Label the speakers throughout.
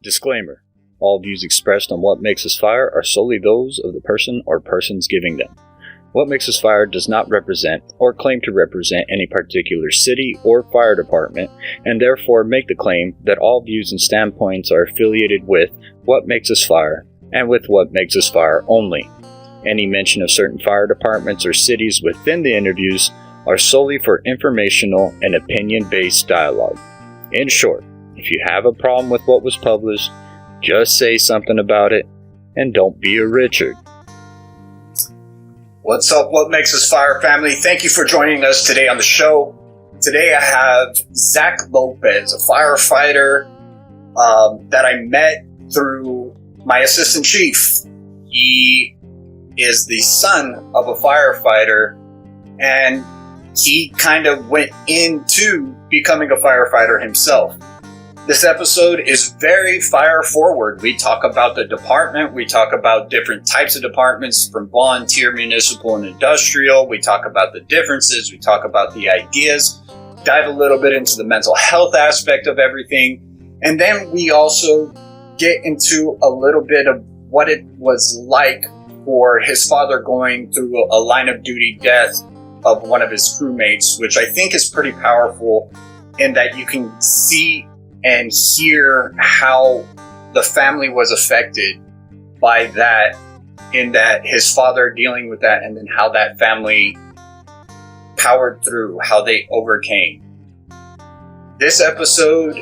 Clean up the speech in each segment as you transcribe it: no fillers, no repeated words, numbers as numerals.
Speaker 1: Disclaimer. All views expressed on What Makes Us Fire are solely those of the person or persons giving them. What Makes Us Fire does not represent or claim to represent any particular city or fire department, and therefore make the claim that all views and standpoints are affiliated with What Makes Us Fire and with What Makes Us Fire only. Any mention of certain fire departments or cities within the interviews are solely for informational and opinion-based dialogue. In short, if you have a problem with what was published, just say something about it, and don't be a Richard.
Speaker 2: What's up, What Makes Us Fire Family? Thank you for joining us today on the show. Today I have Zach Lopez, a firefighter that I met through my assistant chief. He is the son of a firefighter, and he kind of went into becoming a firefighter himself. This episode is very fire forward. We talk about the department. We talk about different types of departments from volunteer, municipal, and industrial. We talk about the differences. We talk about the ideas. Dive a little bit into the mental health aspect of everything. And then we also get into a little bit of what it was like for his father going through a line of duty death of one of his crewmates, which I think is pretty powerful in that you can see and hear how the family was affected by that, in that his father dealing with that, and then how that family powered through, how they overcame. This episode,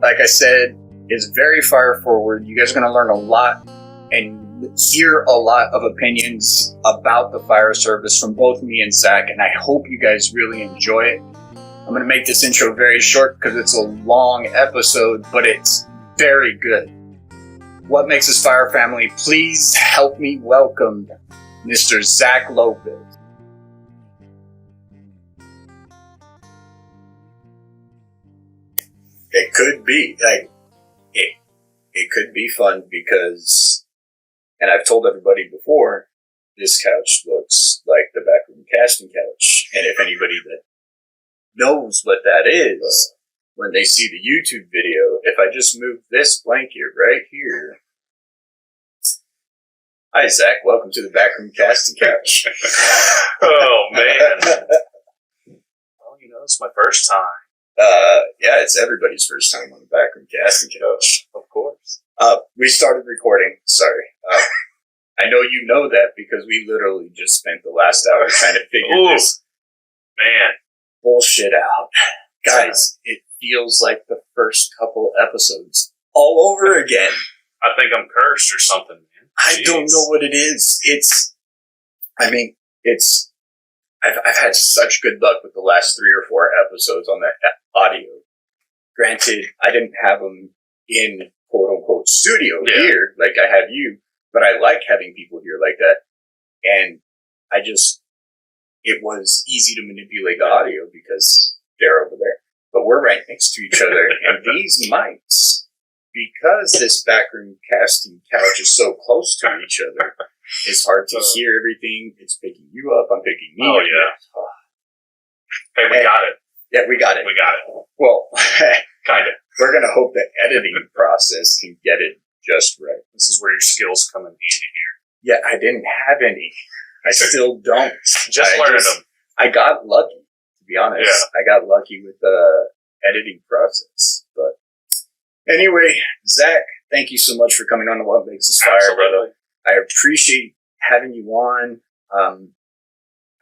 Speaker 2: like I said, is very fire forward. You guys are going to learn a lot and hear a lot of opinions about the fire service from both me and Zach, and I hope you guys really enjoy it. I'm going to make this intro very short because it's a long episode, but it's very good. What Makes Us Fire Family, please help me welcome Mr. Zach Lopez. It could be, it could be fun because, and I've told everybody before, this couch looks like the backroom casting couch. And if anybody that knows what that is, when they see the YouTube video, if I just move this blanket right here. Hi, Zach. Welcome to the backroom casting couch.
Speaker 3: Oh, man. Well, it's my first time.
Speaker 2: Yeah, it's everybody's first time on the backroom casting couch.
Speaker 3: Of course.
Speaker 2: We started recording. Sorry. I know you know that because we literally just spent the last hour trying to figure this bullshit out. Guys, it feels like the first couple episodes all over again.
Speaker 3: I think I'm cursed or something, man.
Speaker 2: I don't know what it is. I've had such good luck with the last 3 or 4 episodes on that audio. Granted, I didn't have them in quote unquote studio here, like I have you, but I like having people here like that. And it was easy to manipulate the audio because they're over there. But we're right next to each other, and these mics, because this backroom casting couch is so close to each other, it's hard to hear everything. It's picking you up, I'm picking me up.
Speaker 3: Oh, yeah. Hey, we got it.
Speaker 2: Yeah, we got it.
Speaker 3: We got it.
Speaker 2: Well,
Speaker 3: kind of.
Speaker 2: We're going to hope the editing process can get it just right.
Speaker 3: This is where your skills come in handy here.
Speaker 2: Yeah, I didn't have any. I still don't.
Speaker 3: Just learned them.
Speaker 2: I got lucky, to be honest. Yeah. I got lucky with the editing process. But anyway, Zach, thank you so much for coming on to What Makes Us Fire, brother. I appreciate having you on.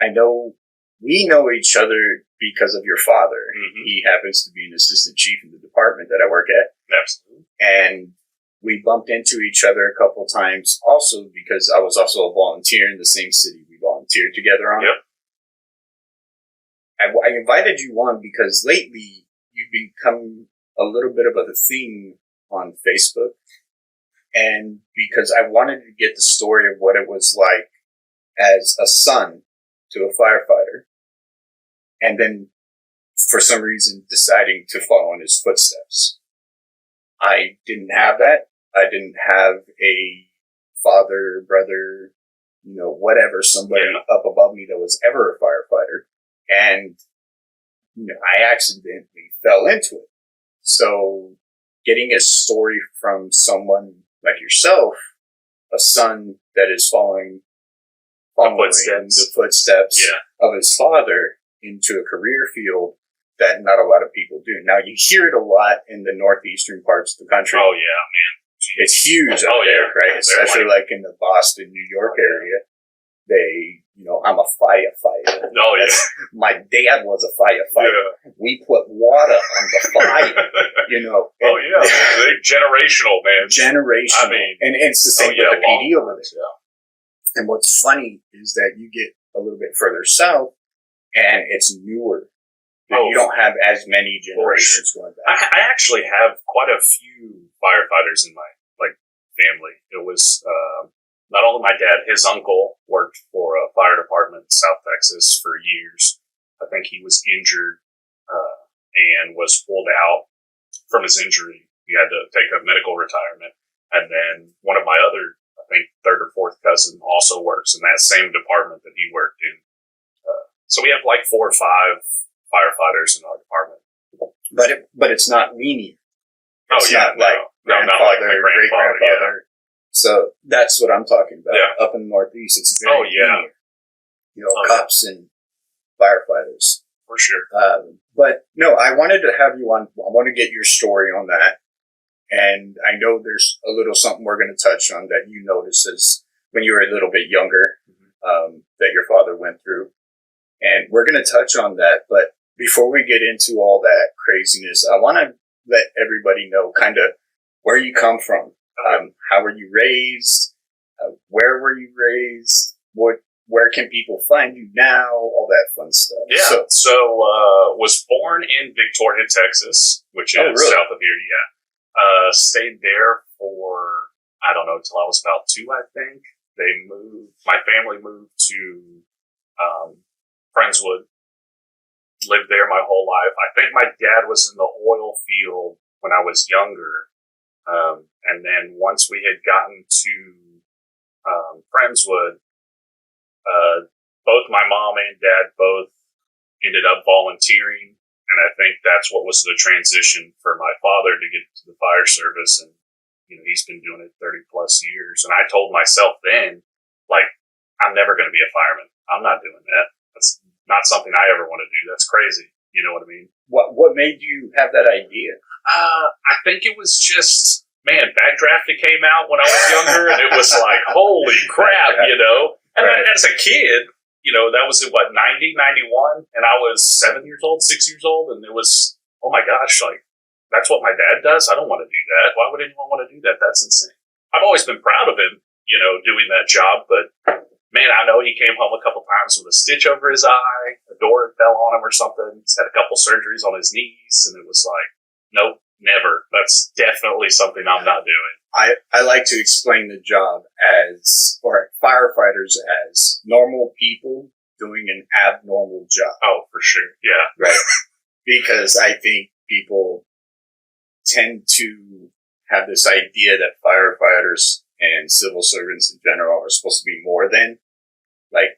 Speaker 2: I know we know each other because of your father. Mm-hmm. He happens to be an assistant chief in the department that I work at.
Speaker 3: Absolutely. And
Speaker 2: we bumped into each other a couple times also because I was also a volunteer in the same city we volunteered together on.
Speaker 3: Yep.
Speaker 2: I invited you on because lately you've become a little bit of a thing on Facebook. And because I wanted to get the story of what it was like as a son to a firefighter. And then for some reason deciding to follow in his footsteps. I didn't have that. I didn't have a father, brother, whatever, somebody up above me that was ever a firefighter. And, I accidentally fell into it. So getting a story from someone like yourself, a son that is following the footsteps of his father into a career field that not a lot of people do. Now, you hear it a lot in the northeastern parts of the country.
Speaker 3: Oh, yeah, man. Jeez.
Speaker 2: It's huge up there, right? Especially like in the Boston, New York area. They, I'm a firefighter.
Speaker 3: Oh, yeah.
Speaker 2: My dad was a firefighter. Yeah. We put water on the fire,
Speaker 3: Oh, yeah. They're generational, man.
Speaker 2: Generational.
Speaker 3: I mean,
Speaker 2: and it's the same with the PD over there. Yeah. And what's funny is that you get a little bit further south, and it's newer. You don't have as many generations going back.
Speaker 3: I actually have quite a few firefighters in my family. It was not only my dad, his uncle worked for a fire department in South Texas for years. I think he was injured and was pulled out from his injury. He had to take a medical retirement. And then one of my other, I think, third or fourth cousin also works in that same department that he worked in. So we have 4 or 5 firefighters in our department.
Speaker 2: But it's not linear. It's
Speaker 3: not like
Speaker 2: grandfather,
Speaker 3: my
Speaker 2: great grandfather. Yeah. So that's what I'm talking about.
Speaker 3: Yeah.
Speaker 2: Up in the Northeast, it's very linear. Cops and firefighters.
Speaker 3: For sure.
Speaker 2: But no, I wanted to have you on. I want to get your story on that. And I know there's a little something we're going to touch on that you noticed as when you were a little bit younger, that your father went through. And we're going to touch on that. But before we get into all that craziness, I want to let everybody know kind of where you come from. How were you raised? Where were you raised? Where can people find you now? All that fun stuff.
Speaker 3: Yeah. So was born in Victoria, Texas, which is
Speaker 2: really?
Speaker 3: south of here. Yeah. Stayed there for, I don't know, till I was about 2, I think. My family moved to Friendswood. Lived there my whole life. I think my dad was in the oil field when I was younger. And then once we had gotten to Friendswood, both my mom and dad both ended up volunteering. And I think that's what was the transition for my father to get to the fire service. And, he's been doing it 30 plus years. And I told myself then, I'm never going to be a fireman. I'm not doing that. That's not something I ever want to do. That's crazy. You know what I mean?
Speaker 2: What made you have that idea?
Speaker 3: I think it was just, Backdrafting came out when I was younger, and it was like, holy crap, And
Speaker 2: right.
Speaker 3: As a kid, that was in 90, 91, and I was 7 years old, 6 years old, and it was, oh my gosh, that's what my dad does? I don't want to do that. Why would anyone want to do that? That's insane. I've always been proud of him, doing that job, but man, I know he came home a couple times with a stitch over his eye, a door fell on him or something. He's had a couple surgeries on his knees, and it was like, nope, never. That's definitely something I'm not doing.
Speaker 2: I like to explain the job or firefighters as normal people doing an abnormal job.
Speaker 3: Oh, for sure. Yeah.
Speaker 2: Right. Because I think people tend to have this idea that firefighters and civil servants in general are supposed to be more than.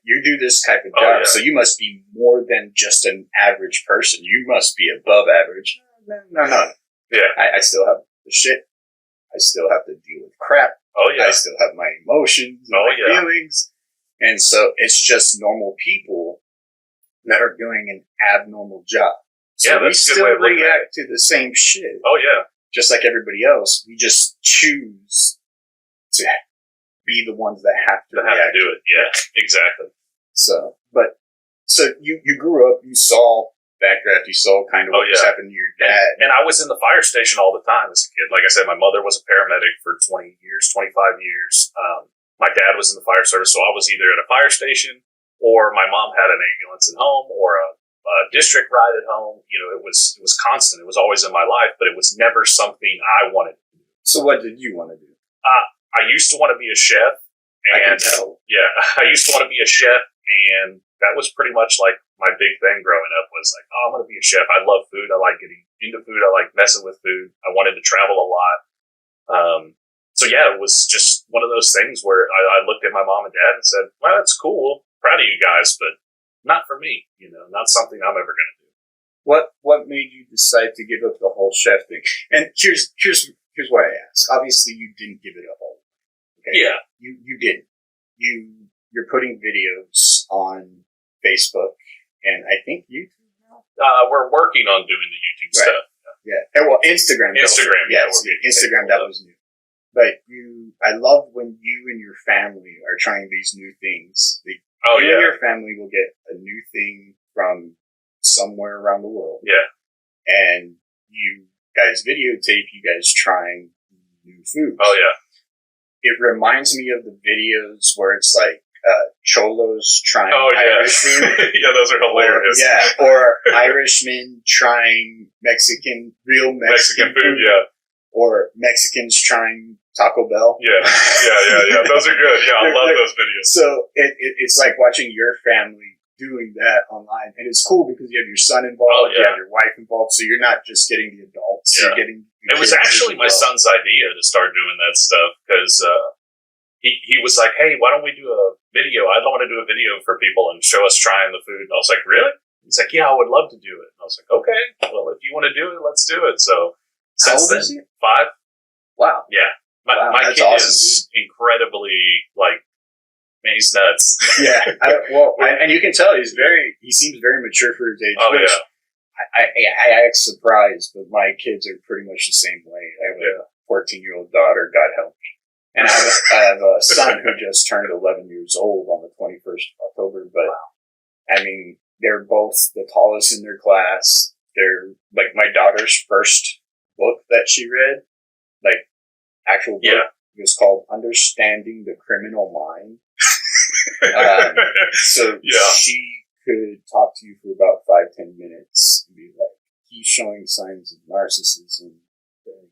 Speaker 2: You do this type of job, so you must be more than just an average person. You must be above average. No.
Speaker 3: Yeah.
Speaker 2: I still have the shit. I still have to deal with crap.
Speaker 3: Oh, yeah.
Speaker 2: I still have my emotions, my feelings. And so it's just normal people that are doing an abnormal job. So we still react to the same shit.
Speaker 3: Oh, yeah.
Speaker 2: Just like everybody else. We just choose to be the ones that have to
Speaker 3: do it. Yeah, exactly.
Speaker 2: So you grew up, you saw Backdraft, you saw kind of what was happening to your dad.
Speaker 3: And I was in the fire station all the time as a kid. Like I said, my mother was a paramedic for 20 years, 25 years. My dad was in the fire service, so I was either at a fire station or my mom had an ambulance at home or a district ride at home. It was constant. It was always in my life, but it was never something I wanted to do.
Speaker 2: So what did you want to do?
Speaker 3: I used to want to be a chef.
Speaker 2: I can tell.
Speaker 3: Yeah, I used to want to be a chef, and that was pretty much my big thing growing up was I'm going to be a chef. I love food. I like getting into food. I like messing with food. I wanted to travel a lot. So yeah, it was just one of those things where I looked at my mom and dad and said, well, that's cool. Proud of you guys, but not for me, not something I'm ever going to do.
Speaker 2: What made you decide to give up the whole chef thing? And here's why I ask. Obviously, you didn't give it up all. Okay?
Speaker 3: Yeah.
Speaker 2: You didn't. You're putting videos on Facebook and I think YouTube now.
Speaker 3: We're working on doing the YouTube stuff.
Speaker 2: Yeah. And, well, Instagram.
Speaker 3: Instagram.
Speaker 2: Instagram. That was new. But I love when you and your family are trying these new things. You and your family will get a new thing from somewhere around the world.
Speaker 3: Yeah.
Speaker 2: And you guys videotape you guys trying new foods.
Speaker 3: Oh, yeah.
Speaker 2: It reminds me of the videos where it's like Cholos trying Irish food.
Speaker 3: Yeah, those are hilarious.
Speaker 2: Or Irishmen trying real Mexican food.
Speaker 3: Yeah.
Speaker 2: Or Mexicans trying Taco Bell.
Speaker 3: Yeah. Those are good. Yeah, I love those videos.
Speaker 2: So it's like watching your family doing that online. And it's cool because you have your son involved, you have your wife involved, so you're not just getting the adults, you're getting
Speaker 3: it was actually my son's idea to start doing that stuff because he was like, hey, why don't we do a video? I'd want to do a video for people and show us trying the food. And I was like, really? He's like, yeah, I would love to do it. And I was like, okay, well, if you want to do it, let's do it. So since then, 5.
Speaker 2: Wow.
Speaker 3: Yeah. My kid
Speaker 2: awesome,
Speaker 3: is incredibly, like, man, he's nuts.
Speaker 2: Yeah. And you can tell he seems very mature for his age.
Speaker 3: Oh, yeah.
Speaker 2: I act surprised, but my kids are pretty much the same way. I have a 14-year-old daughter, God help me. And I have a son who just turned 11 years old on the 21st of October. But, I mean, they're both the tallest in their class. They're, like, my daughter's first book that she read, like, actual book, was called Understanding the Criminal Mind. So she could talk to you for about 5-10 minutes and be like, he's showing signs of narcissism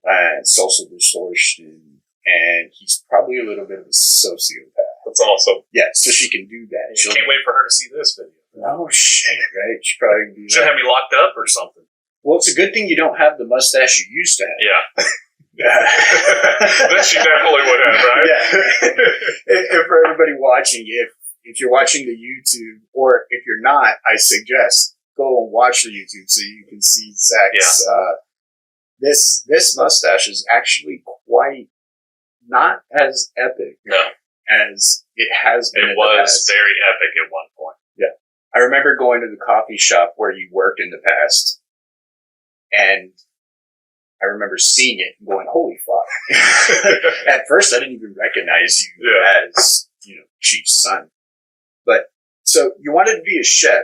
Speaker 2: and social distortion, and he's probably a little bit of a sociopath.
Speaker 3: That's awesome.
Speaker 2: Yeah, so she can do that.
Speaker 3: I can't wait for her to see this video.
Speaker 2: Oh, shit, right? She probably
Speaker 3: should have me locked up or something.
Speaker 2: Well, it's a good thing you don't have the mustache you used to have.
Speaker 3: Yeah. Then she definitely would have, right?
Speaker 2: Yeah. And for everybody watching, if you're watching the YouTube, or if you're not, I suggest go and watch the YouTube so you can see Zach's. This mustache is actually quite not as epic as it has been.
Speaker 3: It was very epic at one point.
Speaker 2: Yeah, I remember going to the coffee shop where you worked in the past, and I remember seeing it and going, holy fuck. At first, I didn't even recognize you as, Chief's son. But, so you wanted to be a chef,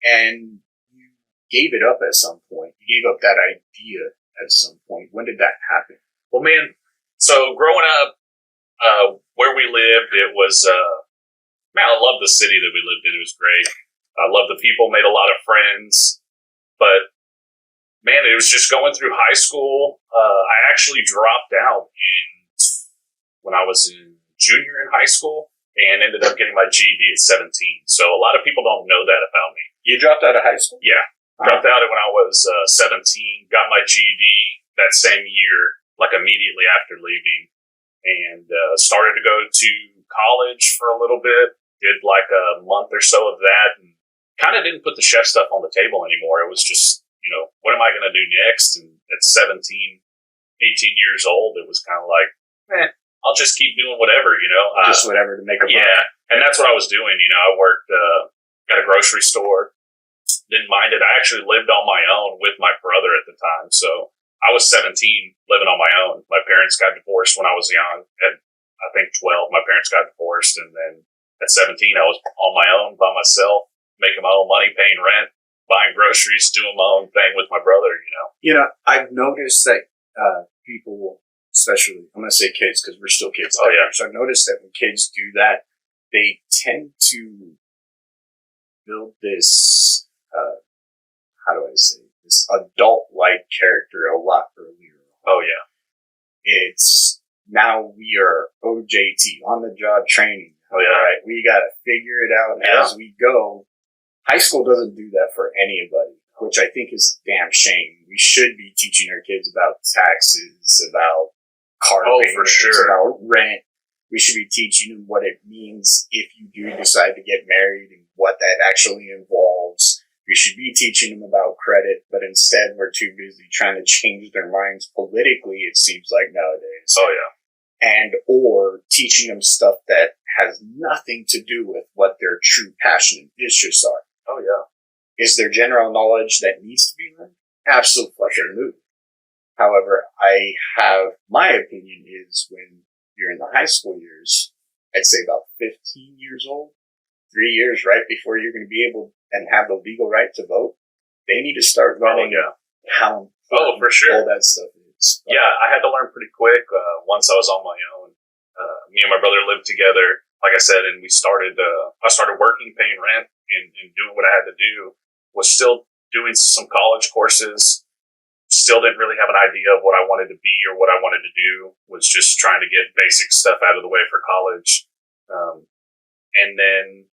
Speaker 2: and you gave it up at some point. You gave up that idea at some point. When did that happen?
Speaker 3: Well, man, so growing up, where we lived, it was, I loved the city that we lived in. It was great. I loved the people, made a lot of friends, but man, it was just going through high school. I actually dropped out when I was in junior in high school and ended up getting my GED at 17. So a lot of people don't know that about me.
Speaker 2: You dropped out of high school?
Speaker 3: Yeah. Dropped out when I was 17, got my GED that same year, like immediately after leaving, and started to go to college for a little bit, did like a month or so of that, and kind of didn't put the chef stuff on the table anymore. It was just, what am I going to do next? And at 17, 18 years old, it was kind of like, I'll just keep doing whatever,
Speaker 2: Just whatever to make a buck.
Speaker 3: Yeah, and that's what I was doing. I worked at a grocery store. Didn't mind it. I actually lived on my own with my brother at the time. So I was 17 living on my own. My parents got divorced when I was young. At, I think, 12, my parents got divorced. And then at 17, I was on my own by myself, making my own money, paying rent, buying groceries, doing my own thing with my brother,
Speaker 2: I've noticed that people, especially, I'm going to say kids because we're still kids.
Speaker 3: Oh, yeah.
Speaker 2: So I've noticed that when kids do that, they tend to build this, this adult-like character a lot earlier.
Speaker 3: Oh, yeah.
Speaker 2: It's, now we are OJT, on-the-job training.
Speaker 3: Oh, yeah.
Speaker 2: Right? We got to figure it out as we go. High school doesn't do that for anybody, which I think is a damn shame. We should be teaching our kids about taxes, about car payments,
Speaker 3: for sure,
Speaker 2: about rent. We should be teaching them what it means if you do decide to get married and what that actually involves. We should be teaching them about credit, but instead we're too busy trying to change their minds politically, it seems like nowadays.
Speaker 3: Oh, yeah.
Speaker 2: And or teaching them stuff that has nothing to do with what their true passion and interests are.
Speaker 3: Oh, yeah.
Speaker 2: Is there general knowledge that needs to be learned? Absolutely. However, I have, my opinion is when you're in the high school years, I'd say about 15 years old, 3 years right before you're going to be able and have the legal right to vote, they need to start learning how
Speaker 3: important for sure.
Speaker 2: all that stuff is.
Speaker 3: Yeah, I had to learn pretty quick once I was on my own. Me and my brother lived together, like I said, and I started working, paying rent, and doing what I had to do. Was still doing some college courses. Still didn't really have an idea of what I wanted to be or what I wanted to do. Was just trying to get basic stuff out of the way for college. And then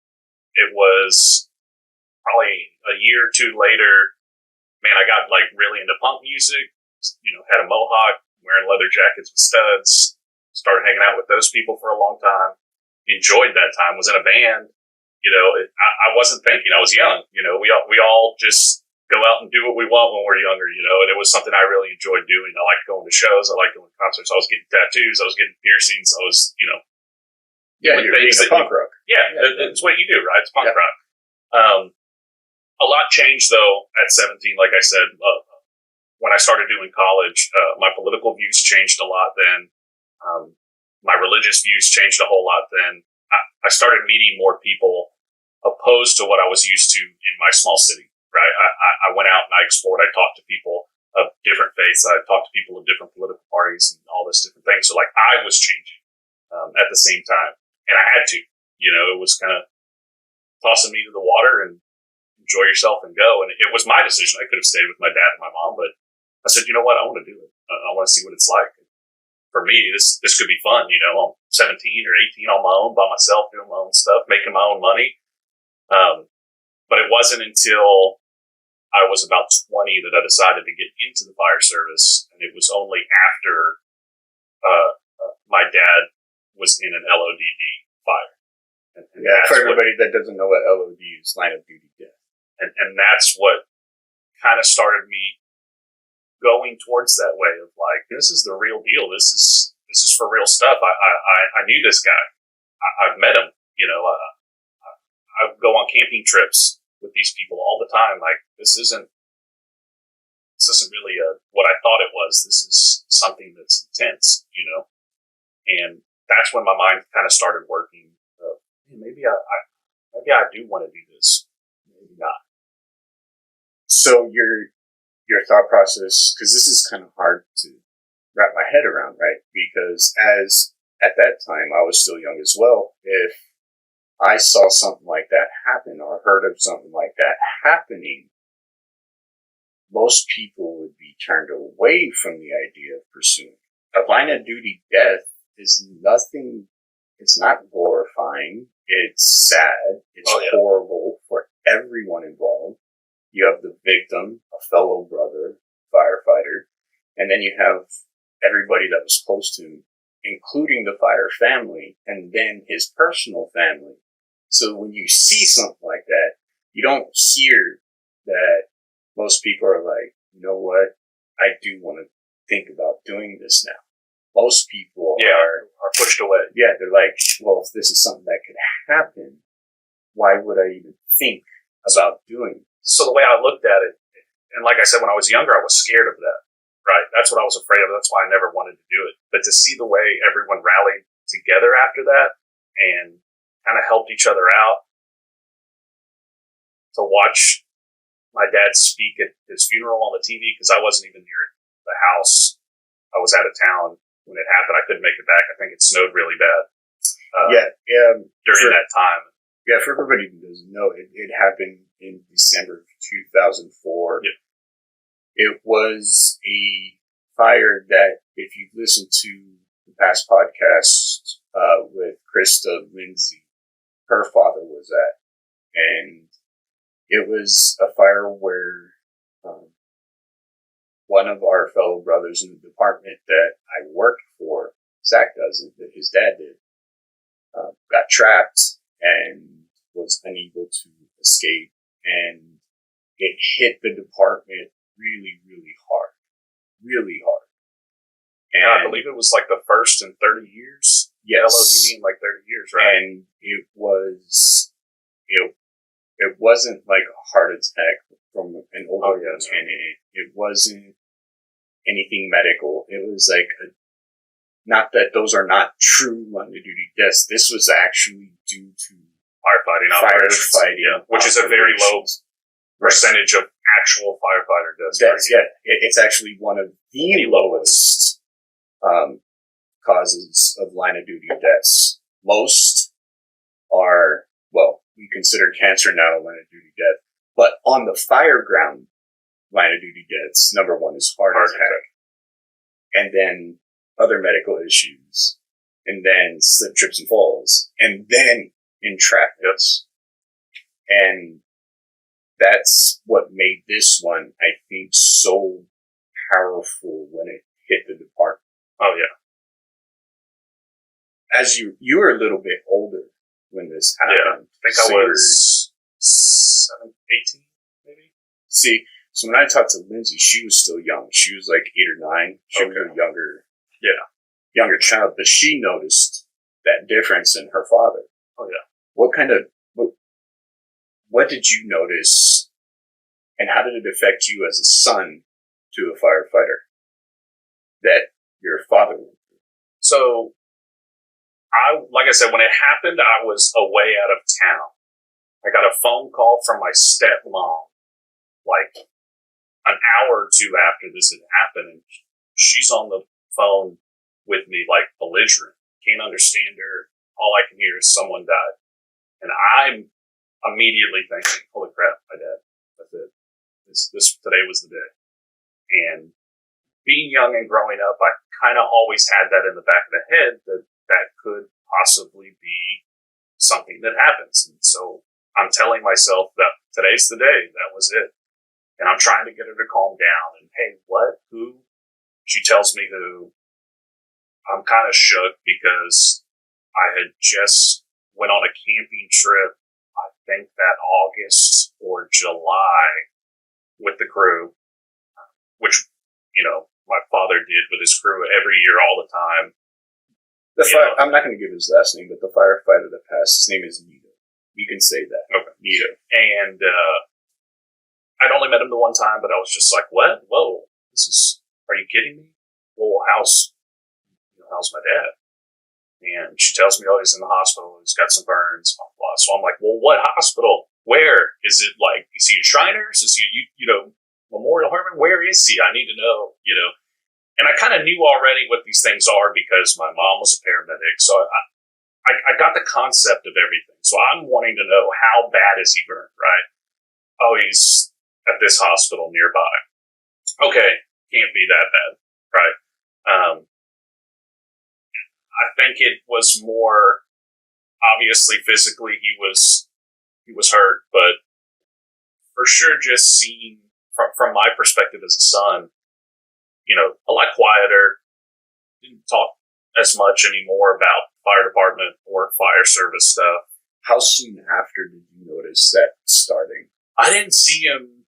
Speaker 3: it was probably a year or two later, man, I got like really into punk music, had a mohawk, wearing leather jackets with studs, started hanging out with those people for a long time, enjoyed that time, was in a band. I wasn't thinking, I was young, we all just go out and do what we want when we're younger, and it was something I really enjoyed doing. I liked going to shows. I liked going to concerts. I was getting tattoos. I was getting piercings. I was,
Speaker 2: you're being a punk rock.
Speaker 3: Yeah, it's what you do, right? It's punk rock. A lot changed though at 17, like I said, when I started doing college, my political views changed a lot then. My religious views changed a whole lot then. I started meeting more people opposed to what I was used to in my small city, right? I went out and I explored. I talked to people of different faiths. I talked to people of different political parties and all this different things. So like I was changing at the same time. And I had to, it was kind of tossing me to the water and enjoy yourself and go. And it was my decision. I could have stayed with my dad and my mom, but I said, you know what? I want to do it. I want to see what it's like. For me, this could be fun. I'm 17 or 18 on my own by myself, doing my own stuff, making my own money. But it wasn't until I was about 20 that I decided to get into the fire service. And it was only after my dad was in an LODD fire. And
Speaker 2: for everybody that doesn't know what LOD is, line of duty death.
Speaker 3: And that's what kind of started me going towards that way of like, this is the real deal. This is for real stuff. I knew this guy. I've met him. I go on camping trips with these people all the time. Like this isn't really what I thought it was. This is something that's intense, and that's when my mind kind of started working. Maybe I do want to do this. Maybe not.
Speaker 2: So your thought process, because this is kind of hard to wrap my head around, right? Because at that time, I was still young as well. If I saw something like that happen or heard of something like that happening, most people would be turned away from the idea of pursuing. A line of duty death is nothing, it's not glorifying, it's sad, it's horrible for everyone involved. You have the victim, a fellow brother, firefighter, and then you have everybody that was close to him, including the fire family, and then his personal family. So when you see something like that, you don't hear that most people are like, you know what, I do want to think about doing this now. Most people are
Speaker 3: pushed away.
Speaker 2: Yeah, they're like, well, if this is something that could happen, why would I even think about doing it?
Speaker 3: So the way I looked at it, and like I said, when I was younger, I was scared of that, right? That's what I was afraid of. That's why I never wanted to do it. But to see the way everyone rallied together after that and kind of helped each other out, to watch my dad speak at his funeral on the TV, because I wasn't even near the house. I was out of town when it happened. I couldn't make it back. I think it snowed really bad during that time.
Speaker 2: Yeah, for everybody who doesn't know, it happened in December of 2004.
Speaker 3: Yeah.
Speaker 2: It was a fire that, if you've listened to the past podcast with Krista Lindsay, her father was at. And it was a fire where one of our fellow brothers in the department that I worked for, Zach doesn't, that his dad did, got trapped and was unable to escape. And hit the department really, really hard. Really hard. And
Speaker 3: I believe it was like the first in 30 years.
Speaker 2: Yes.
Speaker 3: LODD in like 30 years, right?
Speaker 2: And it wasn't like a heart attack from an older lieutenant. It wasn't anything medical. It was like not that those are not true line of duty deaths. This was actually due to
Speaker 3: firefighting, which is a very low percentage of actual firefighter deaths.
Speaker 2: Yeah, it's actually one of the lowest causes of line of duty deaths. Most are, well, we consider cancer now a line of duty death, but on the fire ground line of duty deaths, number one is heart attack, and then other medical issues, and then slip, trips, and falls, and then entrapments. And that's what made this one, I think, so powerful when it hit the department.
Speaker 3: Oh, yeah.
Speaker 2: As you were a little bit older when this happened.
Speaker 3: Yeah, I think I was 18, maybe.
Speaker 2: See, so when I talked to Lindsay, she was still young. She was like 8 or 9. She was a younger child, but she noticed that difference in her father.
Speaker 3: Oh, yeah.
Speaker 2: What did you notice, and how did it affect you as a son to a firefighter that your father went through?
Speaker 3: So, like I said, when it happened, I was away out of town. I got a phone call from my stepmom, like an hour or two after this had happened, and she's on the phone with me, like belligerent. Can't understand her. All I can hear is someone died. And I'm immediately thinking, holy crap, my dad. That's it. This today was the day. And being young and growing up, I kind of always had that in the back of the head that could possibly be something that happens. And so I'm telling myself that today's the day. That was it. And I'm trying to get her to calm down. And hey, what? Who? She tells me who. I'm kind of shook because I had just went on a camping trip, I think that August or July with the crew, which, my father did with his crew every year, all the time.
Speaker 2: I'm not going to give his last name, but the firefighter that passed, his name is Nito. You can say that.
Speaker 3: Okay. Nito. And I'd only met him the one time, but I was just like, what? Whoa, are you kidding me? Well, how's my dad? And she tells me, oh, he's in the hospital. He's got some burns, blah, blah. So I'm like, well, what hospital? Where? Is it is he a Shriners? Is he, Memorial Hermann? Where is he? I need to know, And I kind of knew already what these things are because my mom was a paramedic. So I got the concept of everything. So I'm wanting to know, how bad is he burned, right? Oh, he's at this hospital nearby. Okay, can't be that bad, right? I think it was more, obviously physically he was hurt, but for sure just seeing from my perspective as a son, a lot quieter, didn't talk as much anymore about fire department or fire service stuff.
Speaker 2: How soon after did you notice that starting?
Speaker 3: I didn't see him.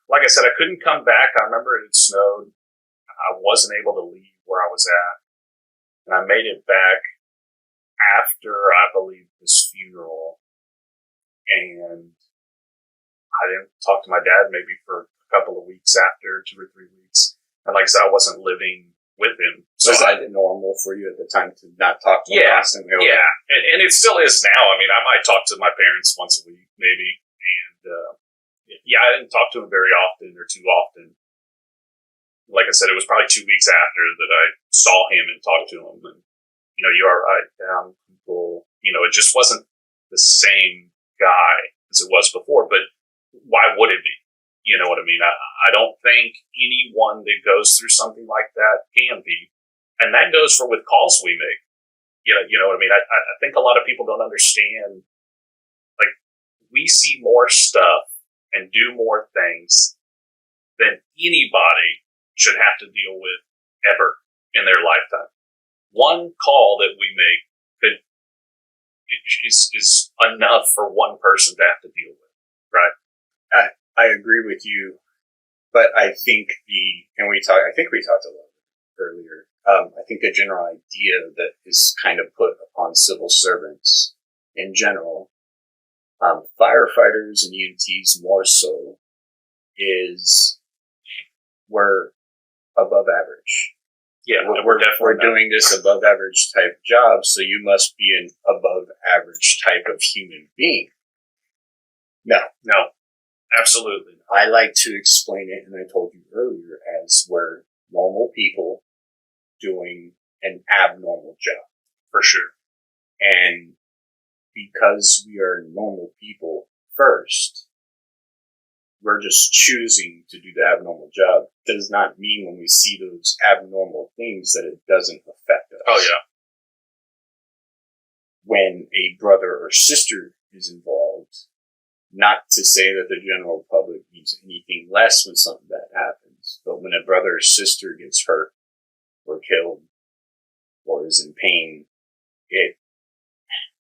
Speaker 3: Like I said, I couldn't come back. I remember it had snowed. I wasn't able to leave where I was at. And I made it back after, I believe, his funeral. And I didn't talk to my dad maybe for a couple of weeks after, 2 or 3 weeks. And like I said, I wasn't living with him. So
Speaker 2: was that normal for you at the time to not talk to him constantly?
Speaker 3: Yeah. And it still is now. I mean, I might talk to my parents once a week, maybe. And, I didn't talk to him very often or too often. Like I said, it was probably 2 weeks after that I saw him and talked to him. And, you are right, down people. It just wasn't the same guy as it was before. But why would it be? You know what I mean? I don't think anyone that goes through something like that can be. And that goes for with calls we make. You know what I mean? I think a lot of people don't understand. Like, we see more stuff and do more things than anybody should have to deal with ever in their lifetime. One call that we make is enough for one person to have to deal with, right?
Speaker 2: I agree with you, but I think I think we talked a lot earlier. I think the general idea that is kind of put upon civil servants in general, firefighters and EMTs more so, is we're above average.
Speaker 3: Yeah,
Speaker 2: we're doing this above average type job, so you must be an above average type of human being. No,
Speaker 3: absolutely.
Speaker 2: I like to explain it, and I told you earlier, as we're normal people doing an abnormal job.
Speaker 3: For sure.
Speaker 2: And because we are normal people first, we're just choosing to do the abnormal job. Does not mean when we see those abnormal things that it doesn't affect us.
Speaker 3: Oh, yeah.
Speaker 2: When a brother or sister is involved, not to say that the general public needs anything less when something bad happens, but when a brother or sister gets hurt or killed or is in pain,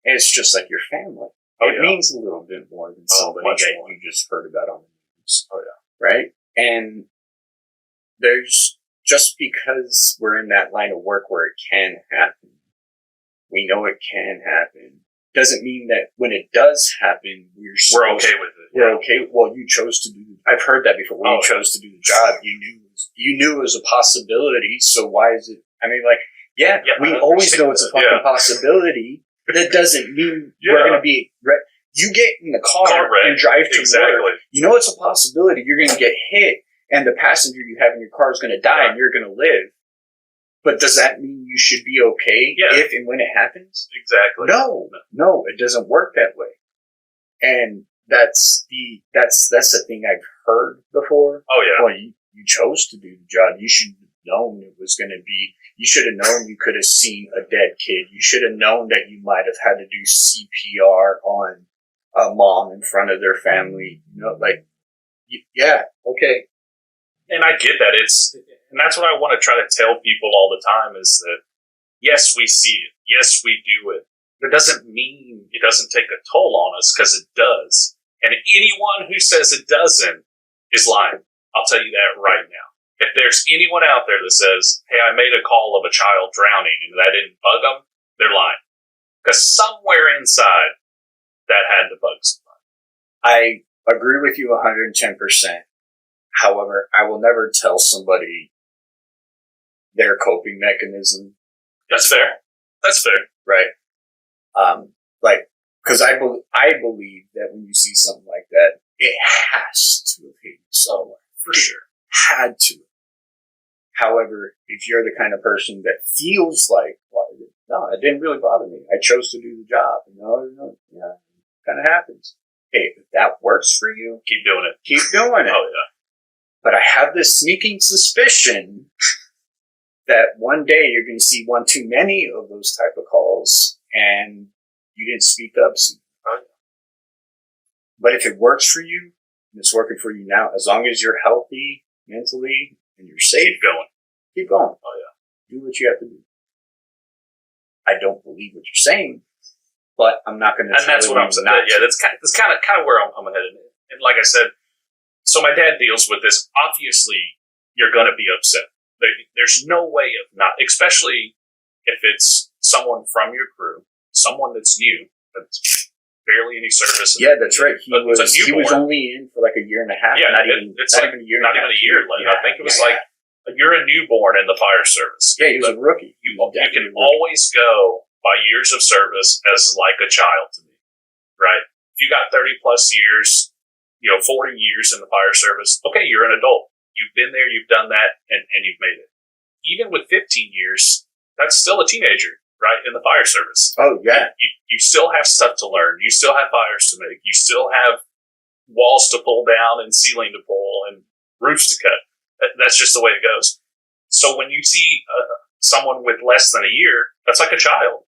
Speaker 2: it's just like your family. It means a little bit more than somebody that you just heard about on the news.
Speaker 3: Oh, yeah.
Speaker 2: Right? And there's, just because we're in that line of work where it can happen, we know it can happen, doesn't mean that when it does happen, we're okay with it. We're okay. Well, you chose to do. I've heard that before. When you chose to do the job, you knew it was a possibility. So why is it? I mean, like, we always know it's a fucking possibility. That doesn't mean we're going to be. You get in the car and drive to work. You know it's a possibility. You're going to get hit, and the passenger you have in your car is going to die, and you're going to live. But does that mean you should be okay if and when it happens?
Speaker 3: Exactly.
Speaker 2: No, it doesn't work that way. And that's the thing I've heard before.
Speaker 3: Oh yeah.
Speaker 2: Well, you chose to do the job. You should have known it was going to be. You should have known you could have seen a dead kid. You should have known that you might have had to do CPR on a mom in front of their family. You know, like, okay.
Speaker 3: And I get that. And that's what I want to try to tell people all the time is that, yes, we see it. Yes, we do it. That doesn't mean it doesn't take a toll on us, because it does. And anyone who says it doesn't is lying. I'll tell you that right now. If there's anyone out there that says, hey, I made a call of a child drowning and that didn't bug them, they're lying. Because somewhere inside, that had to bug somebody.
Speaker 2: I agree with you 110%. However, I will never tell somebody their coping mechanism.
Speaker 3: That's fair. That's fair.
Speaker 2: Right. Because I believe that when you see something like that, it has to have hit you somewhere.
Speaker 3: For sure.
Speaker 2: Had to. However, if you're the kind of person that feels like, well, no, it didn't really bother me. I chose to do the job. Kind of happens. Hey, if that works for you,
Speaker 3: keep doing it.
Speaker 2: Keep doing it.
Speaker 3: Oh, yeah.
Speaker 2: But I have this sneaking suspicion that one day you're going to see one too many of those type of calls, and you didn't speak up soon.
Speaker 3: Oh, yeah.
Speaker 2: But if it works for you, and it's working for you now, as long as you're healthy mentally and you're safe, keep going.
Speaker 3: Oh yeah,
Speaker 2: do what you have to do. I don't believe what you're saying, but I'm not going to.
Speaker 3: And that's what I'm saying. Yeah, that's kind of where I'm headed. And like I said, so my dad deals with this. Obviously, you're going to be upset. There's no way of not, especially if it's someone from your crew, someone that's new, that's barely any service.
Speaker 2: Yeah, that's right. He was only in for like a year and a half.
Speaker 3: Yeah,
Speaker 2: not even a year.
Speaker 3: Not even a year. Yeah, I think it was like you're a newborn in the fire service.
Speaker 2: Yeah, he was a rookie.
Speaker 3: You can always go by years of service as like a child to me, right? If you got 30 plus years, 40 years in the fire service, okay, you're an adult. You've been there, you've done that, and you've made it. Even with 15 years, that's still a teenager, right, in the fire service.
Speaker 2: Oh, yeah.
Speaker 3: You still have stuff to learn. You still have fires to make. You still have walls to pull down and ceiling to pull and roofs to cut. That's just the way it goes. So when you see someone with less than a year, that's like a child,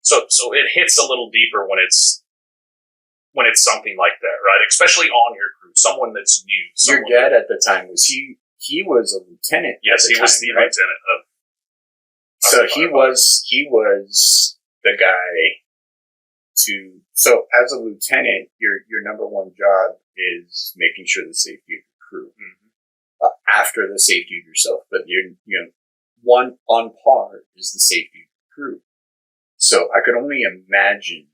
Speaker 3: So it hits a little deeper when it's something like that, right? Especially on your crew, someone that's new.
Speaker 2: Your dad at the time he was a lieutenant.
Speaker 3: Yes, he was the lieutenant of.
Speaker 2: So he was the guy to. So as a lieutenant, your number one job is making sure the safety of the crew. After the safety of yourself, but one on par is the safety of the crew. So I could only imagine,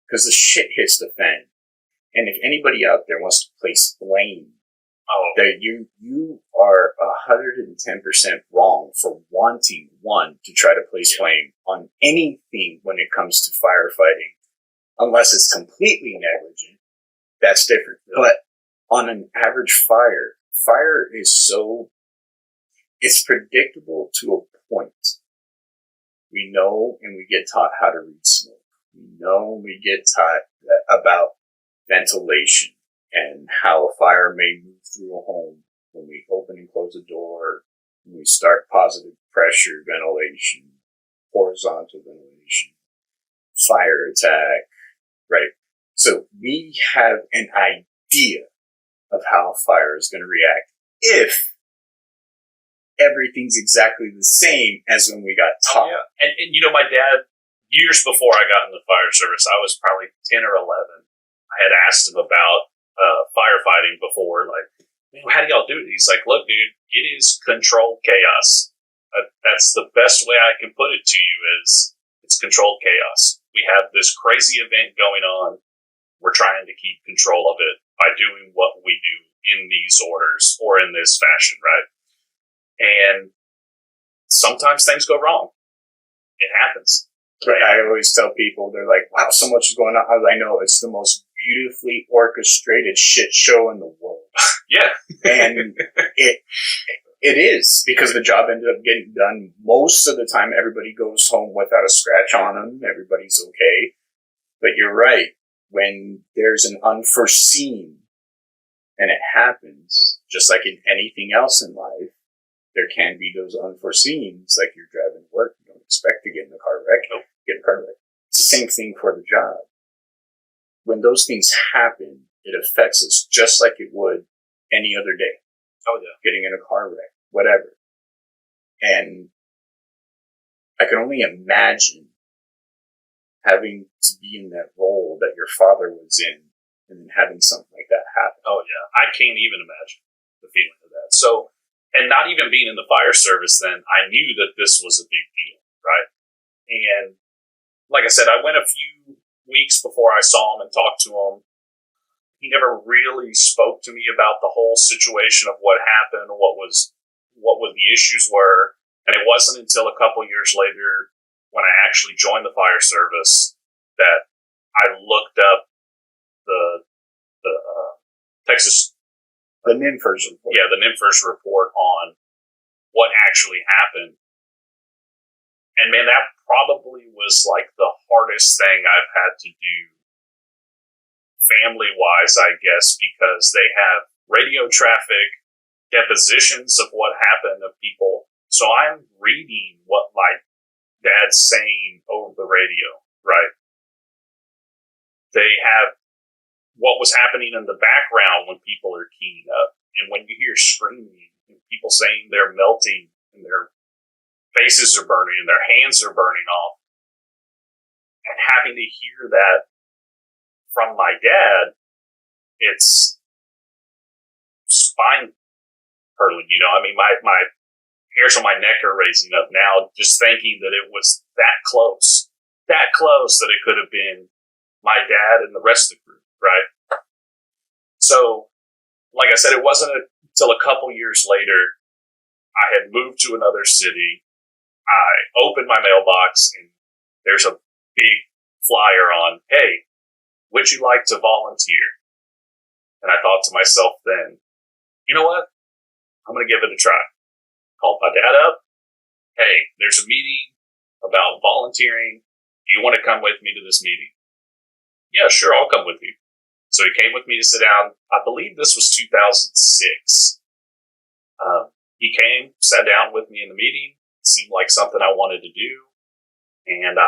Speaker 2: because the shit hits the fan, and if anybody out there wants to place blame, that you are 110% wrong for wanting to try to place blame on anything when it comes to firefighting, unless it's completely negligent. That's different. Yeah. But on an average fire is it's predictable to a point. We know and we get taught how to read smoke. We know and we get taught about ventilation and how a fire may move through a home when we open and close a door, when we start positive pressure ventilation, horizontal ventilation, fire attack, right? So we have an idea of how a fire is going to react if everything's exactly the same as when we got taught.
Speaker 3: Yeah. And my dad, years before I got in the fire service, I was probably 10 or 11. I had asked him about firefighting before, like, man, how do y'all do it? He's like, look, dude, it is controlled chaos. That's the best way I can put it to you is it's controlled chaos. We have this crazy event going on. We're trying to keep control of it by doing what we do in these orders or in this fashion, right? And sometimes things go wrong. It happens.
Speaker 2: Right. I always tell people, they're like, wow, so much is going on. I know, it's the most beautifully orchestrated shit show in the world.
Speaker 3: Yeah.
Speaker 2: And it is, because the job ended up getting done. Most of the time, everybody goes home without a scratch on them. Everybody's okay. But you're right. When there's an unforeseen and it happens, just like in anything else in life, there can be those unforeseens, like you're driving to work. You don't expect to get in a car wreck. Nope. Get in a car wreck. It's the same thing for the job. When those things happen, it affects us just like it would any other day.
Speaker 3: Oh, yeah.
Speaker 2: Getting in a car wreck, whatever. And I can only imagine having to be in that role that your father was in and then having something like that happen.
Speaker 3: Oh, yeah. I can't even imagine the feeling of that. So, and not even being in the fire service then, I knew that this was a big deal, right? And like I said, I went a few weeks before I saw him and talked to him. He never really spoke to me about the whole situation of what happened, what the issues were. And it wasn't until a couple years later when I actually joined the fire service that I looked up the Texas...
Speaker 2: The NIMFERS report.
Speaker 3: Yeah, the NIMFERS report on what actually happened. And man, that probably was like the hardest thing I've had to do family-wise, I guess, because they have radio traffic, depositions of what happened of people. So I'm reading what my dad's saying over the radio, right? They have what was happening in the background when people are keying up. And when you hear screaming and people saying they're melting and their faces are burning and their hands are burning off, and having to hear that from my dad, it's spine hurtling, I mean, my hairs on my neck are raising up now just thinking that it was that close that it could have been my dad and the rest of the group. Right. So, like I said, it wasn't until a couple years later, I had moved to another city. I opened my mailbox and there's a big flyer on, hey, would you like to volunteer? And I thought to myself then, you know what? I'm going to give it a try. Called my dad up. Hey, there's a meeting about volunteering. Do you want to come with me to this meeting? Yeah, sure, I'll come with you. So he came with me to sit down. I believe this was 2006. He came, sat down with me in the meeting. It seemed like something I wanted to do. And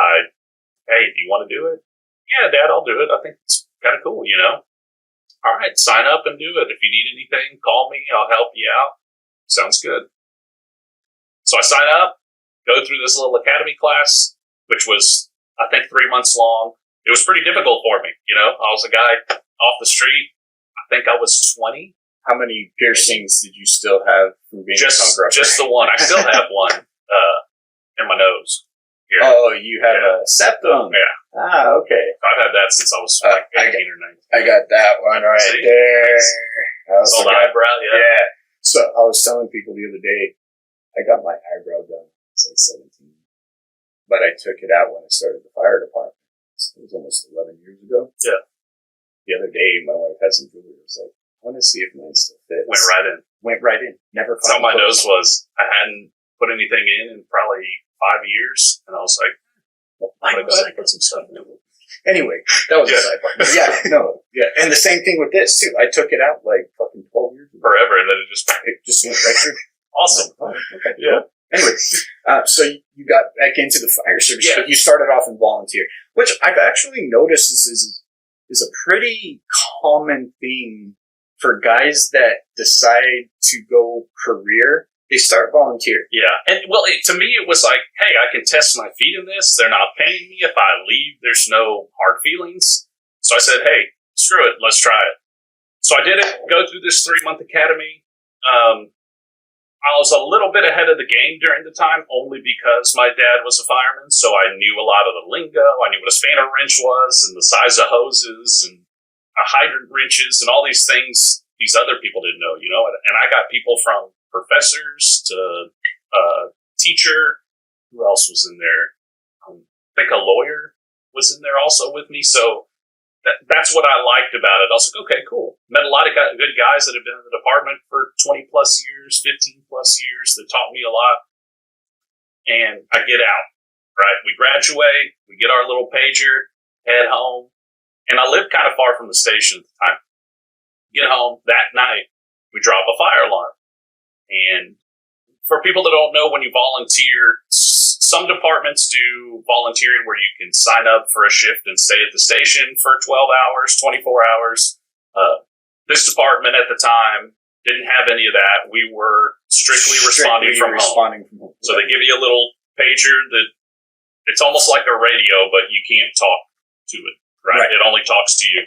Speaker 3: hey, do you want to do it? Yeah, Dad, I'll do it. I think it's kind of cool, All right, sign up and do it. If you need anything, call me. I'll help you out. Sounds good. So I sign up, go through this little academy class, which was, I think, 3 months long. It was pretty difficult for me, I was a guy off the street. think I was 20.
Speaker 2: How many piercings did you still have from being a punk rocker?
Speaker 3: Just the one. I still have one in my nose. Here.
Speaker 2: Oh, you have a septum.
Speaker 3: Yeah.
Speaker 2: Ah, okay.
Speaker 3: I've had that since I was like 18 or 19.
Speaker 2: I got that one right
Speaker 3: See?
Speaker 2: there.
Speaker 3: Nice. Old eyebrow,
Speaker 2: Yeah. So I was telling people the other day, I got my eyebrow done. It's like 17. But I took it out when I started the fire department. It was almost 11 years ago.
Speaker 3: Yeah.
Speaker 2: The other day, my wife had some jewelry. I was like, I want to see if mine still fits.
Speaker 3: Went right in.
Speaker 2: Never.
Speaker 3: That's how my nose was. I hadn't put anything in probably 5 years, and I was like, I'm going to go ahead and put some stuff in it.
Speaker 2: Anyway, that was a sidebar. Yeah, no. Yeah. And the same thing with this, too. I took it out like fucking 12 years ago.
Speaker 3: Forever, and then it just
Speaker 2: went right through.
Speaker 3: Awesome.
Speaker 2: Oh, okay.
Speaker 3: Yeah.
Speaker 2: Cool. Anyway, so you got back into the fire service.
Speaker 3: Yeah.
Speaker 2: You started off in volunteer, which I've actually noticed is a pretty common thing for guys that decide to go career. They start volunteer.
Speaker 3: Yeah. And, well, to me, it was like, hey, I can test my feet in this. They're not paying me. If I leave, there's no hard feelings. So I said, hey, screw it. Let's try it. So I did it, go through this 3-month academy. I was a little bit ahead of the game during the time, only because my dad was a fireman, so I knew a lot of the lingo. I knew what a spanner wrench was, and the size of hoses, and hydrant wrenches, and all these things these other people didn't know, you know? And I got people from professors to teacher. Who else was in there? I think a lawyer was in there also with me, so that's what I liked about it. I was like, okay, cool. Met a lot of good guys that had been in the department for 20 plus years, 15 plus years that taught me a lot. And I get out, right? We graduate, we get our little pager, head home. And I lived kind of far from the station at the time. Get home that night, we drop a fire alarm. And for people that don't know, when you volunteer, some departments do volunteering where you can sign up for a shift and stay at the station for 12 hours, 24 hours. This department at the time didn't have any of that. We were strictly responding from home. So they give you a little pager that it's almost like a radio, but you can't talk to it, right? It only talks to you.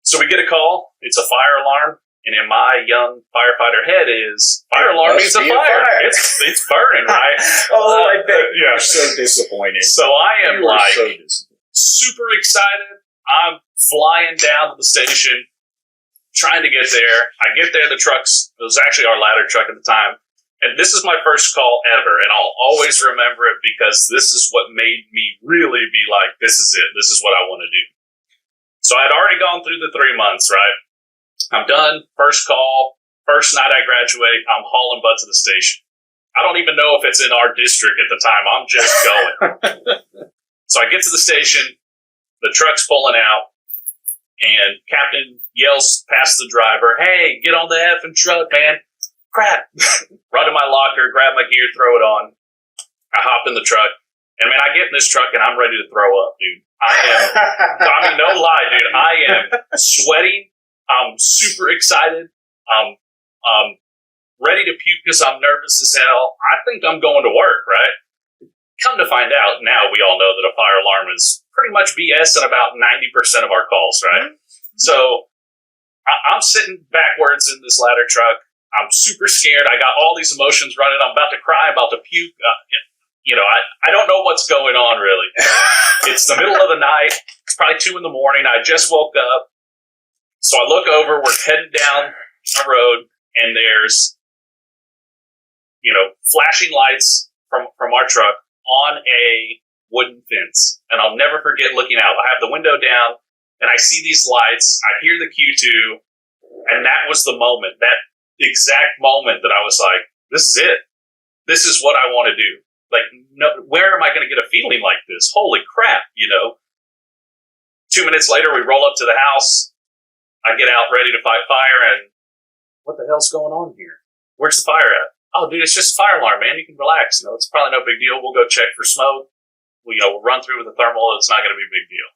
Speaker 3: So we get a call. It's a fire alarm. And in my young firefighter head is, fire alarm means a fire. It's burning, right?
Speaker 2: I bet you're so disappointed.
Speaker 3: So I am super excited. I'm flying down to the station, trying to get there. I get there, it was actually our ladder truck at the time. And this is my first call ever. And I'll always remember it because this is what made me really be like, this is it. This is what I want to do. So I'd already gone through the 3 months, right? I'm done. First call. First night I graduate, I'm hauling butt to the station. I don't even know if it's in our district at the time. I'm just going. So I get to the station. The truck's pulling out. And captain yells past the driver, hey, get on the effing truck, man. Crap. Run to my locker, grab my gear, throw it on. I hop in the truck. And, man, I get in this truck, and I'm ready to throw up, dude. No lie, dude. I am sweating. I'm super excited. I'm ready to puke because I'm nervous as hell. I think I'm going to work, right? Come to find out, now we all know that a fire alarm is pretty much BS in about 90% of our calls, right? Mm-hmm. So I'm sitting backwards in this ladder truck. I'm super scared. I got all these emotions running. I'm about to cry, about to puke. I don't know what's going on, really. It's the middle of the night. It's probably 2 a.m. I just woke up. So I look over, we're heading down a road, and there's, flashing lights from our truck on a wooden fence. And I'll never forget looking out. I have the window down, and I see these lights. I hear the Q2, and that was the moment, that exact moment that I was like, this is it. This is what I want to do. Like, no, where am I going to get a feeling like this? Holy crap, 2 minutes later, we roll up to the house. I get out ready to fight fire, and what the hell's going on here? Where's the fire at? Oh, dude, it's just a fire alarm, man. You can relax. It's probably no big deal. We'll go check for smoke. We'll run through with a thermal. It's not going to be a big deal.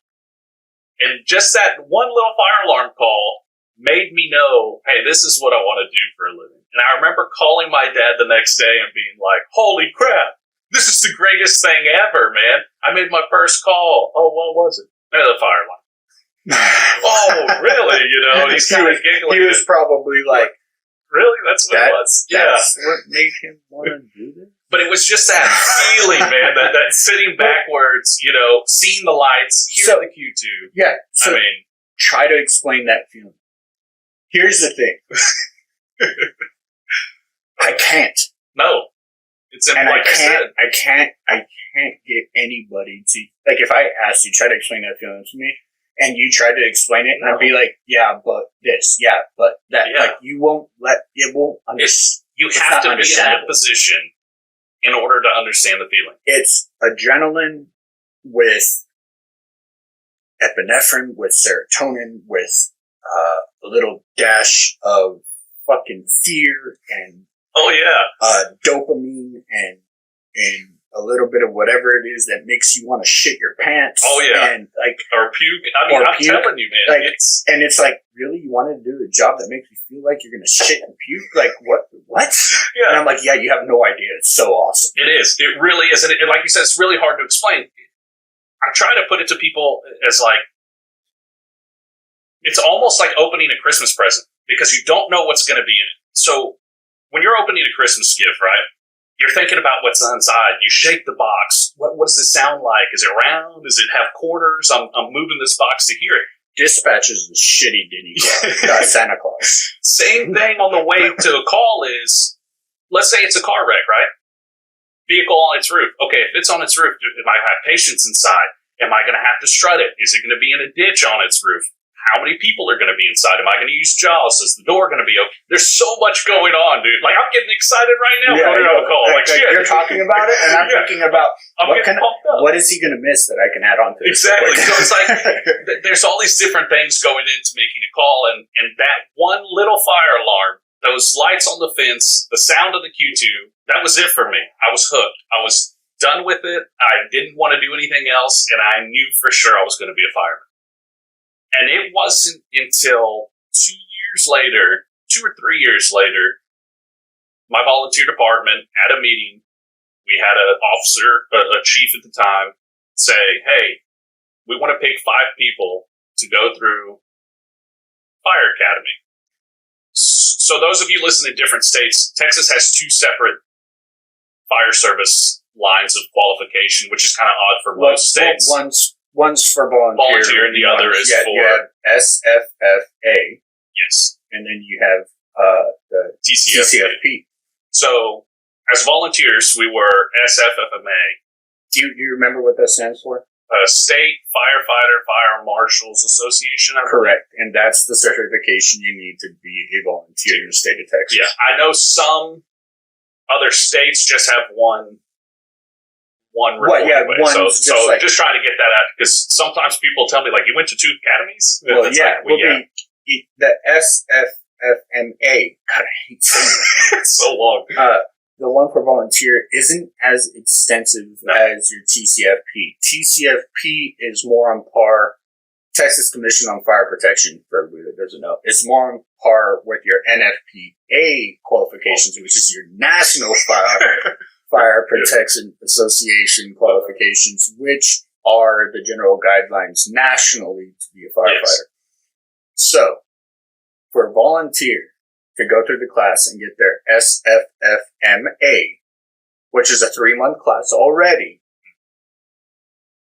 Speaker 3: And just that one little fire alarm call made me know, hey, this is what I want to do for a living. And I remember calling my dad the next day and being like, holy crap, this is the greatest thing ever, man. I made my first call. Oh, what was it? The fire alarm. Oh, really? You know, and he's kind of giggling.
Speaker 2: He was probably like,
Speaker 3: really? That's what it was? Yeah.
Speaker 2: That's what made him want to do this?
Speaker 3: But it was just that feeling, man, that sitting backwards, you know, seeing the lights, hearing the Q2.
Speaker 2: Yeah. So
Speaker 3: I mean,
Speaker 2: try to explain that feeling. Here's the thing. I can't.
Speaker 3: No. It's
Speaker 2: And
Speaker 3: like I said.
Speaker 2: I can't get anybody to, like, if I asked you, try to explain that feeling to me, and you tried to explain it, and I'd be like, yeah, but this, yeah, but that.
Speaker 3: Yeah.
Speaker 2: Like, it won't understand.
Speaker 3: You have to be in that position in order to understand the feeling.
Speaker 2: It's adrenaline with epinephrine, with serotonin, with a little dash of fucking fear and
Speaker 3: Oh, yeah.
Speaker 2: dopamine and a little bit of whatever it is that makes you want to shit your pants.
Speaker 3: Oh, yeah.
Speaker 2: And like,
Speaker 3: Or puke. I mean, I'm telling you, man.
Speaker 2: like, it's like, really, you want to do a job that makes you feel like you're going to shit and puke? Like, what?
Speaker 3: Yeah.
Speaker 2: And I'm like, yeah, you have no idea. It's so awesome.
Speaker 3: It is. It really is. And like you said, it's really hard to explain. I try to put it to people as like, it's almost like opening a Christmas present because you don't know what's going to be in it. So when you're opening a Christmas gift, right, you're thinking about what's inside. You shake the box. What does this sound like? Is it round? Does it have quarters? I'm moving this box to hear it.
Speaker 2: Dispatches the shitty Disney Santa Claus.
Speaker 3: Same thing on the way to a call is, let's say it's a car wreck, right? Vehicle on its roof. Okay, if it's on its roof, am I have patients inside? Am I going to have to strut it? Is it going to be in a ditch on its roof? How many people are going to be inside? Am I going to use jaws? Is the door going to be open? There's so much going on, dude. Like, I'm getting excited right now.
Speaker 2: Yeah,
Speaker 3: going on a call. Like, shit.
Speaker 2: You're talking about it, and I'm thinking about what is he going to miss that I can add on to this?
Speaker 3: Exactly. So it's like, there's all these different things going into making a call, and that one little fire alarm, those lights on the fence, the sound of the Q2, that was it for me. I was hooked. I was done with it. I didn't want to do anything else, and I knew for sure I was going to be a fireman. And it wasn't until 2 or 3 years later, my volunteer department at a meeting, we had an officer, a chief at the time, say, hey, we want to pick 5 people to go through Fire Academy. So those of you listening in different states, Texas has 2 separate fire service lines of qualification, which is kind of odd for most states.
Speaker 2: One's for volunteer,
Speaker 3: and the other is for...
Speaker 2: You have SFFA.
Speaker 3: Yes.
Speaker 2: And then you have the TCFP.
Speaker 3: So, as volunteers, we were SFFMA.
Speaker 2: Do you remember what that stands for?
Speaker 3: State Firefighter Fire Marshals Association.
Speaker 2: Correct. And that's the certification you need to be a volunteer in the state of Texas.
Speaker 3: Yeah, I know some other states just have one just trying to get that out, because sometimes people tell me, like, you went to 2 academies?
Speaker 2: Well, yeah. The SFFMA, God, I hate saying that.
Speaker 3: It's so long.
Speaker 2: The one for volunteer isn't as extensive as your TCFP. TCFP is more on par, Texas Commission on Fire Protection, for everybody that doesn't know, is more on par with your NFPA qualifications, which is your National Fire Protection Association qualifications, which are the general guidelines nationally to be a firefighter. Yes. So, for a volunteer to go through the class and get their SFFMA, which is a 3-month class already,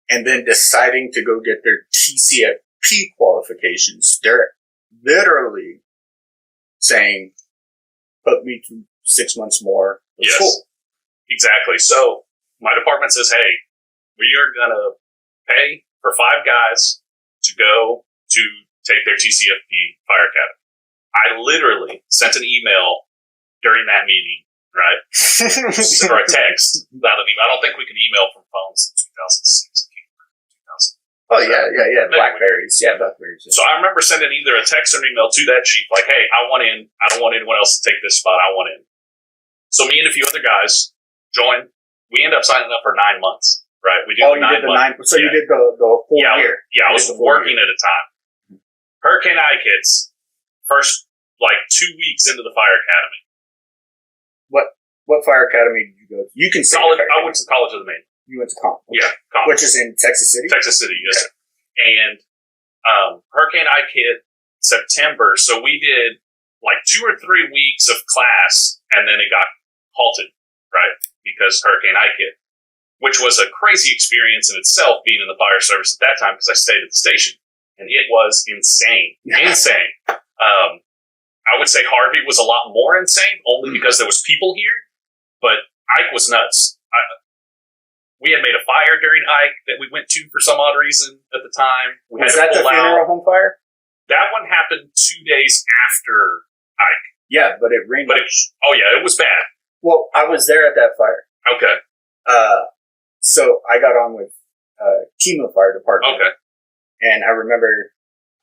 Speaker 2: and then deciding to go get their TCFP qualifications, they're literally saying, put me through 6 months more of school.
Speaker 3: Exactly. So my department says, hey, we are going to pay for 5 guys to go to take their TCFP Fire Academy. I literally sent an email during that meeting, right? Or a text, not an email. I don't think we can email from phones since 2006.
Speaker 2: Oh, yeah. Blackberries. Yeah, Blackberries.
Speaker 3: So I remember sending either a text or an email to that chief, like, hey, I want in. I don't want anyone else to take this spot. I want in. So me and a few other guys joined. We ended up signing up for 9 months, right? We did the 9 months.
Speaker 2: So you did the full year.
Speaker 3: Yeah, I was working at a time. Hurricane Ike hits first, 2 weeks into the Fire Academy.
Speaker 2: What Fire Academy did you go to? You can say
Speaker 3: college. I went to College of the Maine.
Speaker 2: You went to Comp.
Speaker 3: Yeah,
Speaker 2: Comp. Which is in Texas City?
Speaker 3: Texas City, yes. Okay. And Hurricane Ike hit September, so we did like 2 or 3 weeks of class, and then it got halted, right? Because Hurricane Ike hit, which was a crazy experience in itself being in the fire service at that time because I stayed at the station, and it was insane. Insane. I would say Harvey was a lot more insane, only because there was people here, but Ike was nuts. We had made a fire during Ike that we went to for some odd reason at the time.
Speaker 2: Was that the funeral home fire?
Speaker 3: That one happened 2 days after Ike.
Speaker 2: Yeah, but it rained.
Speaker 3: But it was bad.
Speaker 2: Well, I was there at that fire.
Speaker 3: Okay.
Speaker 2: So I got on with Chemo Fire Department.
Speaker 3: Okay.
Speaker 2: And I remember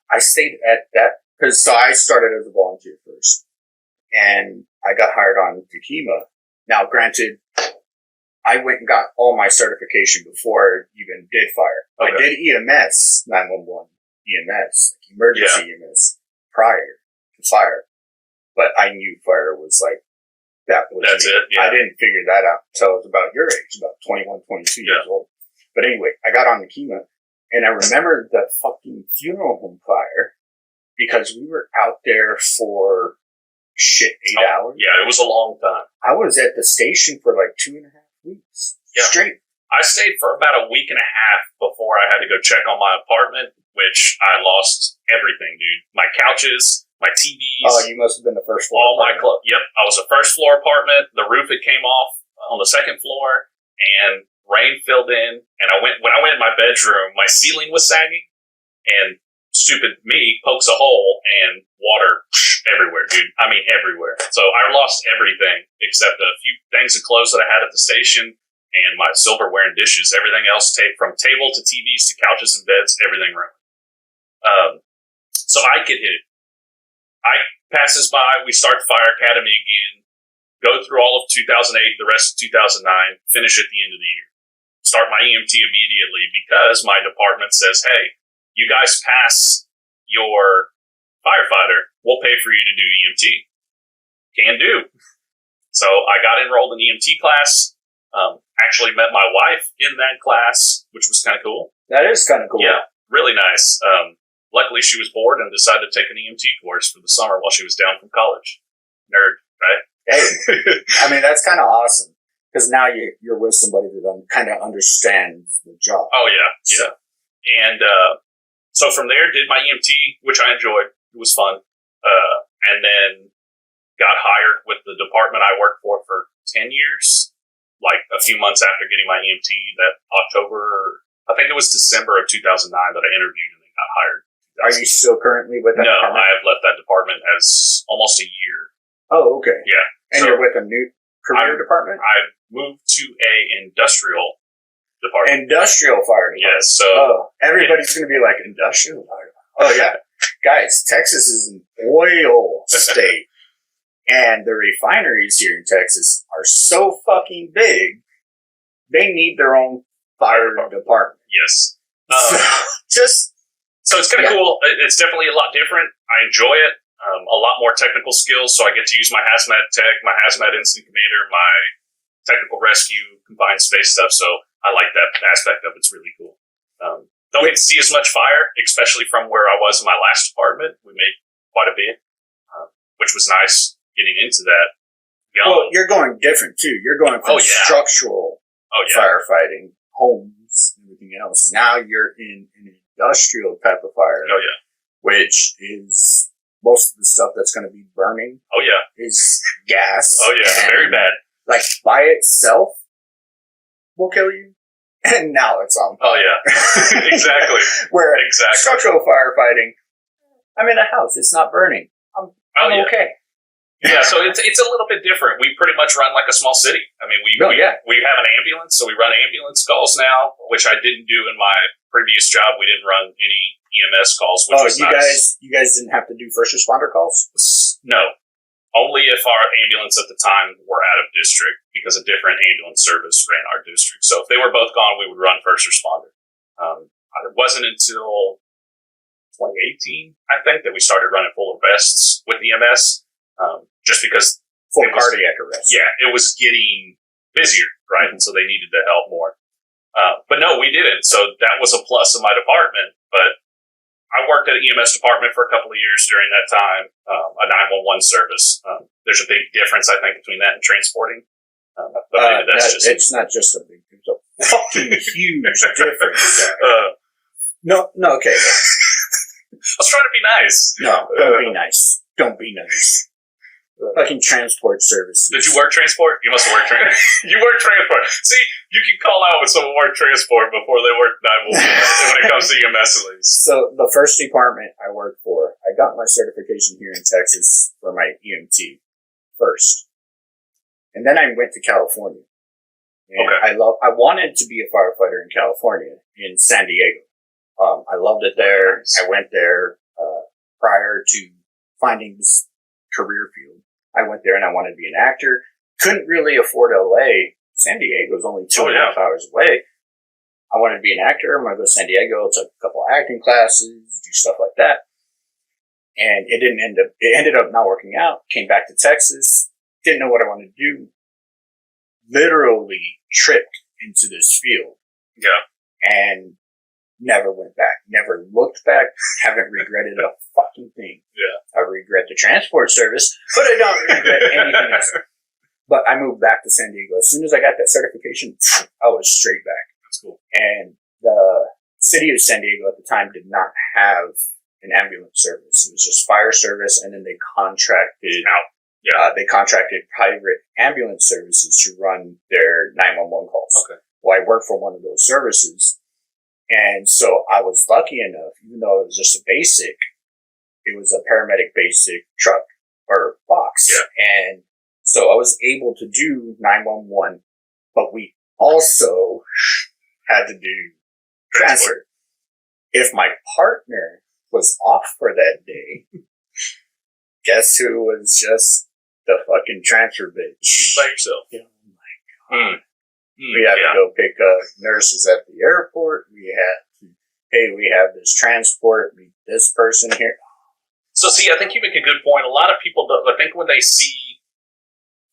Speaker 2: I stayed at that, so I started as a volunteer first. And I got hired on to Chemo. Now, granted, I went and got all my certification before I even did fire.
Speaker 3: Okay.
Speaker 2: I did EMS, 911 EMS, like emergency EMS, prior to fire. But I knew fire was like,
Speaker 3: That's
Speaker 2: me.
Speaker 3: it. Yeah.
Speaker 2: I didn't figure that out until I was about your age, about 21, 22 years old. But anyway, I got on the Chemo, and I remember the fucking funeral home fire because we were out there for 8 hours.
Speaker 3: Yeah, it was a long time.
Speaker 2: I was at the station for like 2.5 weeks straight.
Speaker 3: I stayed for about a week and a half before I had to go check on my apartment, which I lost everything, dude. My couches, my TVs.
Speaker 2: Oh, you must have been the first floor.
Speaker 3: All my clothes. Yep, I was a first floor apartment. The roof had came off on the second floor, and rain filled in. And when I went in my bedroom, my ceiling was sagging, and stupid me pokes a hole, and water everywhere, dude. I mean, everywhere. So I lost everything except a few things of clothes that I had at the station, and my silverware and dishes. Everything else, from table to TVs to couches and beds, everything ruined. So I get hit. I passes by. We start the fire academy again. Go through all of 2008, the rest of 2009. Finish at the end of the year. Start my EMT immediately because my department says, "Hey, you guys pass your firefighter. We'll pay for you to do EMT." Can do. So I got enrolled in EMT class. Actually met my wife in that class, which was kind of cool.
Speaker 2: That is kind of cool.
Speaker 3: Yeah, really nice. Luckily, she was bored and decided to take an EMT course for the summer while she was down from college. Nerd, right?
Speaker 2: Hey, I mean, that's kind of awesome. Because now you're with somebody that kind of understands the job.
Speaker 3: Oh, yeah. And so from there, did my EMT, which I enjoyed. It was fun. And then got hired with the department I worked for 10 years. Like a few months after getting my EMT, that October, I think it was December of 2009 that I interviewed and then got hired.
Speaker 2: Are you still currently with that department?
Speaker 3: No, I have left that department as almost a year.
Speaker 2: Oh, okay.
Speaker 3: Yeah.
Speaker 2: And you're with a new career department?
Speaker 3: I moved to a industrial department.
Speaker 2: Industrial fire department.
Speaker 3: Yes. So
Speaker 2: everybody's going to be like, industrial fire department. Oh, yeah. Guys, Texas is an oil state. And the refineries here in Texas are so fucking big, they need their own fire department.
Speaker 3: Yes. So it's kind of cool. It's definitely a lot different. I enjoy it. A lot more technical skills, so I get to use my hazmat tech, my hazmat incident commander, my technical rescue, confined space stuff. So I like that aspect of it. It's really cool. Don't get to see as much fire, especially from where I was in my last department. We made quite a bit, which was nice getting into that.
Speaker 2: Well, you're going different too. You're going from structural firefighting, homes, and everything else. Now you're in an industrial type of fire.
Speaker 3: Oh, yeah.
Speaker 2: Which is most of the stuff that's going to be burning.
Speaker 3: Oh, yeah.
Speaker 2: Is gas.
Speaker 3: Oh, yeah. Very bad.
Speaker 2: Like, by itself will kill you. And now it's on fire.
Speaker 3: Oh, yeah. Exactly.
Speaker 2: Where structural firefighting, I'm in a house. It's not burning. I'm okay.
Speaker 3: Yeah, so it's a little bit different. We pretty much run like a small city. I mean, we have an ambulance, so we run ambulance calls now, which I didn't do in my previous job. We didn't run any EMS calls, which was nice.
Speaker 2: You guys didn't have to do first responder calls?
Speaker 3: No. Only if our ambulance at the time were out of district, because a different ambulance service ran our district. So if they were both gone, we would run first responder. It wasn't until 2018, I think, that we started running full vests with EMS. Just because
Speaker 2: full cardiac arrest.
Speaker 3: Yeah, it was getting busier, right? And so they needed the help more. But no, we didn't. So that was a plus of my department. But I worked at an EMS department for a couple of years during that time, a 911 service. There's a big difference, I think, between that and transporting. But maybe
Speaker 2: it's not just a big, it's a fucking huge difference. No, okay.
Speaker 3: I was trying to be nice.
Speaker 2: No, don't be nice. Don't be nice. Fucking transport services.
Speaker 3: Did you work transport? You must have worked transport. You worked transport. See, you can call out when someone worked transport before they worked 911 when it comes to EMS at least.
Speaker 2: So the first department I worked for, I got my certification here in Texas for my EMT first. And then I went to California. And
Speaker 3: okay.
Speaker 2: I wanted to be a firefighter in California, in San Diego. I loved it there. Nice. I went there prior to finding this career field. I went there and I wanted to be an actor. Couldn't really afford LA. San Diego was only 2.5 hours away. I wanted to be an actor. I'm going to go to San Diego, took a couple of acting classes, do stuff like that. And it ended up not working out. Came back to Texas. Didn't know what I wanted to do. Literally tripped into this field.
Speaker 3: Yeah.
Speaker 2: And never went back. Never looked back. Haven't regretted a fucking thing.
Speaker 3: Yeah.
Speaker 2: I regret the transport service, but I don't regret anything else. But I moved back to San Diego. As soon as I got that certification, I was straight back.
Speaker 3: That's cool.
Speaker 2: And the city of San Diego at the time did not have an ambulance service. It was just fire service, and then they contracted out. Yeah. They contracted private ambulance services to run their 911 calls. Okay. Well, I worked for one of those services. And so I was lucky enough, even though it was just a basic, it was a paramedic basic truck or box. Yeah. And so I was able to do 911, but we also had to do transfer. If my partner was off for that day, guess who was just the fucking transfer bitch?
Speaker 3: By yourself.
Speaker 2: Oh my God. We had to go pick up nurses at the airport. We had to, hey, we have this transport, meet this person here.
Speaker 3: So, see, I think you make a good point. A lot of people, I think when they see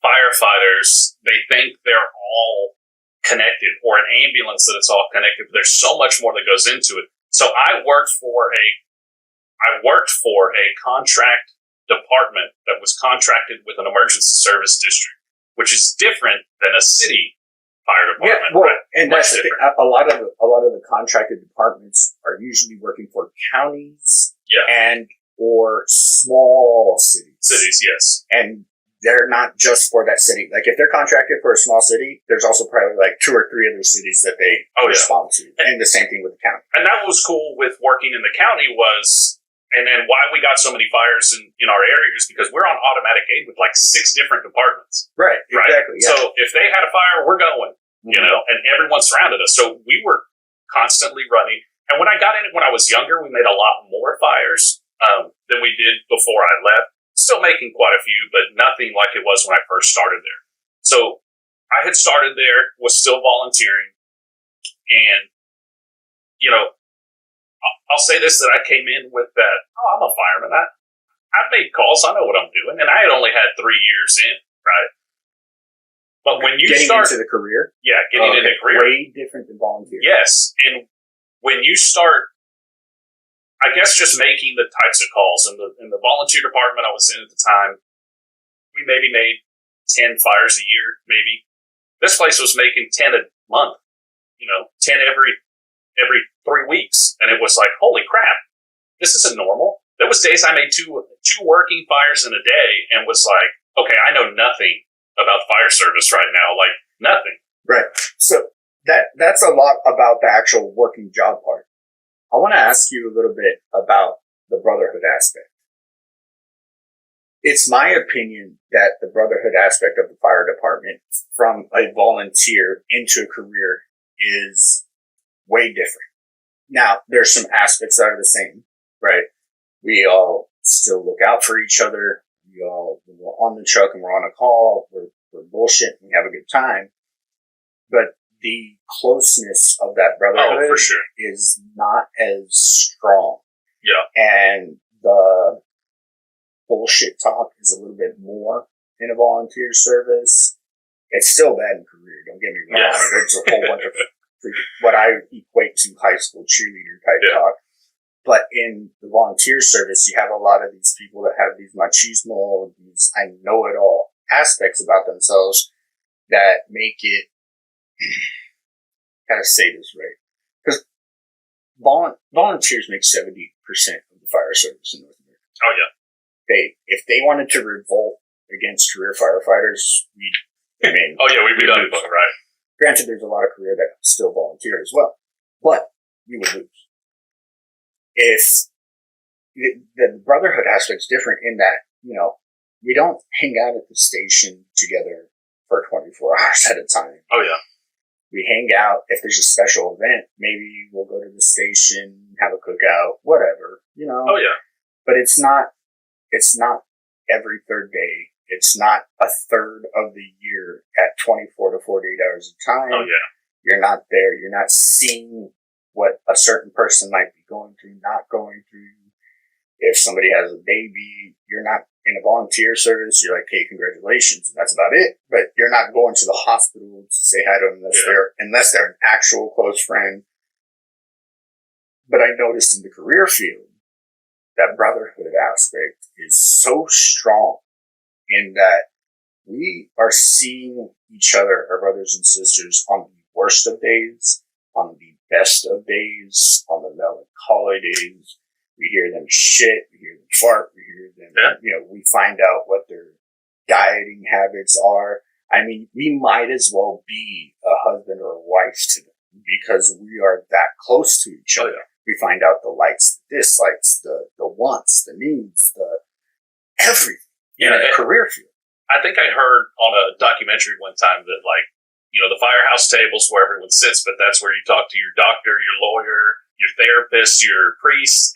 Speaker 3: firefighters, they think they're all connected, or an ambulance that it's all connected, but there's so much more that goes into it. So I worked for a contract department that was contracted with an emergency service district, which is different than a city fire department.
Speaker 2: Yeah, well,
Speaker 3: right?
Speaker 2: And that's the thing. A lot of the contracted departments are usually working for counties, and or small cities.
Speaker 3: Cities, yes.
Speaker 2: And they're not just for that city. Like if they're contracted for a small city, there's also probably like 2 or 3 other cities that they respond to. And the same thing with the county.
Speaker 3: And that was cool with working in the county was, and then why we got so many fires in our area is because we're on automatic aid with like 6 different departments.
Speaker 2: Right, exactly. Yeah.
Speaker 3: So if they had a fire, we're going, you know, and everyone surrounded us. So we were constantly running. And when I got in it when I was younger, we made a lot more fires than we did before I left. Still making quite a few, but nothing like it was when I first started there. So I had started there, was still volunteering, and, you know, I'll say this, that I came in with that, I'm a fireman. I've made calls, I know what I'm doing, and I had only had 3 years in, right? But when you
Speaker 2: start... Getting into the career?
Speaker 3: Yeah, getting into the career.
Speaker 2: Way different than volunteering.
Speaker 3: Yes, and when you start, I guess just making the types of calls in the volunteer department I was in at the time, we maybe made 10 fires a year, maybe. This place was making 10 a month, 10 every 3 weeks. And it was like, holy crap, this isn't normal. There was days I made two working fires in a day and was like, okay, I know nothing about fire service right now. Like nothing.
Speaker 2: Right. So that's a lot about the actual working job part. I want to ask you a little bit about the brotherhood aspect. It's my opinion that the brotherhood aspect of the fire department from a volunteer into a career is way different. Now, there's some aspects that are the same, right? We all still look out for each other. When we're on the truck and we're on a call, we're bullshit and we have a good time. But the closeness of that brotherhood
Speaker 3: for sure.
Speaker 2: is not as strong.
Speaker 3: Yeah.
Speaker 2: And the bullshit talk is a little bit more in a volunteer service. It's still bad in career, don't get me wrong. Yeah. There's a whole bunch of what I equate to high school cheerleader type talk. But in the volunteer service, you have a lot of these people that have these machismo, these I know it all aspects about themselves that make it, how to say this right? Because volunteers make 70% of the fire service in North America.
Speaker 3: Oh, yeah.
Speaker 2: If they wanted to revolt against career firefighters, we'd
Speaker 3: be done with it, right?
Speaker 2: Granted, there's a lot of career that still volunteer as well, but we would lose. If the brotherhood aspect's different in that, we don't hang out at the station together for 24 hours at a time.
Speaker 3: Oh, yeah.
Speaker 2: We hang out. If there's a special event, maybe we'll go to the station, have a cookout, whatever,
Speaker 3: Oh, yeah.
Speaker 2: But it's not every third day. It's not a third of the year at 24 to 48 hours of time.
Speaker 3: Oh, yeah.
Speaker 2: You're not there. You're not seeing what a certain person might be going through, not going through. If somebody has a baby, you're not in a volunteer service. You're like, hey, congratulations. And that's about it. But you're not going to the hospital to say hi to them unless they're an actual close friend. But I noticed in the career field, that brotherhood aspect is so strong in that we are seeing each other, our brothers and sisters, on the worst of days, on the best of days, on the melancholy days. We hear them shit, we hear them fart, we hear them, we find out what their dieting habits are. I mean, we might as well be a husband or a wife to them because we are that close to each other.
Speaker 3: Oh, yeah.
Speaker 2: We find out the likes, the dislikes, the wants, the needs, the everything in a career field.
Speaker 3: I think I heard on a documentary one time that, the firehouse table's where everyone sits, but that's where you talk to your doctor, your lawyer, your therapist, your priest.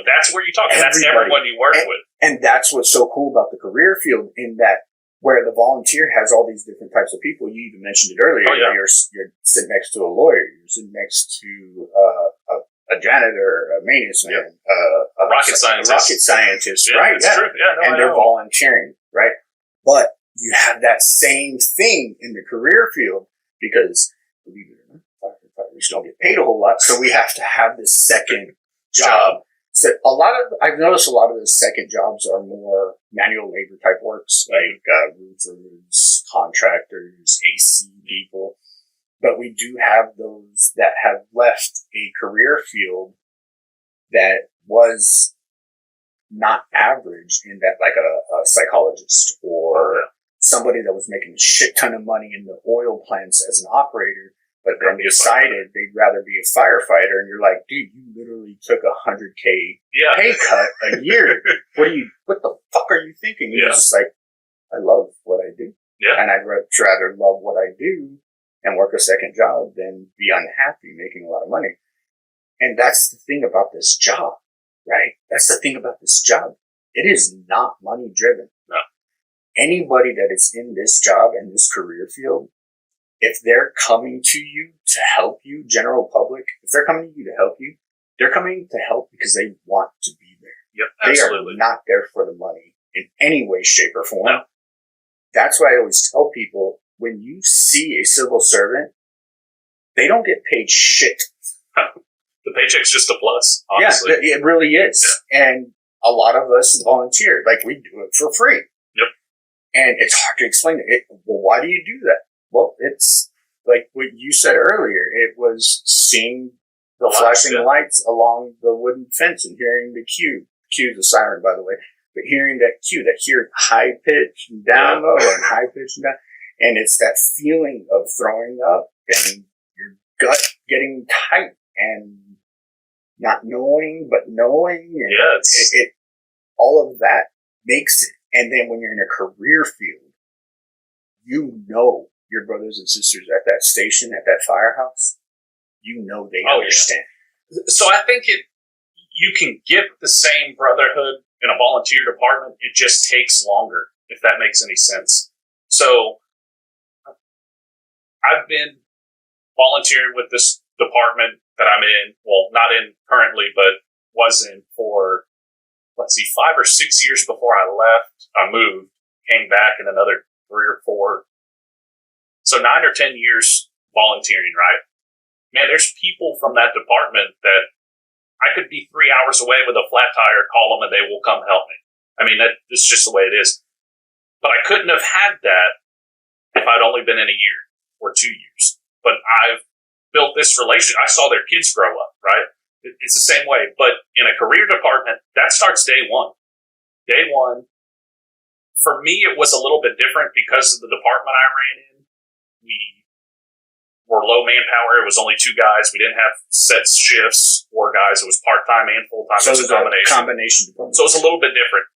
Speaker 3: That's where you talk. And that's everyone you work with. And
Speaker 2: that's what's so cool about the career field in that where the volunteer has all these different types of people. You even mentioned it earlier.
Speaker 3: Oh, yeah.
Speaker 2: You're sitting next to a lawyer. You're sitting next to a janitor, a maintenance man, a rocket scientist,
Speaker 3: yeah,
Speaker 2: right?
Speaker 3: That's true. Yeah,
Speaker 2: and they're volunteering, right? But you have that same thing in the career field because, believe it or not, firefighters don't get paid a whole lot, so we have to have this second job. So I've noticed a lot of the second jobs are more manual labor type works, like roofers, contractors, AC people. But we do have those that have left a career field that was not average in that, like a psychologist or somebody that was making a shit ton of money in the oil plants as an operator, but then decided they'd rather be a firefighter. And you're like, dude, you literally took $100K pay cut a year. What the fuck are you thinking? You're just like, I love what I do.
Speaker 3: Yeah.
Speaker 2: And I'd rather love what I do and work a second job than be unhappy making a lot of money. And that's the thing about this job, right? That's the thing about this job. It is not money driven.
Speaker 3: No.
Speaker 2: Anybody that is in this job and this career field, if they're coming to you to help you, general public, if they're coming to you to help you, they're coming to help because they want to be there.
Speaker 3: Yep, absolutely.
Speaker 2: They are not there for the money in any way, shape, or form.
Speaker 3: No.
Speaker 2: That's why I always tell people, when you see a civil servant, they don't get paid shit.
Speaker 3: The paycheck's just a plus, honestly.
Speaker 2: Yeah, it really is. Yeah. And a lot of us volunteer. Like, we do it for free.
Speaker 3: Yep.
Speaker 2: And it's hard to explain it. Well, why do you do that? Well, it's like what you said earlier. It was seeing the flashing lights along the wooden fence and hearing the cue. Cue's a siren, by the way. But hearing that cue, that hear high pitch and down low and high pitch and down. And it's that feeling of throwing up and your gut getting tight and not knowing, but knowing. And it all of that makes it. And then when you're in a career field, you know your brothers and sisters at that station, at that firehouse, they understand.
Speaker 3: Yeah. So I think you can get the same brotherhood in a volunteer department. It just takes longer, if that makes any sense. So I've been volunteering with this department that I'm in. Well, not in currently, but was in for, 5 or 6 years before I left. I moved, came back in another 3 or 4. So 9 or 10 years volunteering, right? Man, there's people from that department that I could be 3 hours away with a flat tire, call them, and they will come help me. I mean, that's just the way it is. But I couldn't have had that if I'd only been in a year or 2 years. But I've built this relationship. I saw their kids grow up, right? It's the same way. But in a career department, that starts day one. Day one, for me, it was a little bit different because of the department I ran in. We were low manpower. It was only 2 guys. We didn't have set shifts or guys. It was part-time and full-time.
Speaker 2: So
Speaker 3: it was a
Speaker 2: combination.
Speaker 3: So it was a little bit different.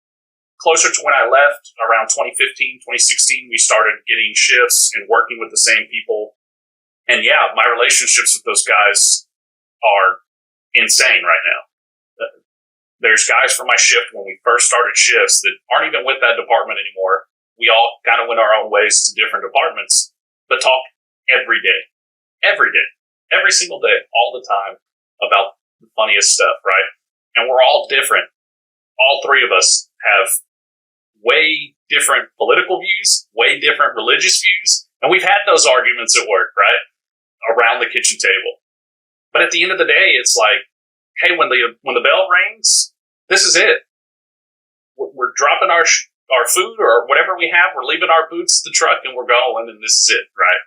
Speaker 3: Closer to when I left, around 2015, 2016, we started getting shifts and working with the same people. And yeah, my relationships with those guys are insane right now. There's guys from my shift when we first started shifts that aren't even with that department anymore. We all kind of went our own ways to different departments, but talk every day, every single day, all the time about the funniest stuff, right? And we're all different. All 3 of us have way different political views, way different religious views, and we've had those arguments at work, right? Around the kitchen table. But at the end of the day, it's like, hey, when the bell rings, this is it. We're dropping our food or whatever we have. We're leaving our boots at the truck and we're going, and this is it, right?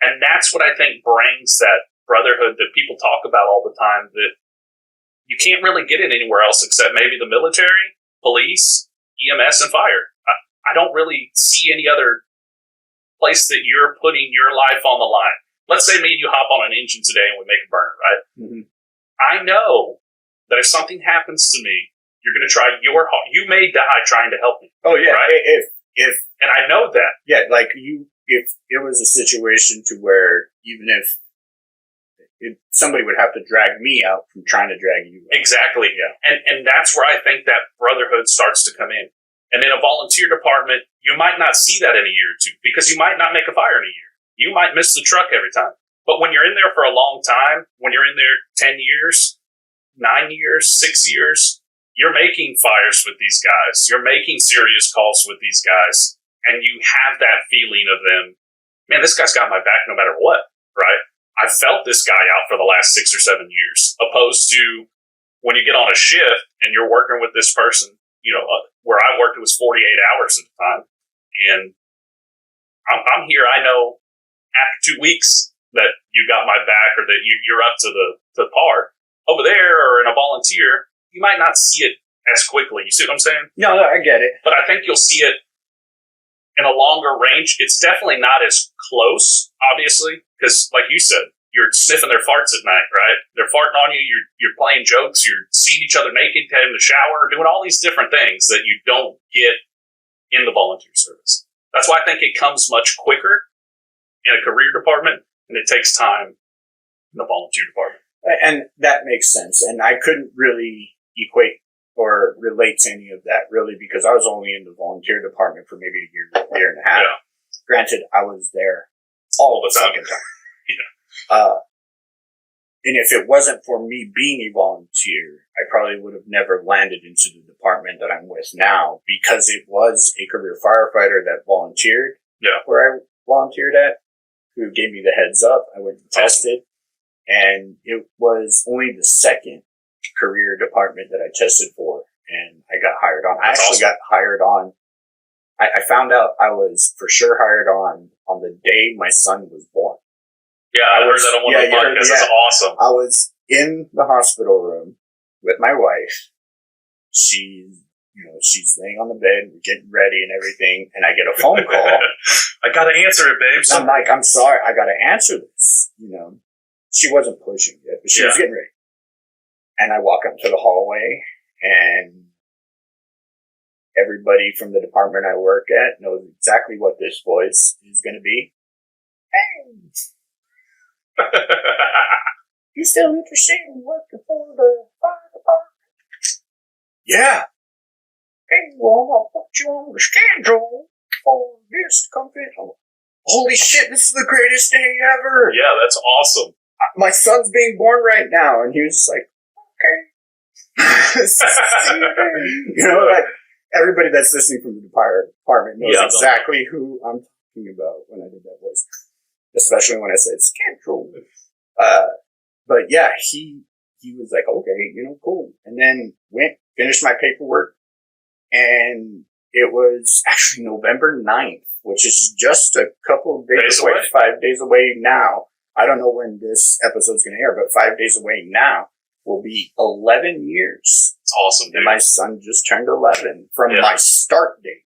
Speaker 3: And that's what I think brings that brotherhood that people talk about all the time that you can't really get it anywhere else except maybe the military, police, EMS, and fire. I don't really see any other place that you're putting your life on the line. Let's say me and you hop on an engine today and we make a burner, right? Mm-hmm. I know that if something happens to me, you're going to try you may die trying to help me.
Speaker 2: Oh yeah.
Speaker 3: Right?
Speaker 2: If
Speaker 3: and I know that.
Speaker 2: Yeah, like if it was a situation to where even if somebody would have to drag me out from trying to drag you out.
Speaker 3: Exactly.
Speaker 2: Yeah.
Speaker 3: And that's where I think that brotherhood starts to come in. And in a volunteer department, you might not see that in a year or 2 because you might not make a fire in a year. You might miss the truck every time. But when you're in there for a long time, when you're in there 10 years, 9 years, 6 years, you're making fires with these guys. You're making serious calls with these guys. And you have that feeling of them, man, this guy's got my back no matter what, right? I felt this guy out for the last 6 or 7 years, opposed to when you get on a shift and you're working with this person, where I worked, it was 48 hours at the time. And I'm here. I know after 2 weeks that you got my back or that you're up to par. Over there or in a volunteer, you might not see it as quickly. You see what I'm saying?
Speaker 2: No, I get it.
Speaker 3: But I think you'll see it in a longer range. It's definitely not as close, obviously, because like you said, you're sniffing their farts at night, right? They're farting on you. You're playing jokes. You're seeing each other naked, having a shower, doing all these different things that you don't get in the volunteer service. That's why I think it comes much quicker in a career department, and it takes time in the volunteer department.
Speaker 2: And that makes sense. And I couldn't really equate or relate to any of that, really, because I was only in the volunteer department for maybe a year and a half.
Speaker 3: Yeah.
Speaker 2: Granted, I was there all the time. Yeah. And if it wasn't for me being a volunteer, I probably would have never landed into the department that I'm with now, because it was a career firefighter that volunteered where I volunteered at, who gave me the heads up. I went and tested, and it was only the second career department that I tested for, and I got hired on. I actually got hired on. I found out I was for sure hired on the day my son was born.
Speaker 3: Yeah, I heard that on one of the podcasts. That's awesome.
Speaker 2: I was in the hospital room with my wife. She's laying on the bed, we're getting ready and everything, and I get a phone call.
Speaker 3: I gotta answer it, babe.
Speaker 2: I'm like, I'm sorry, I gotta answer this. She wasn't pushing it, but she was getting ready. And I walk up to the hallway, and everybody from the department I work at knows exactly what this voice is going to be. Hey! You still interested in working for the fire department? Yeah. Hey, well, I'm going to put you on the schedule for this to come in. Holy shit, this is the greatest day ever.
Speaker 3: Yeah, that's awesome.
Speaker 2: My son's being born right now, and he was just like, okay. Like, everybody that's listening from the department knows exactly who I'm talking about when I did that voice. Especially when I said schedule. But yeah, he he was like, okay, cool. And then finished my paperwork, and it was actually November 9th, which is just a couple of days away, 5 days away now. I don't know when this episode's going to air, but 5 days away now will be 11 years.
Speaker 3: It's awesome, dude.
Speaker 2: And my son just turned 11 from my start date.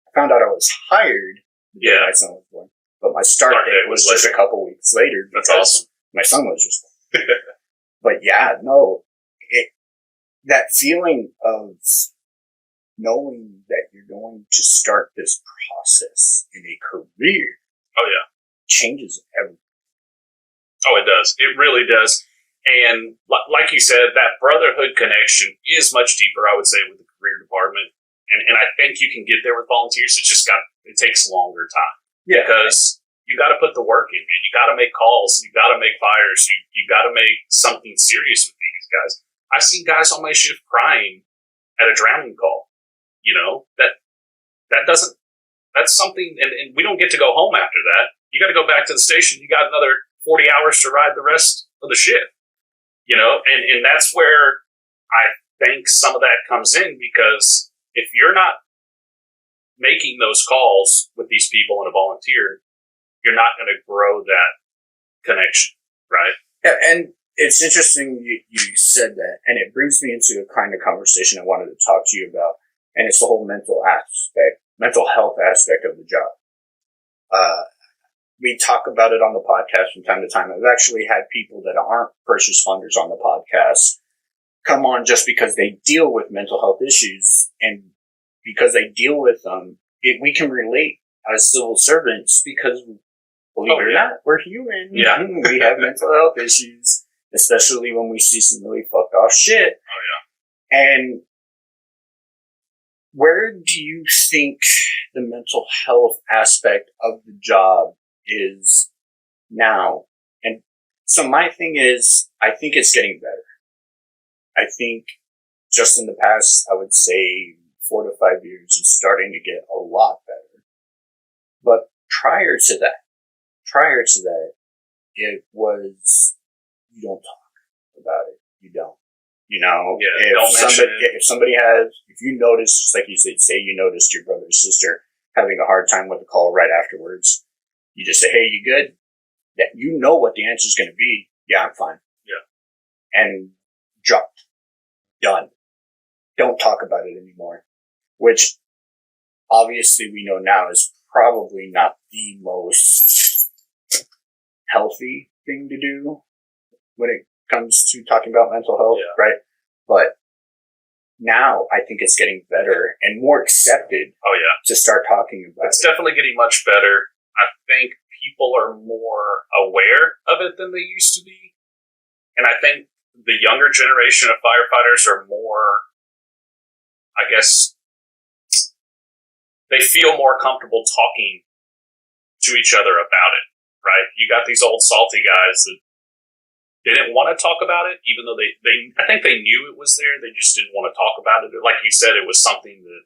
Speaker 2: I found out I was hired the day my son was born, but my start date was just a couple weeks later.
Speaker 3: That's awesome.
Speaker 2: My son was just born. But yeah, no, that feeling of knowing that you're going to start this process in a career.
Speaker 3: Oh yeah.
Speaker 2: Changes everything. Oh,
Speaker 3: it does. It really does. And like you said, that brotherhood connection is much deeper, I would say, with the career department. And I think you can get there with volunteers. It takes a longer time. Yeah. Because you got to put the work in, man. You got to make calls. You got to make fires. You got to make something serious with these guys. I've seen guys on my shift crying at a drowning call. That's something, and we don't get to go home after that. You got to go back to the station. You got another 40 hours to ride the rest of the shift, and that's where I think some of that comes in, because if you're not making those calls with these people and a volunteer, you're not going to grow that connection, right? Yeah,
Speaker 2: and it's interesting you said that, and it brings me into a kind of conversation I wanted to talk to you about, and it's the whole mental health aspect of the job. We talk about it on the podcast from time to time. I've actually had people that aren't first responders on the podcast come on just because they deal with mental health issues, and because they deal with them, we can relate as civil servants because, believe it or not, we're human.
Speaker 3: Yeah.
Speaker 2: We have mental health issues, especially when we see some really fucked off shit.
Speaker 3: Oh, yeah.
Speaker 2: And where do you think the mental health aspect of the job is now? And so my thing is, I think it's getting better. I think just in the past, I would say 4 to 5 years, it's starting to get a lot better. But prior to that, it was, you don't talk about it. You don't. If you notice, just like you say you noticed your brother or sister having a hard time with the call right afterwards, you just say, hey, you good? That you know what the answer is going to be. Yeah, I'm fine.
Speaker 3: Yeah.
Speaker 2: And dropped. Done. Don't talk about it anymore. Which obviously we know now is probably not the most healthy thing to do when it comes to talking about mental health, right? But now I think it's getting better and more accepted.
Speaker 3: Oh yeah,
Speaker 2: to start talking about
Speaker 3: it's definitely getting much better. I think people are more aware of it than they used to be, and I think the younger generation of firefighters are more, I guess, they feel more comfortable talking to each other about it, right? You got these old salty guys that they didn't want to talk about it, even though I think they knew it was there. They just didn't want to talk about it. Like you said, it was something that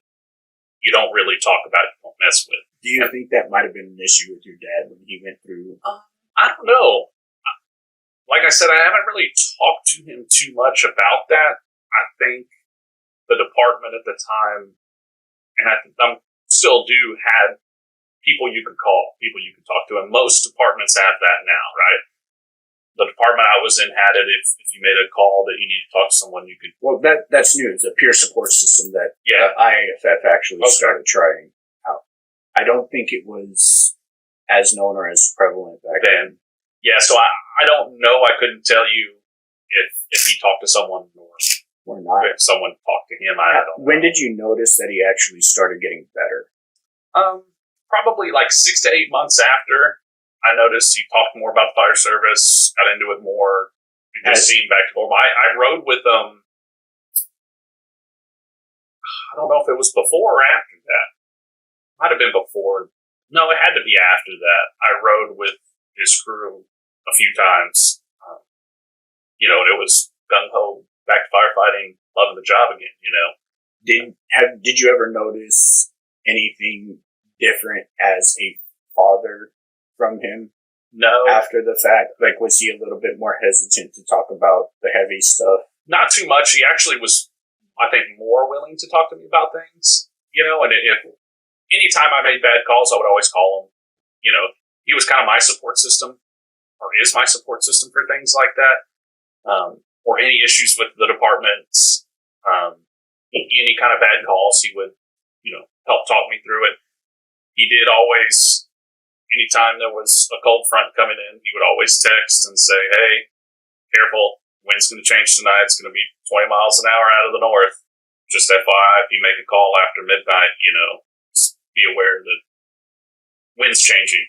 Speaker 3: you don't really talk about, you don't mess with.
Speaker 2: Do you think that might have been an issue with your dad when he went through?
Speaker 3: I don't know. Like I said, I haven't really talked to him too much about that. I think the department at the time, and I'm still do, had people you could call, people you could talk to, and most departments have that now, right? The department I was in had it. If you made a call that you need to talk to someone, you could.
Speaker 2: Well, that's new. It's a peer support system that IAFF actually started trying out. I don't think it was as known or as prevalent back then.
Speaker 3: Yeah, so I don't know. I couldn't tell you if he talked to someone
Speaker 2: or not.
Speaker 3: If someone talked to him, I don't know.
Speaker 2: When did you notice that he actually started getting better?
Speaker 3: Probably like 6 to 8 months after. I noticed he talked more about the fire service, got into it more, just seeing back to normal. I rode with them. I don't know if it was before or after that. Might have been before. No, it had to be after that. I rode with his crew a few times. And it was gung-ho, back to firefighting, loving the job again,
Speaker 2: Did you ever notice anything different as a father from him?
Speaker 3: No.
Speaker 2: After the fact, like, was he a little bit more hesitant to talk about the heavy heavy stuff.
Speaker 3: Not too much. He actually was, I think, more willing to talk to me about things, and if anytime I made bad calls, I would always call him. He was kind of my support system, or is my support system for things like that, or any issues with the departments, any kind of bad calls, he would, help talk me through it. He did always, anytime there was a cold front coming in, he would always text and say, hey, careful, wind's going to change tonight. It's going to be 20 miles an hour out of the north. Just FYI, if you make a call after midnight, just be aware that wind's changing,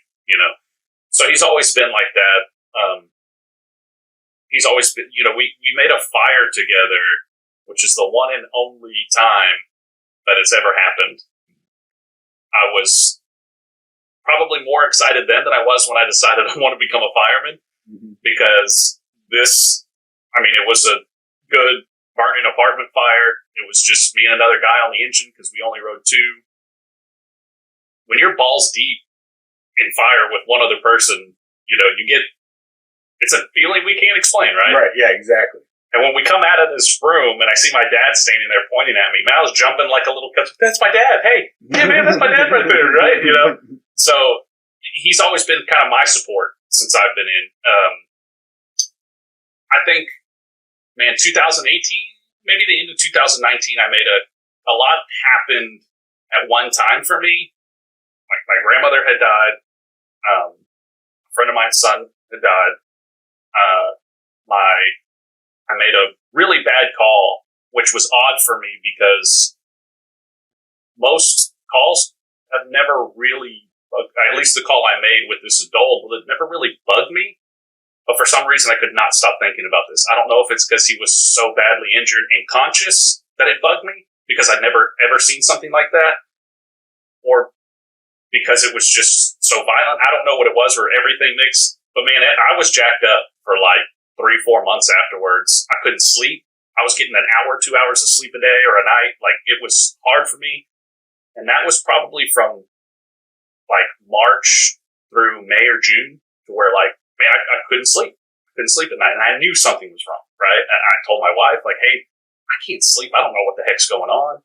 Speaker 3: So he's always been like that. He's always been, we made a fire together, which is the one and only time that it's ever happened. I was probably more excited then than I was when I decided I want to become a fireman, because it was a good burning apartment fire. It was just me and another guy on the engine because we only rode two. When you're balls deep in fire with one other person, you get, it's a feeling we can't explain, right?
Speaker 2: Right, yeah, exactly.
Speaker 3: And when we come out of this room and I see my dad standing there pointing at me, man, I was jumping like a little kid. That's my dad. Hey, man, that's my dad right there, right? So he's always been kind of my support since I've been in. I think, 2018, maybe the end of 2019, I made a lot happened at one time for me. Like my grandmother had died. A friend of mine's son had died. I made a really bad call, which was odd for me because most calls have never really, at least the call I made with this adult, it never really bugged me. But for some reason, I could not stop thinking about this. I don't know if it's because he was so badly injured and conscious that it bugged me, because I'd never, ever seen something like that, or because it was just so violent. I don't know what it was, or everything mixed. But man, I was jacked up for like 3-4 months afterwards. I couldn't sleep. I was getting an hour, 2 hours of sleep a day or a night. Like, it was hard for me. And that was probably from like March through May or June, to where like, man, I couldn't sleep. I couldn't sleep at night. And I knew something was wrong, right? I told my wife, like, hey, I can't sleep. I don't know what the heck's going on.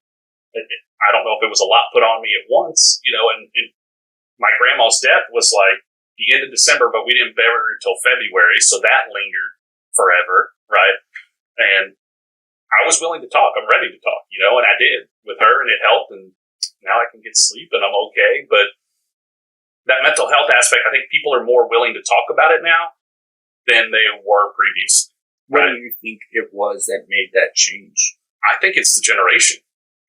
Speaker 3: I don't know if it was a lot put on me at once, and my grandma's death was like the end of December, but we didn't bury her until February. So that lingered forever, right? And I was willing to talk. I'm ready to talk, and I did with her, and it helped. And now I can get sleep and I'm okay. But that mental health aspect, I think people are more willing to talk about it now than they were previously.
Speaker 2: What do you think it was that made that change?
Speaker 3: I think it's the generation.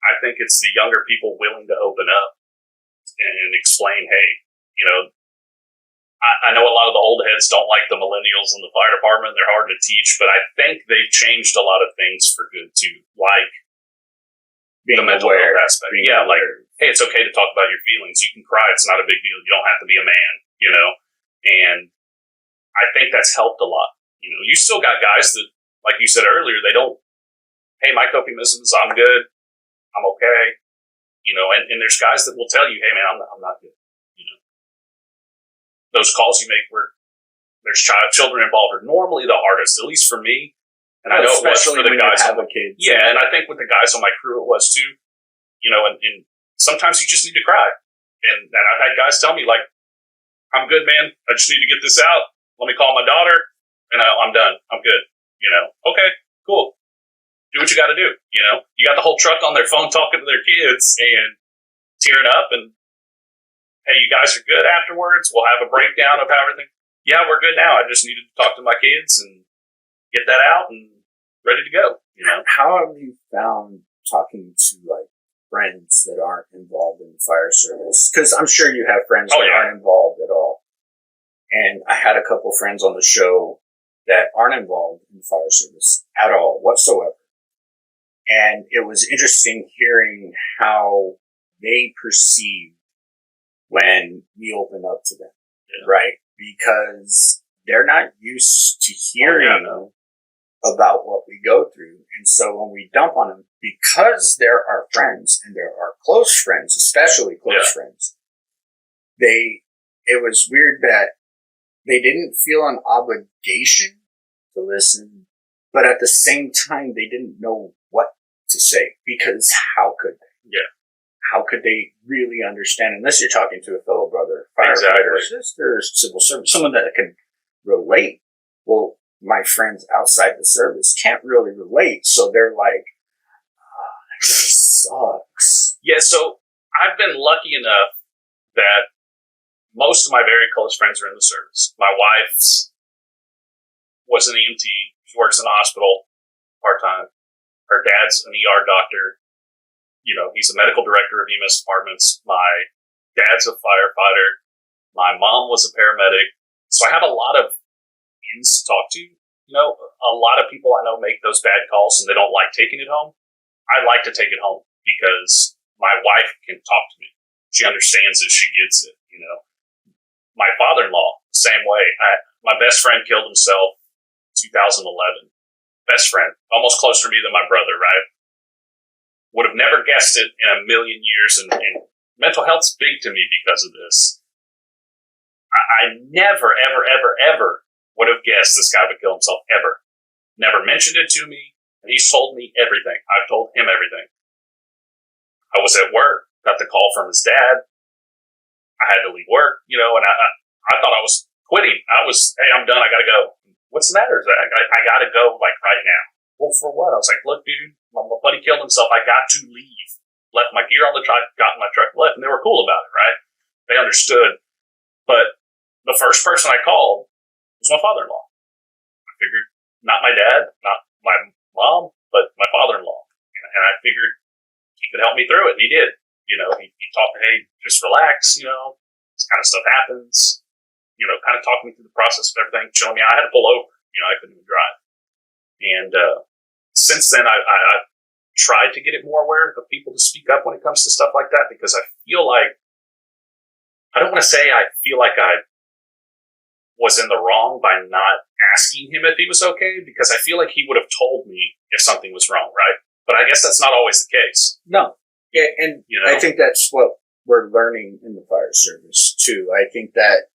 Speaker 3: I think it's the younger people willing to open up and explain, hey, I know a lot of the old heads don't like the millennials in the fire department. They're hard to teach, but I think they've changed a lot of things for good too, like
Speaker 2: Being
Speaker 3: the mental
Speaker 2: aware,
Speaker 3: health aspect. Yeah, like, hey, it's okay to talk about your feelings. You can cry. It's not a big deal. You don't have to be a man, And I think that's helped a lot. You still got guys that, like you said earlier, they don't, hey, my coping mechanisms, I'm good. I'm okay. And there's guys that will tell you, hey, man, I'm not good. Those calls you make where there's children involved are normally the hardest, at least for me. And I know especially it was for the guys on the kids. Yeah, and I think with the guys on my crew it was too. And sometimes you just need to cry. And I've had guys tell me, like, I'm good, man. I just need to get this out. Let me call my daughter, and I'm done. I'm good. Okay, cool. Do what you got to do. You got the whole truck on their phone talking to their kids and tearing up, and hey, you guys are good afterwards. We'll have a breakdown of how everything. Yeah, we're good now. I just needed to talk to my kids and get that out and ready to go.
Speaker 2: How have you found talking to like friends that aren't involved in the fire service? Because I'm sure you have friends that aren't involved at all. And I had a couple friends on the show that aren't involved in the fire service at all whatsoever. And it was interesting hearing how they perceive when we open up to them, right? Because they're not used to hearing about what we go through. And so when we dump on them, because they're our friends and they're our close friends, especially close friends, it was weird that they didn't feel an obligation to listen, But at the same time, they didn't know what to say, because how could they?
Speaker 3: Yeah.
Speaker 2: How could they really understand, unless you're talking to a fellow brother, firefighter, sister, civil servant, someone that can relate. Well, my friends outside the service can't really relate, so they're like, this sucks.
Speaker 3: Yeah, so I've been lucky enough that most of my very close friends are in the service. My wife's was an EMT. She works in a hospital part-time. Her dad's an ER doctor. You know, he's a medical director of EMS departments. My dad's a firefighter. My mom was a paramedic. So I have a lot of ins to talk to. You know, a lot of people I know make those bad calls and they don't like taking it home. I like to take it home because my wife can talk to me. She understands it. She gets it, you know. My father-in-law, same way. My best friend killed himself 2011. Best friend. Almost closer to me than my brother, right? Would have never guessed it in a million years. And mental health's big to me because of this. I never, ever, ever, ever would have guessed this guy would kill himself, ever. Never mentioned it to me. And he's told me everything. I've told him everything. I was at work, got the call from his dad. I had to leave work, you know, and I thought I was quitting. Hey, I'm done. I got to go. What's the matter, Zach? I got to go, like, right now. Well, for what? I was like, look, dude, my buddy killed himself. I got to leave. Left my gear on the truck, got in my truck, left, and they were cool about it, right? They understood. But the first person I called was my father-in-law. I figured, not my dad, not my mom, but my father-in-law. And I figured he could help me through it, and he did. You know, he talked, hey, just relax, you know, this kind of stuff happens. You know, kind of talking me through the process of everything, showing me I had to pull over. You know, I couldn't even drive. And since then, I've tried to get it more aware of people to speak up when it comes to stuff like that, because I feel like, I don't want to say I feel like I was in the wrong by not asking him if he was okay, because I feel like he would have told me if something was wrong, right? But I guess that's not always the case.
Speaker 2: No. Yeah, and you know? I think that's what we're learning in the fire service, too. I think that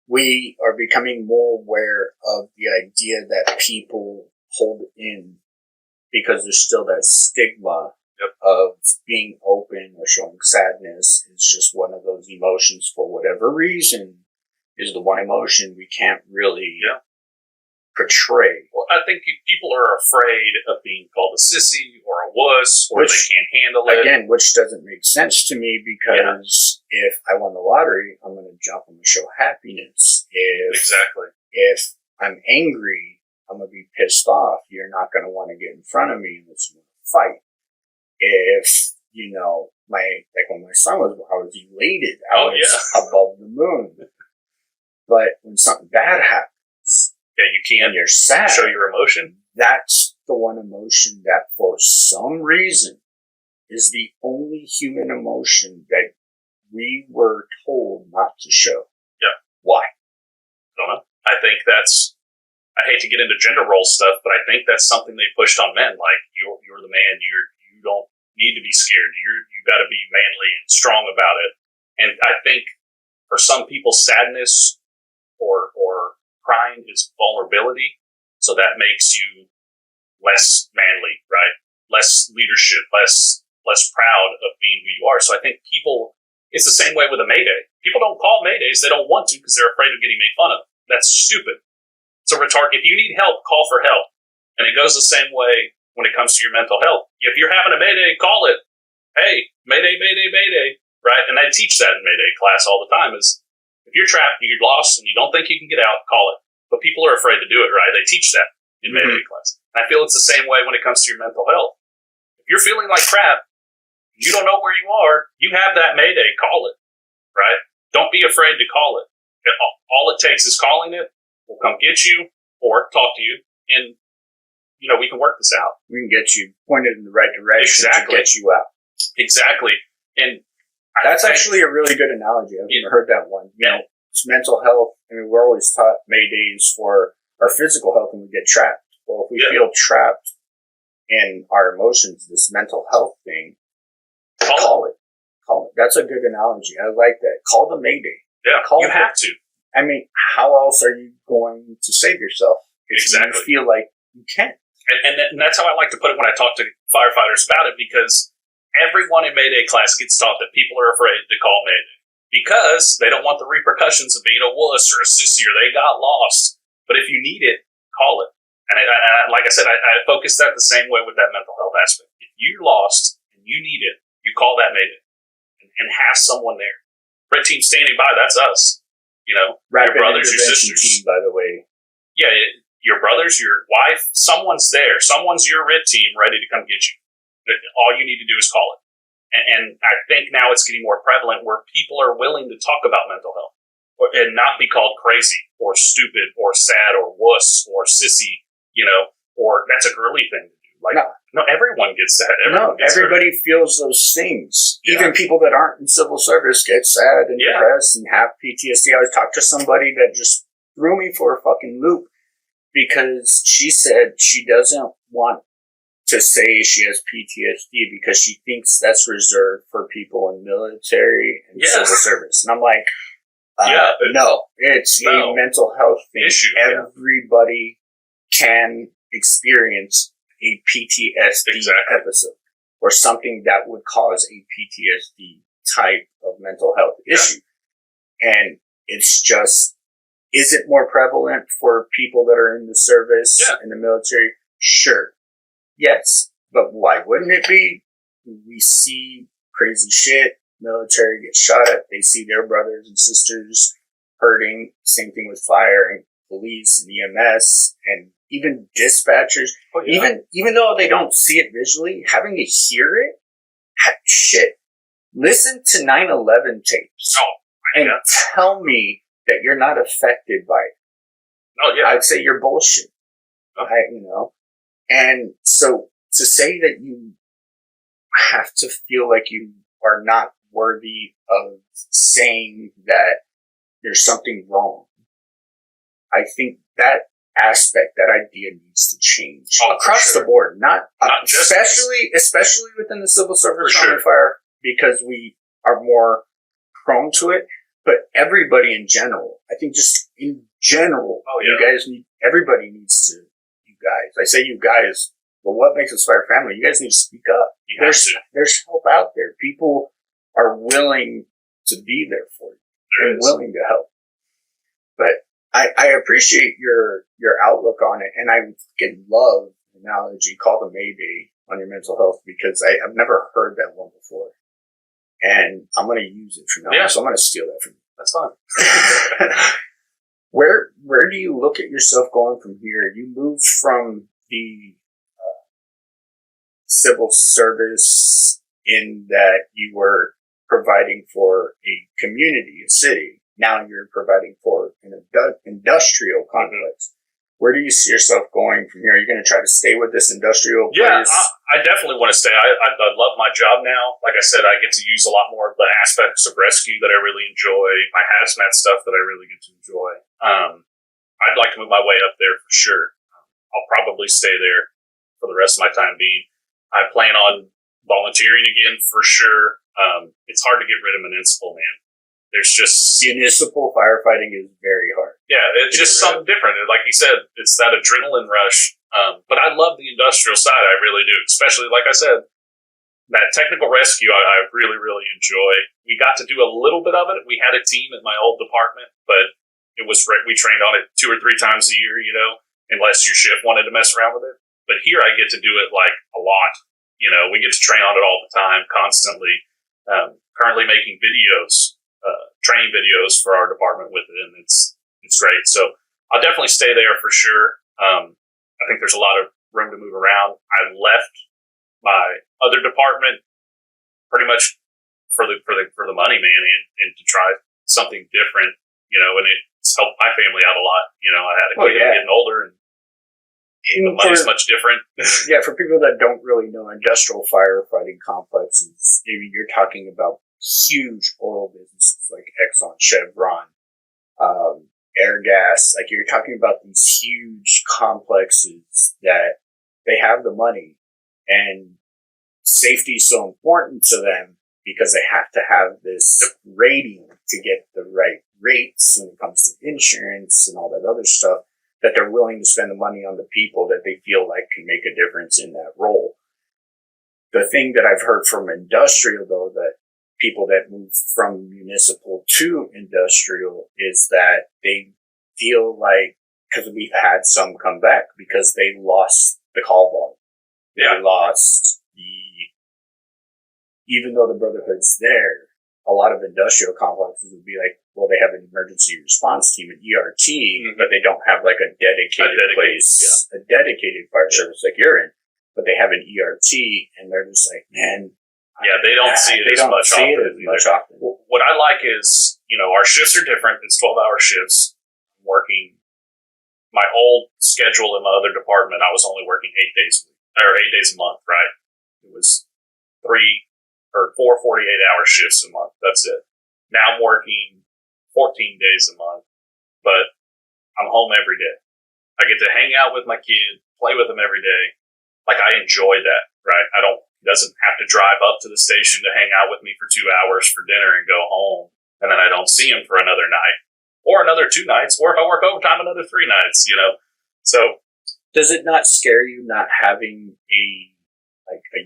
Speaker 2: we are becoming more aware of the idea that people hold in because there's still that stigma of being open or showing sadness. It's just one of those emotions for whatever reason is the one emotion we can't really portray.
Speaker 3: Well, I think people are afraid of being called a sissy or a wuss, or they can't handle it.
Speaker 2: Again, which doesn't make sense to me, because if I won the lottery, I'm going to jump on the show happiness. If I'm angry, I'm going to be pissed off. You're not going to want to get in front of me unless you want to fight. If, you know, when my son was, I was elated. I was above the moon. But when something bad happens,
Speaker 3: you can't.
Speaker 2: You're sad.
Speaker 3: Show your emotion.
Speaker 2: That's the one emotion that, for some reason, is the only human emotion that we were told not to show.
Speaker 3: Yeah.
Speaker 2: Why?
Speaker 3: I don't know. I think I hate to get into gender role stuff, but I think that's something they pushed on men. Like, you're the man. You don't need to be scared. You got to be manly and strong about it. And I think for some people, sadness or crying is vulnerability, so that makes you less manly, right? Less leadership, less proud of being who you are. So I think it's the same way with a Mayday. People don't call Maydays, they don't want to because they're afraid of getting made fun of. That's stupid. It's a retard. If you need help, call for help. And it goes the same way when it comes to your mental health. If you're having a Mayday, call it. Hey, Mayday, Mayday, Mayday, right? And I teach that in Mayday class all the time is, if you're trapped, you're lost, and you don't think you can get out, call it. But people are afraid to do it, right? They teach that in Mayday class. And I feel it's the same way when it comes to your mental health. If you're feeling like crap, you don't know where you are, you have that Mayday, call it, right? Don't be afraid to call it. All it takes is calling it. We'll come get you or talk to you, and, you know, we can work this out.
Speaker 2: We can get you pointed in the right direction to get you out.
Speaker 3: Exactly. And
Speaker 2: that's actually a really good analogy. I've never heard that one. You know, it's mental health. I mean, we're always taught Maydays for our physical health when we get trapped. Well, if we feel trapped in our emotions, this mental health thing, call it. Call it. That's a good analogy. I like that. Call the Mayday.
Speaker 3: Yeah, you have to.
Speaker 2: I mean, how else are you going to save yourself? If you feel like You can.
Speaker 3: And that's how I like to put it when I talk to firefighters about it, because everyone in Mayday class gets taught that people are afraid to call Mayday because they don't want the repercussions of being a wuss or a sissy or they got lost. But if you need it, call it. And like I said, I focus that the same way with that mental health aspect. If you're lost and you need it, you call that Mayday and have someone there. Red team standing by, that's us. You know,
Speaker 2: Rapid
Speaker 3: your brothers, your
Speaker 2: intervention
Speaker 3: sisters.
Speaker 2: team, by the way.
Speaker 3: Yeah, your brothers, your wife, someone's there. Someone's your red team ready to come get you. All you need to do is call it. And I think now it's getting more prevalent where people are willing to talk about mental health and not be called crazy or stupid or sad or wuss or sissy, you know, or that's a girly thing to do. Like, no everyone gets that.
Speaker 2: Everybody feels those things. Yeah. Even people that aren't in civil service get sad and depressed and have PTSD. I was talking to somebody that just threw me for a fucking loop because she said she doesn't want to say she has PTSD because she thinks that's reserved for people in military and civil service. And I'm like, no, it's a mental health thing. Issue, everybody can experience a PTSD episode or something that would cause a PTSD type of mental health issue. And it's just, is it more prevalent for people that are in the service, in the military? Sure. Yes. But why wouldn't it be? We see crazy shit. Military gets shot at. They see their brothers and sisters hurting. Same thing with fire and police and EMS and even dispatchers. Even though they don't see it visually, having to hear it, shit. Listen to 9/11 tapes and tell me that you're not affected by it. I'd say you're bullshit. You know, and so to say that you have to feel like you are not worthy of saying that there's something wrong, I think that aspect, that idea needs to change across the board. Not especially within the civil service and fire, because we are more prone to it. But everybody in general, I think, just in general, everybody needs to. You guys, I say you guys. Well, what makes us Fire Family? You guys need to speak up. There's help out there. People are willing to be there for you and willing to help. But I appreciate your outlook on it, and I fucking love the analogy called the Mayday on your mental health, because I've never heard that one before, and I'm going to use it from now on, so I'm going to steal that from you.
Speaker 3: That's fine.
Speaker 2: Where do you look at yourself going from here? You moved from the civil service in that you were providing for a community, a city. Now you're providing for an industrial complex. Where do you see yourself going from here? Are you going to try to stay with this industrial place?
Speaker 3: Yeah, I definitely want to stay. I love my job now. Like I said, I get to use a lot more of the aspects of rescue that I really enjoy, my hazmat stuff that I really get to enjoy. I'd like to move my way up there for sure. I'll probably stay there for the rest of my time being. I plan on volunteering again for sure. It's hard to get rid of municipal, man. There's just...
Speaker 2: Municipal firefighting is very hard.
Speaker 3: Yeah, it's just something different. Like you said, it's that adrenaline rush. But I love the industrial side. I really do. Especially, like I said, that technical rescue I really, really enjoy. We got to do a little bit of it. We had a team at my old department, but we trained on it 2 or 3 times a year, you know, unless your shift wanted to mess around with it. But here I get to do it like a lot. You know, we get to train on it all the time, constantly. Currently making videos, training videos for our department with it, and it's great. So I'll definitely stay there for sure. I think there's a lot of room to move around. I left my other department pretty much for the money, man, and to try something different, you know, and it's helped my family out a lot. You know, I had a kid getting older, and the money's much different.
Speaker 2: Yeah, for people that don't really know, industrial firefighting complexes, maybe you're talking about huge oil businesses like Exxon, Chevron, Airgas. Like, you're talking about these huge complexes that they have the money, and safety is so important to them because they have to have this rating to get the right rates when it comes to insurance and all that other stuff, that they're willing to spend the money on the people that they feel like can make a difference in that role. The thing that I've heard from industrial, though, that people that move from municipal to industrial is that they feel like, because we've had some come back because they lost the call volume.
Speaker 3: Yeah.
Speaker 2: They lost even though the Brotherhood's there, a lot of industrial complexes would be like, well, they have an emergency response team, an ERT, but they don't have like a dedicated place, a dedicated fire service like you're in, but they have an ERT, and they're just like, man.
Speaker 3: Yeah, they don't see it as much often. What I like is, our shifts are different. It's 12-hour shifts. I'm working my old schedule in my other department. I was only working 8 days a month, right? It was 4 48-hour shifts a month. That's it. Now I'm working 14 days a month, but I'm home every day. I get to hang out with my kid, play with him every day. Like, I enjoy that, right? He doesn't have to drive up to the station to hang out with me for 2 hours for dinner and go home, and then I don't see him for another night, or another 2 nights, or if I work overtime, another 3 nights, So,
Speaker 2: does it not scare you not having a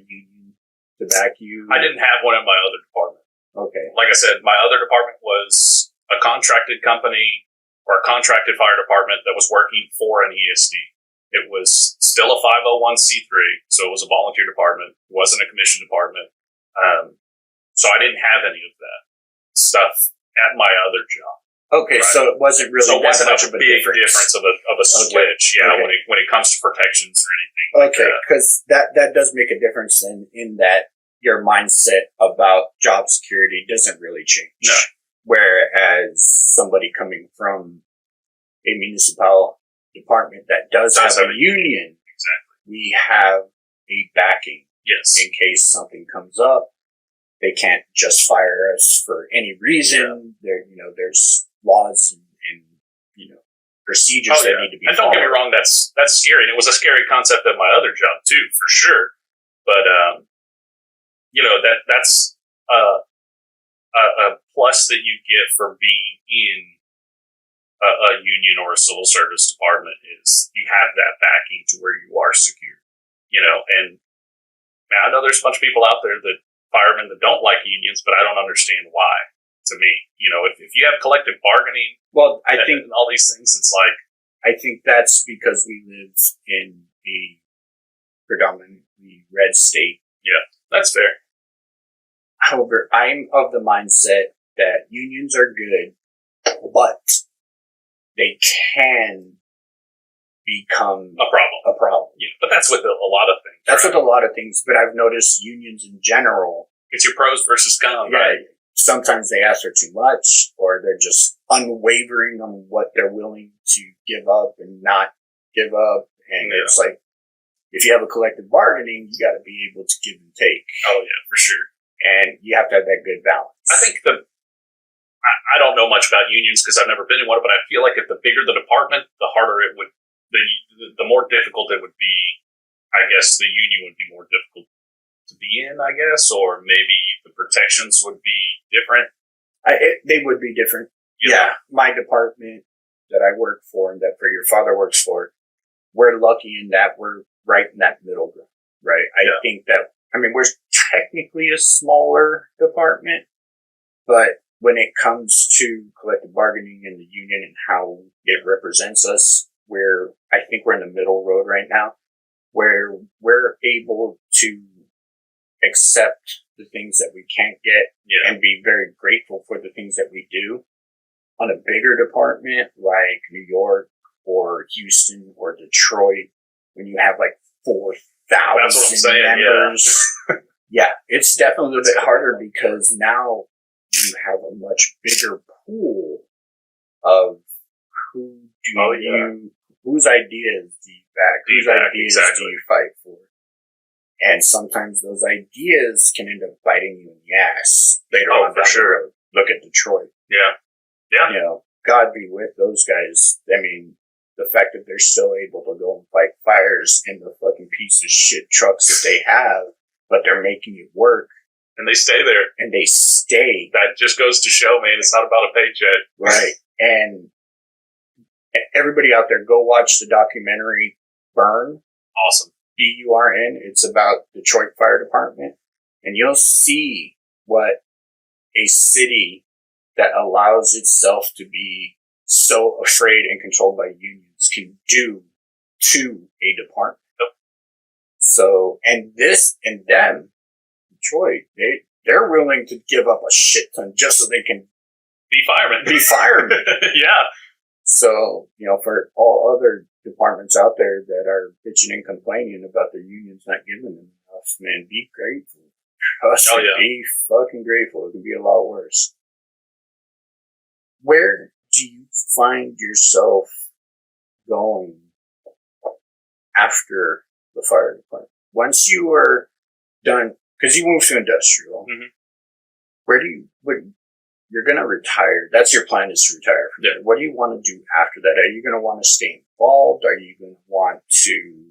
Speaker 2: union to back you?
Speaker 3: I didn't have one in my other department.
Speaker 2: Okay.
Speaker 3: Like I said, my other department was a contracted company or a contracted fire department that was working for an ESD. It was still a 501c3, so it was a volunteer department. It wasn't a commission department. So I didn't have any of that stuff at my other job.
Speaker 2: Okay, right. So it wasn't really
Speaker 3: much of a big difference of a switch, when it comes to protections or anything.
Speaker 2: Okay, because that does make a difference in that your mindset about job security doesn't really change.
Speaker 3: No.
Speaker 2: Whereas somebody coming from a municipal department that does have a union,
Speaker 3: exactly,
Speaker 2: we have a backing.
Speaker 3: Yes.
Speaker 2: In case something comes up, they can't just fire us for any reason. Yeah. There's laws and procedures that need to be followed.
Speaker 3: And don't get me wrong, that's scary. And it was a scary concept at my other job too, for sure. But that's a plus that you get for being in a union or a civil service department is you have that backing to where you are secure. And I know there's a bunch of people out there firemen that don't like unions, but I don't understand why. To me, if you have collective bargaining,
Speaker 2: well, I think
Speaker 3: and all these things, it's like,
Speaker 2: I think that's because we live in a predominantly red state.
Speaker 3: Yeah, that's fair.
Speaker 2: However, I'm of the mindset that unions are good, but they can become
Speaker 3: a problem. Yeah, but that's with a lot of things.
Speaker 2: That's with a lot of things, but I've noticed unions in general.
Speaker 3: It's your pros versus cons, right?
Speaker 2: Sometimes they ask for too much, or they're just unwavering on what they're willing to give up and not give up. And it's like, if you have a collective bargaining, you got to be able to give and take.
Speaker 3: Oh yeah, for sure.
Speaker 2: And you have to have that good balance.
Speaker 3: I think I don't know much about unions because I've never been in one, but I feel like if the bigger the department, the harder it would, the more difficult it would be. I guess the union would be more difficult to be in, I guess, or maybe the protections would be different.
Speaker 2: They would be different. Yeah. My department that I work for and that for your father works for, we're lucky in that we're right in that middle ground, right? I think that, we're technically a smaller department, but when it comes to collective bargaining and the union and how it represents us, I think we're in the middle road right now, where we're able to accept the things that we can't get and be very grateful for the things that we do. On a bigger department like New York or Houston or Detroit, when you have like 4,000 members, it's definitely a little bit harder because now you have a much bigger pool of whose ideas do you back, whose ideas do you fight for. And sometimes those ideas can end up biting you in the ass later on down the road. Look at Detroit.
Speaker 3: Yeah.
Speaker 2: God be with those guys. The fact that they're still able to go and fight fires in the fucking piece of shit trucks that they have, but they're making it work.
Speaker 3: And they stay there.
Speaker 2: And they stay.
Speaker 3: That just goes to show, man, it's not about a paycheck.
Speaker 2: Right. And everybody out there, go watch the documentary Burn.
Speaker 3: Awesome.
Speaker 2: BURN. It's about Detroit Fire Department. And you'll see what a city that allows itself to be so afraid and controlled by unions can do to a department. So, and Detroit, they're willing to give up a shit ton just so they can
Speaker 3: be firemen. Yeah.
Speaker 2: So, for all other departments out there that are bitching and complaining about their unions not giving them enough, man, be grateful. Trust me, be fucking grateful. It could be a lot worse. Where do you find yourself going after the fire department? Once you are done, because you moved to industrial, you're going to retire. That's your plan, is to retire from there. What do you want to do after that? Are you going to want to stay involved? Are you going to want to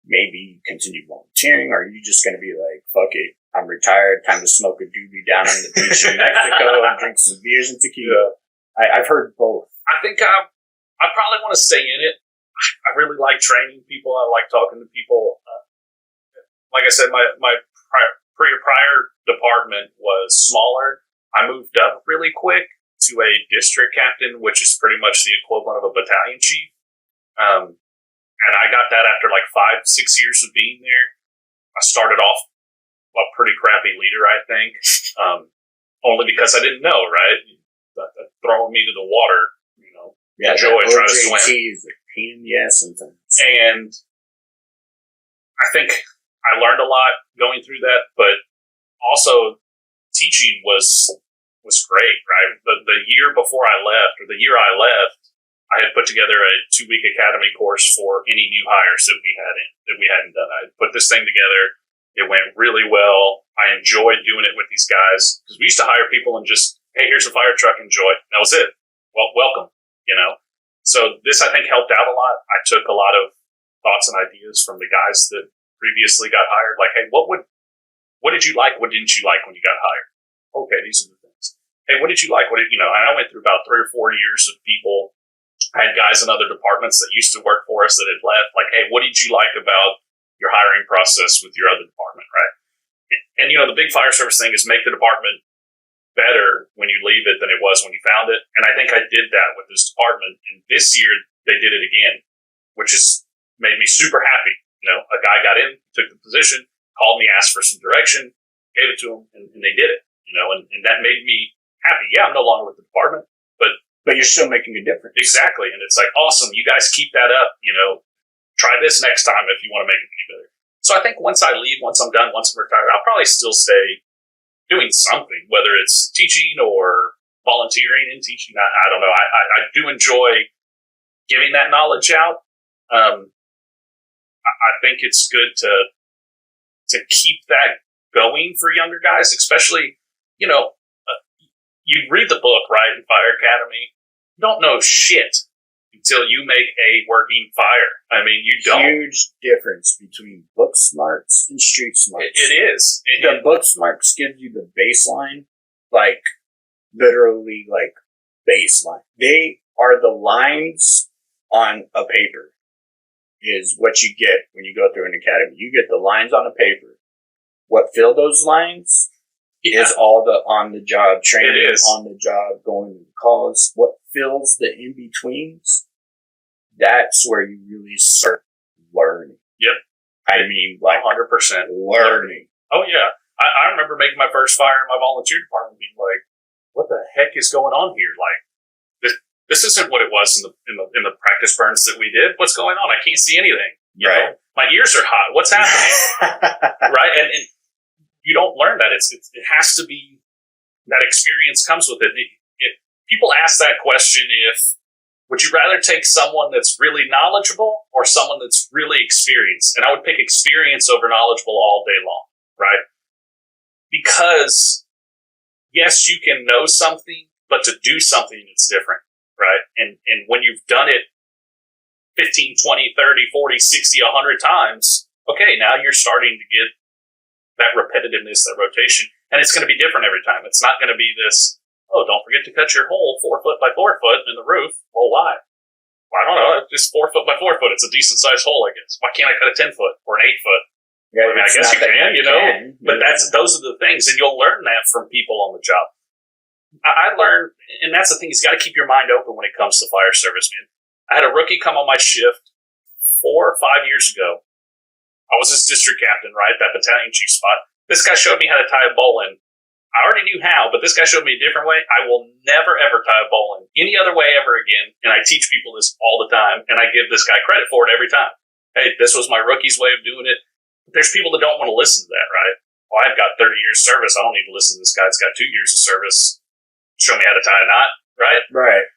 Speaker 2: maybe continue volunteering? Or are you just going to be like, fuck it, I'm retired, time to smoke a doobie down on the beach in Mexico and drink some beers and tequila? I've heard both.
Speaker 3: I think I probably want to stay in it. I really like training people. I like talking to people. Like I said, my prior department was smaller. I moved up really quick to a district captain, which is pretty much the equivalent of a battalion chief. And I got that after like 5-6 years of being there. I started off a pretty crappy leader, I think, only because I didn't know, right? Throwing me to the water, enjoy, try to swim.
Speaker 2: Is a pain in the ass sometimes.
Speaker 3: And I think I learned a lot going through that, but also teaching was great, right? The year before I left, or the year I left, I had put together a 2-week academy course for any new hires that we hadn't done. I put this thing together. It went really well. I enjoyed doing it with these guys because we used to hire people and just, hey, here's a fire truck, enjoy. That was it. Well, welcome, So this, I think, helped out a lot. I took a lot of thoughts and ideas from the guys that previously got hired. Like, hey, what did you like? What didn't you like when you got hired? Okay, these are the things. Hey, what did you like? And I went through about 3 or 4 years of people. I had guys in other departments that used to work for us that had left. Like, hey, what did you like about your hiring process with your other department, right? And the big fire service thing is make the department better when you leave it than it was when you found it. And I think I did that with this department. And this year they did it again, which has made me super happy. A guy got in, took the position, called me, asked for some direction, gave it to him, and they did it. And that made me happy. Yeah, I'm no longer with the department,
Speaker 2: but you're still making a difference.
Speaker 3: Exactly. And it's like, awesome. You guys keep that up. Try this next time if you want to make it any better. So I think once I leave, once I'm done, once I'm retired, I'll probably still stay doing something, whether it's teaching or volunteering in teaching. I don't know. I do enjoy giving that knowledge out. I think it's good to keep that going for younger guys, especially, you read the book, right, in Fire Academy. You don't know shit until you make a working fire. I mean, you don't.
Speaker 2: Huge difference between book smarts and street smarts.
Speaker 3: It is.
Speaker 2: The book smarts give you the baseline, like, literally, like, baseline. They are the lines on a paper, is what you get when you go through an academy. You get the lines on a paper. What fill those lines is all the on-the-job training, on-the-job going to calls. What fills the in-betweens, that's where you really start learning.
Speaker 3: Yep.
Speaker 2: I mean, like,
Speaker 3: 100%
Speaker 2: learning.
Speaker 3: Oh, yeah. I remember making my first fire in my volunteer department being like, what the heck is going on here? Like, this isn't what it was in the practice burns that we did. What's going on? I can't see anything. You know? My ears are hot. What's happening? Right? And you don't learn that. It has to be, that experience comes with it. People ask that question would you rather take someone that's really knowledgeable or someone that's really experienced? And I would pick experience over knowledgeable all day long, right? Because, yes, you can know something, but to do something, it's different, right? And when you've done it 15, 20, 30, 40, 60, 100 times, okay, now you're starting to get that repetitiveness, that rotation, and it's going to be different every time. It's not going to be this, oh, don't forget to cut your hole 4 foot by 4 foot in the roof. Well, why? I don't know, just 4 foot by 4 foot. It's a decent sized hole, I guess. Why can't I cut a 10 foot or an 8 foot?
Speaker 2: Yeah,
Speaker 3: I mean, I guess you can, you know, but those are the things, and you'll learn that from people on the job. I learned, and that's the thing, you've got to keep your mind open when it comes to fire service, man. I had a rookie come on my shift 4 or 5 years ago. I was his district captain, right? That battalion chief spot. This guy showed me how to tie a bowline. I already knew how, but this guy showed me a different way. I will never, ever tie a bowline any other way ever again. And I teach people this all the time, and I give this guy credit for it every time. Hey, this was my rookie's way of doing it. But there's people that don't want to listen to that, right? Well, I've got 30 years service. I don't need to listen to this guy that's got 2 years of service. Show me how to tie a knot, right?
Speaker 2: Right.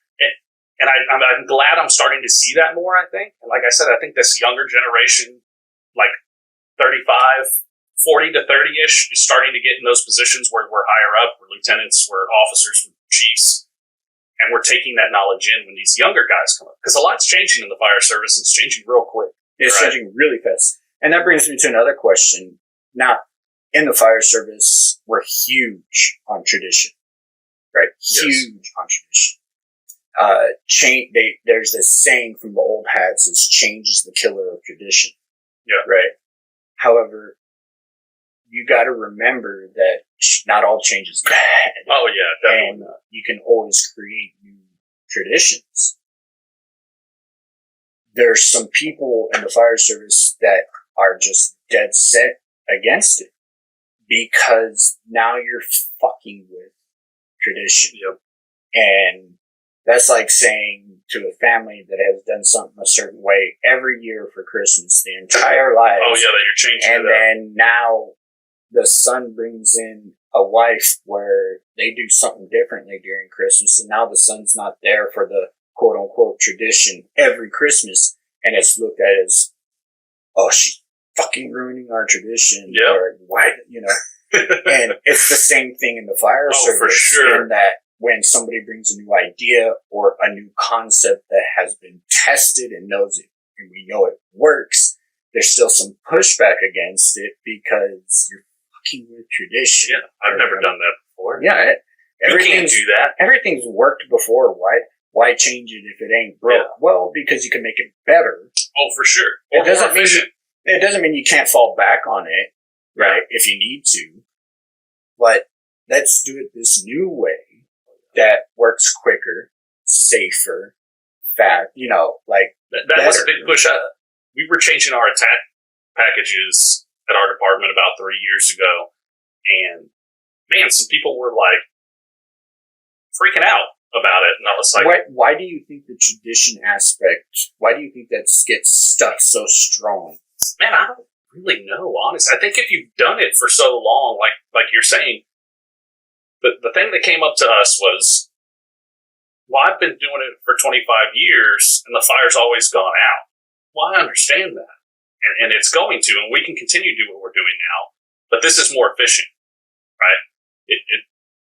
Speaker 3: And I'm glad I'm starting to see that more, I think. And like I said, I think this younger generation, like 35, 40 to 30-ish, is starting to get in those positions where we're higher up, we're lieutenants, we're officers, we're chiefs, and we're taking that knowledge in when these younger guys come up. Because a lot's changing in the fire service, and it's changing real quick.
Speaker 2: It's changing really fast. And that brings me to another question. Now, in the fire service, we're huge on tradition, right? Huge on tradition. There's this saying from the old hats is change is the killer of tradition.
Speaker 3: Yeah.
Speaker 2: Right? However, you got to remember that not all change is bad.
Speaker 3: Oh, yeah, definitely
Speaker 2: and you can always create new traditions. There's some people in the fire service that are just dead set against it because now you're fucking with tradition.
Speaker 3: Yep.
Speaker 2: And that's like saying to a family that has done something a certain way every year for Christmas, the entire life.
Speaker 3: Oh, yeah, that you're changing
Speaker 2: and
Speaker 3: it up.
Speaker 2: then now the son brings in a wife where they do something differently during Christmas, and now the son's not there for the quote-unquote tradition every Christmas, and it's looked at as, oh, she's fucking ruining our tradition.
Speaker 3: Yep.
Speaker 2: Or why, you know. And it's the same thing in the fire service.
Speaker 3: For sure.
Speaker 2: In that when somebody brings a new idea or a new concept that has been tested and knows it, and we know it works, there's still some pushback against it because you're fucking with tradition.
Speaker 3: Yeah, I've never done that before.
Speaker 2: Yeah,
Speaker 3: you can't do that.
Speaker 2: Everything's worked before. Why change it if it ain't broke? Yeah. Well, because you can make it better.
Speaker 3: Oh, for sure.
Speaker 2: It doesn't mean you can't fall back on it, right? If you need to. But let's do it this new way that works quicker, safer, fast. You know, like
Speaker 3: that was a big push. We were changing our attack packages at our department about 3 years ago, and man, some people were like freaking out about it, and I was like,
Speaker 2: why do you think the tradition aspect, why do you think that gets stuck so strong?
Speaker 3: Man, I don't really know, honestly. I think if you've done it for so long, like you're saying, the thing that came up to us was, well, I've been doing it for 25 years, and the fire's always gone out. Well, I understand that, and it's going to, and we can continue to do what we're doing now, but this is more efficient, right?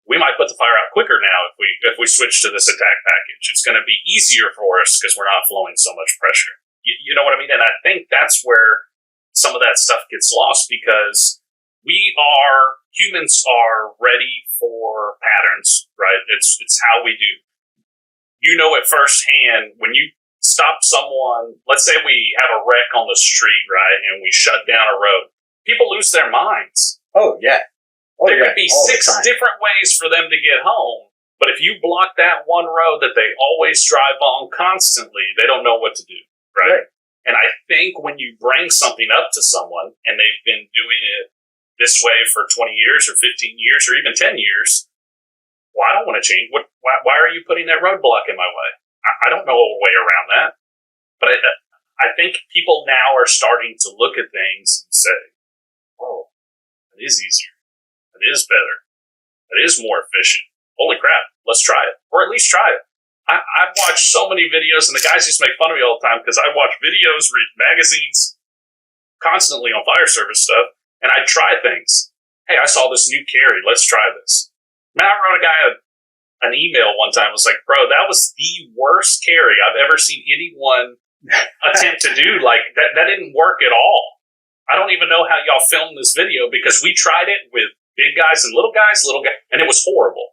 Speaker 3: We might put the fire out quicker now if we switch to this attack package. It's going to be easier for us because we're not flowing so much pressure. You know what I mean? And I think that's where some of that stuff gets lost because humans are ready for patterns, right? It's how we do. You know it firsthand when you stop someone. Let's say we have a wreck on the street, right? And we shut down a road. People lose their minds.
Speaker 2: Oh, yeah.
Speaker 3: There could be 6 different ways for them to get home, but if you block that one road that they always drive on constantly, they don't know what to do, right? And I think when you bring something up to someone, and they've been doing it this way for 20 years or 15 years or even 10 years, well, I don't want to change. Why are you putting that roadblock in my way? I don't know a way around that. But I think people now are starting to look at things and say, oh, it is easier. It is better. It is more efficient. Holy crap, let's try it. Or at least try it. I've watched so many videos, and the guys used to make fun of me all the time because I watch videos, read magazines constantly on fire service stuff, and I try things. Hey, I saw this new carry. Let's try this. Man, I wrote a guy an email one time. It was like, bro, that was the worst carry I've ever seen anyone attempt to do. Like, that didn't work at all. I don't even know how y'all filmed this video because we tried it with big guys and little guys, and it was horrible,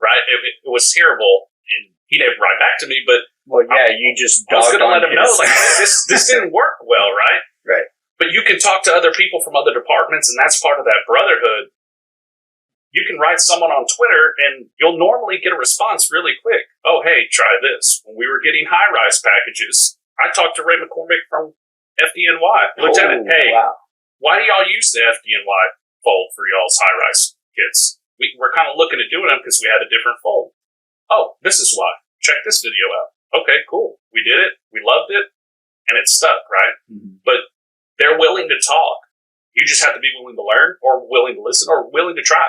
Speaker 3: right? It was terrible, and he didn't write back to me, but
Speaker 2: Well, yeah, you just
Speaker 3: I was
Speaker 2: dogged
Speaker 3: going to
Speaker 2: on
Speaker 3: let him know,
Speaker 2: his-
Speaker 3: like, hey, this didn't work well, right?
Speaker 2: Right.
Speaker 3: But you can talk to other people from other departments, and that's part of that brotherhood. You can write someone on Twitter, and you'll normally get a response really quick. Oh, hey, try this. When we were getting high-rise packages, I talked to Ray McCormick from FDNY. Lieutenant, hey,
Speaker 2: wow.
Speaker 3: why do y'all use the FDNY fold for y'all's high-rise kits? We're kind of looking at doing them because we had a different fold. Oh, this is why. Check this video out. Okay, cool. We did it. We loved it. And it stuck, right?
Speaker 2: Mm-hmm.
Speaker 3: But they're willing to talk. You just have to be willing to learn or willing to listen or willing to try,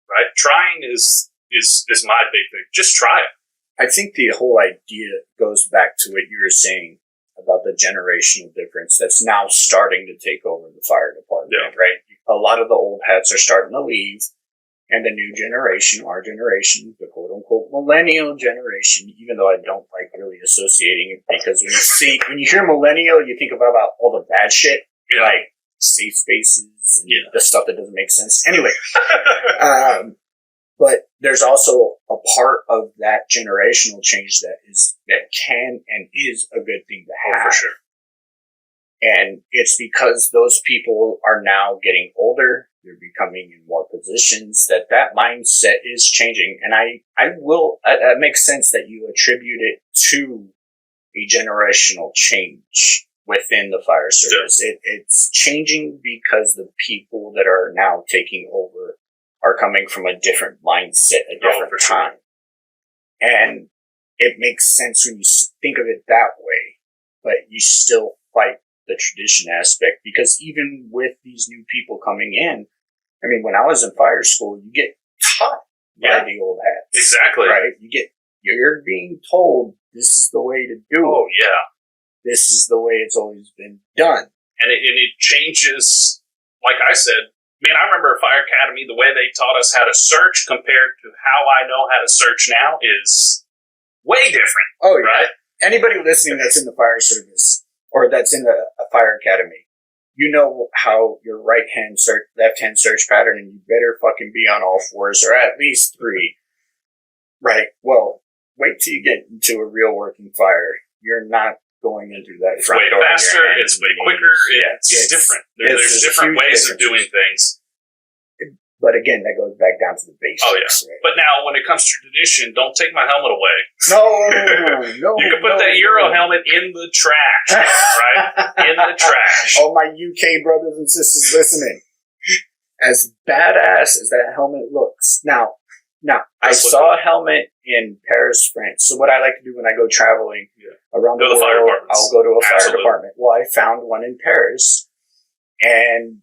Speaker 3: right? Trying is my big thing. Just try it.
Speaker 2: I think the whole idea goes back to what you were saying about the generational difference that's now starting to take over the fire department, right? A lot of the old hats are starting to leave. And the new generation, our generation, the quote-unquote millennial generation, even though I don't like really associating it, because when you hear millennial, you think about all the bad shit, like safe spaces and the stuff that doesn't make sense. Anyway, but there's also a part of that generational change that can and is a good thing to have.
Speaker 3: Oh, for sure.
Speaker 2: And it's because those people are now getting older. They're becoming in more positions that mindset is changing. And it makes sense that you attribute it to a generational change within the fire service. Yeah. It's changing because the people that are now taking over are coming from a different mindset, a different time. Sure. And it makes sense when you think of it that way, but you still fight the tradition aspect, because even with these new people coming in, I mean, when I was in fire school, you get taught by the old hats.
Speaker 3: Exactly.
Speaker 2: Right? You're being told this is the way to do it.
Speaker 3: Oh, yeah.
Speaker 2: This is the way it's always been done.
Speaker 3: And it changes, like I said, man, I remember Fire Academy, the way they taught us how to search compared to how I know how to search now is way different.
Speaker 2: Oh, yeah.
Speaker 3: Right?
Speaker 2: Anybody listening that's in the fire service or that's in a fire academy, you know how your right-hand search, left-hand search pattern, and you better fucking be on all fours, or at least three. Right? Well, wait till you get into a real working fire. You're not going into that front door.
Speaker 3: It's way faster, it's way quicker, it's different. There's different ways of doing things.
Speaker 2: But again, that goes back down to the basics.
Speaker 3: Oh, yeah.
Speaker 2: Right?
Speaker 3: But now, when it comes to tradition, don't take my helmet away.
Speaker 2: No.
Speaker 3: You can put that Euro helmet in the trash, right? In the trash.
Speaker 2: All my UK brothers and sisters listening. As badass as that helmet looks. Now, I saw a helmet in Paris, France. So what I like to do when I go traveling around the world, I'll go to a fire department. Well, I found one in Paris, and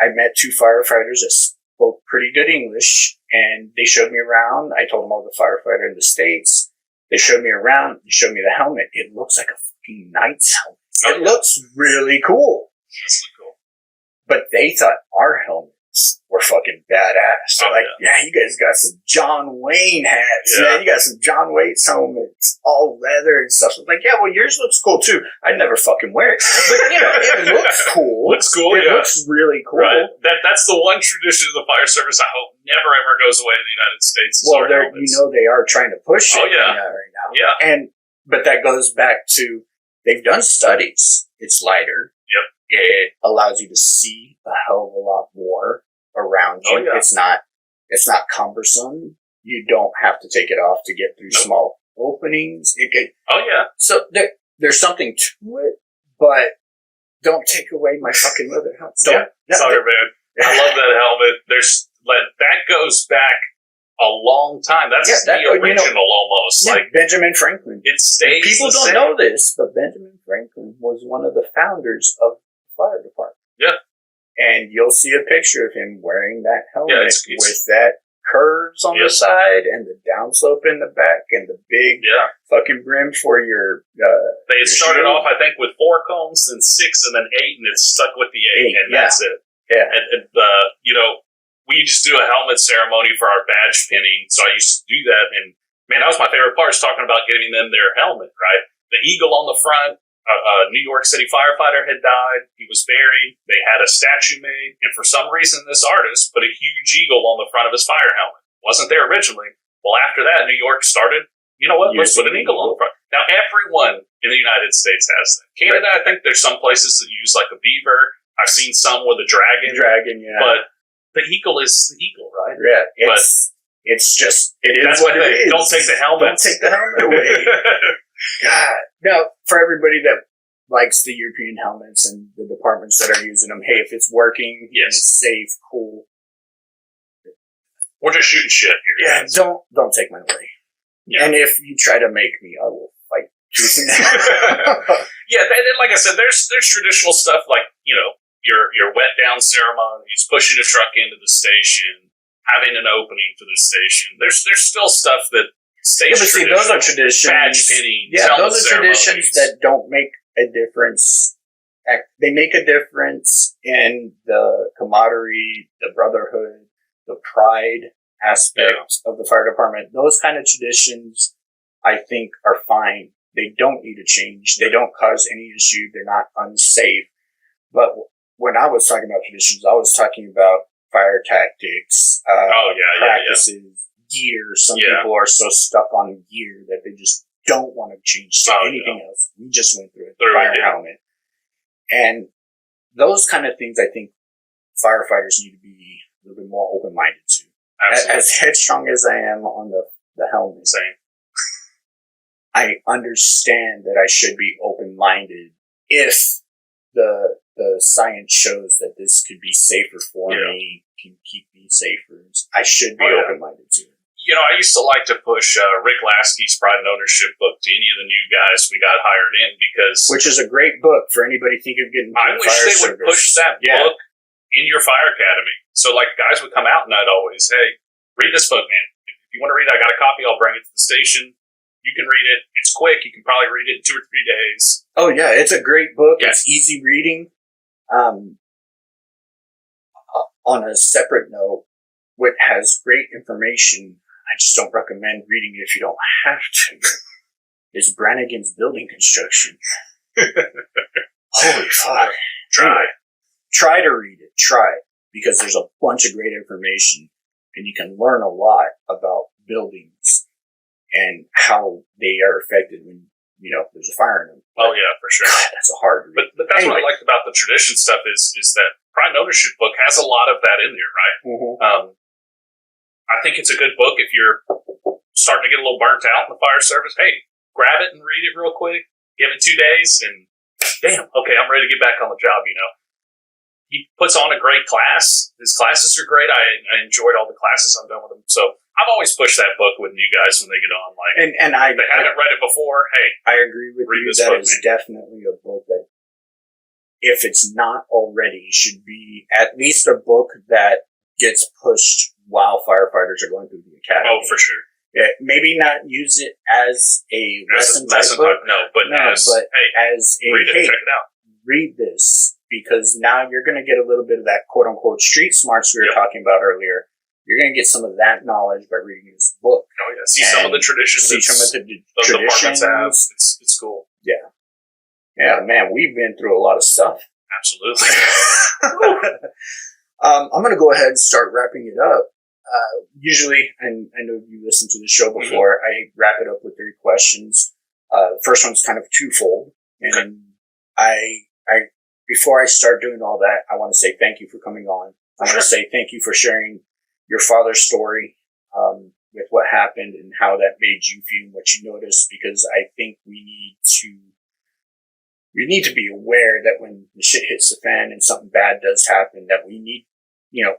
Speaker 2: I met two firefighters that spoke pretty good English, and they showed me around. I told them I was a firefighter in the States. They showed me around. They showed me the helmet. It looks like a fucking knight's helmet. It looks really cool.
Speaker 3: That's really cool.
Speaker 2: But they thought our helmets were fucking badass. They're like, yeah, you guys got some John Wayne hats. Yeah, you got some John Wayne helmets, all leather and stuff. I'm like, yeah, well, yours looks cool too. I'd never fucking wear it. But, it looks cool.
Speaker 3: Looks cool,
Speaker 2: It looks really cool.
Speaker 3: Right. That's the one tradition of the fire service I hope never ever goes away in the United States.
Speaker 2: Well, they are trying to push it
Speaker 3: right
Speaker 2: now.
Speaker 3: Yeah.
Speaker 2: But that goes back to, they've done studies. It's lighter.
Speaker 3: Yep.
Speaker 2: It allows you to see a hell of a lot more around you.
Speaker 3: Yeah.
Speaker 2: It's not cumbersome. You don't have to take it off to get through small openings. So there's something to it, but don't take away my fucking leather helmet.
Speaker 3: Sorry, man. I love that helmet. That goes back a long time. That's the original almost.
Speaker 2: Yeah, like Benjamin Franklin.
Speaker 3: It stays.
Speaker 2: People don't know this, but Benjamin Franklin was one of the founders of the fire department.
Speaker 3: Yeah.
Speaker 2: And you'll see a picture of him wearing that helmet with that curves on the side and the downslope in the back and the big fucking brim for your.
Speaker 3: They had started off, I think, with 4 cones, then 6, and then 8, and it's stuck with the 8, and that's it.
Speaker 2: Yeah.
Speaker 3: And we used to do a helmet ceremony for our badge pinning, so I used to do that, and man, that was my favorite part, is talking about getting them their helmet, right? The eagle on the front. A New York City firefighter had died. He was buried. They had a statue made. And for some reason, this artist put a huge eagle on the front of his fire helmet. Wasn't there originally. Well, after that, New York started, you know what? Let's put an eagle on the front. Now, everyone in the United States has that. Canada, I think there's some places that use like a beaver. I've seen some with a dragon.
Speaker 2: Yeah.
Speaker 3: But the eagle is the eagle, right?
Speaker 2: Yeah. It's just, it is what it is.
Speaker 3: Don't take the helmet.
Speaker 2: Don't take the helmet away. God. Now, for everybody that likes the European helmets and the departments that are using them, hey, if it's working, and it's safe, cool.
Speaker 3: We're just shooting shit here.
Speaker 2: Yeah, don't take mine away. Yeah. And if you try to make me, I will fight.
Speaker 3: Yeah, and like I said, there's traditional stuff like, your wet down ceremonies, pushing a truck into the station, having an opening for the station. There's still stuff that stays traditional.
Speaker 2: Those are traditions.
Speaker 3: Badge pinning.
Speaker 2: Yeah, those are traditions that don't make a difference. They make a difference in the camaraderie, the brotherhood, the pride aspect of the fire department. Those kind of traditions, I think, are fine. They don't need to change. They don't cause any issue. They're not unsafe. But when I was talking about traditions, I was talking about fire tactics, practices, gear. Some people are so stuck on gear that they just don't want to change to anything else. We just went through it. Fire helmet. And those kind of things, I think firefighters need to be a little bit more open-minded to. Absolutely. As headstrong as I am on the helmet, I understand that I should be open-minded if the science shows that this could be safer for me, can keep me safer. I should be open-minded to it.
Speaker 3: I used to like to push Rick Lasky's Pride and Ownership book to any of the new guys we got hired in because...
Speaker 2: Which is a great book for anybody thinking of getting into
Speaker 3: I wish they would push that book in your fire academy. So, guys would come out and I'd always, hey, read this book, man. If you want to read it, I got a copy. I'll bring it to the station. You can read it. It's quick. You can probably read it in 2 or 3 days.
Speaker 2: Oh, yeah. It's a great book. Yes. It's easy reading. On a separate note, what has great information, I just don't recommend reading it if you don't have to, is Brannigan's Building Construction. Holy fuck. Try to read it. Try. Because there's a bunch of great information and you can learn a lot about buildings and how they are affected when, there's a fire in them.
Speaker 3: Oh, yeah, for sure.
Speaker 2: God, that's a hard read.
Speaker 3: But that's what I liked about the tradition stuff is that Pride and Ownership book has a lot of that in there, right? Mm-hmm. I think it's a good book if you're starting to get a little burnt out in the fire service. Hey, grab it and read it real quick. Give it 2 days and damn, okay, I'm ready to get back on the job, He puts on a great class. His classes are great. I enjoyed all the classes I've done with him. So I've always pushed that book with new guys when they get on. If they haven't read it before, hey,
Speaker 2: I agree with you. That is definitely a book that, if it's not already, should be at least a book that gets pushed while firefighters are going through the academy.
Speaker 3: Oh, for sure.
Speaker 2: Yeah, maybe not use it as a lesson type book. As a,
Speaker 3: read it, check it out.
Speaker 2: Read this, because now you're going to get a little bit of that quote-unquote street smarts we were talking about earlier. You're going to get some of that knowledge by reading this book.
Speaker 3: Oh, yeah. See some of the traditions that those departments have. It's cool.
Speaker 2: Yeah. Yeah, man, we've been through a lot of stuff.
Speaker 3: Absolutely.
Speaker 2: I'm going to go ahead and start wrapping it up. Usually, and I know you listened to the show before, I wrap it up with 3 questions. The first one's kind of twofold. And I before I start doing all that, I want to say thank you for coming on. I want to say thank you for sharing your father's story with what happened and how that made you feel and what you noticed, because I think we need to be aware that when the shit hits the fan and something bad does happen, that we need,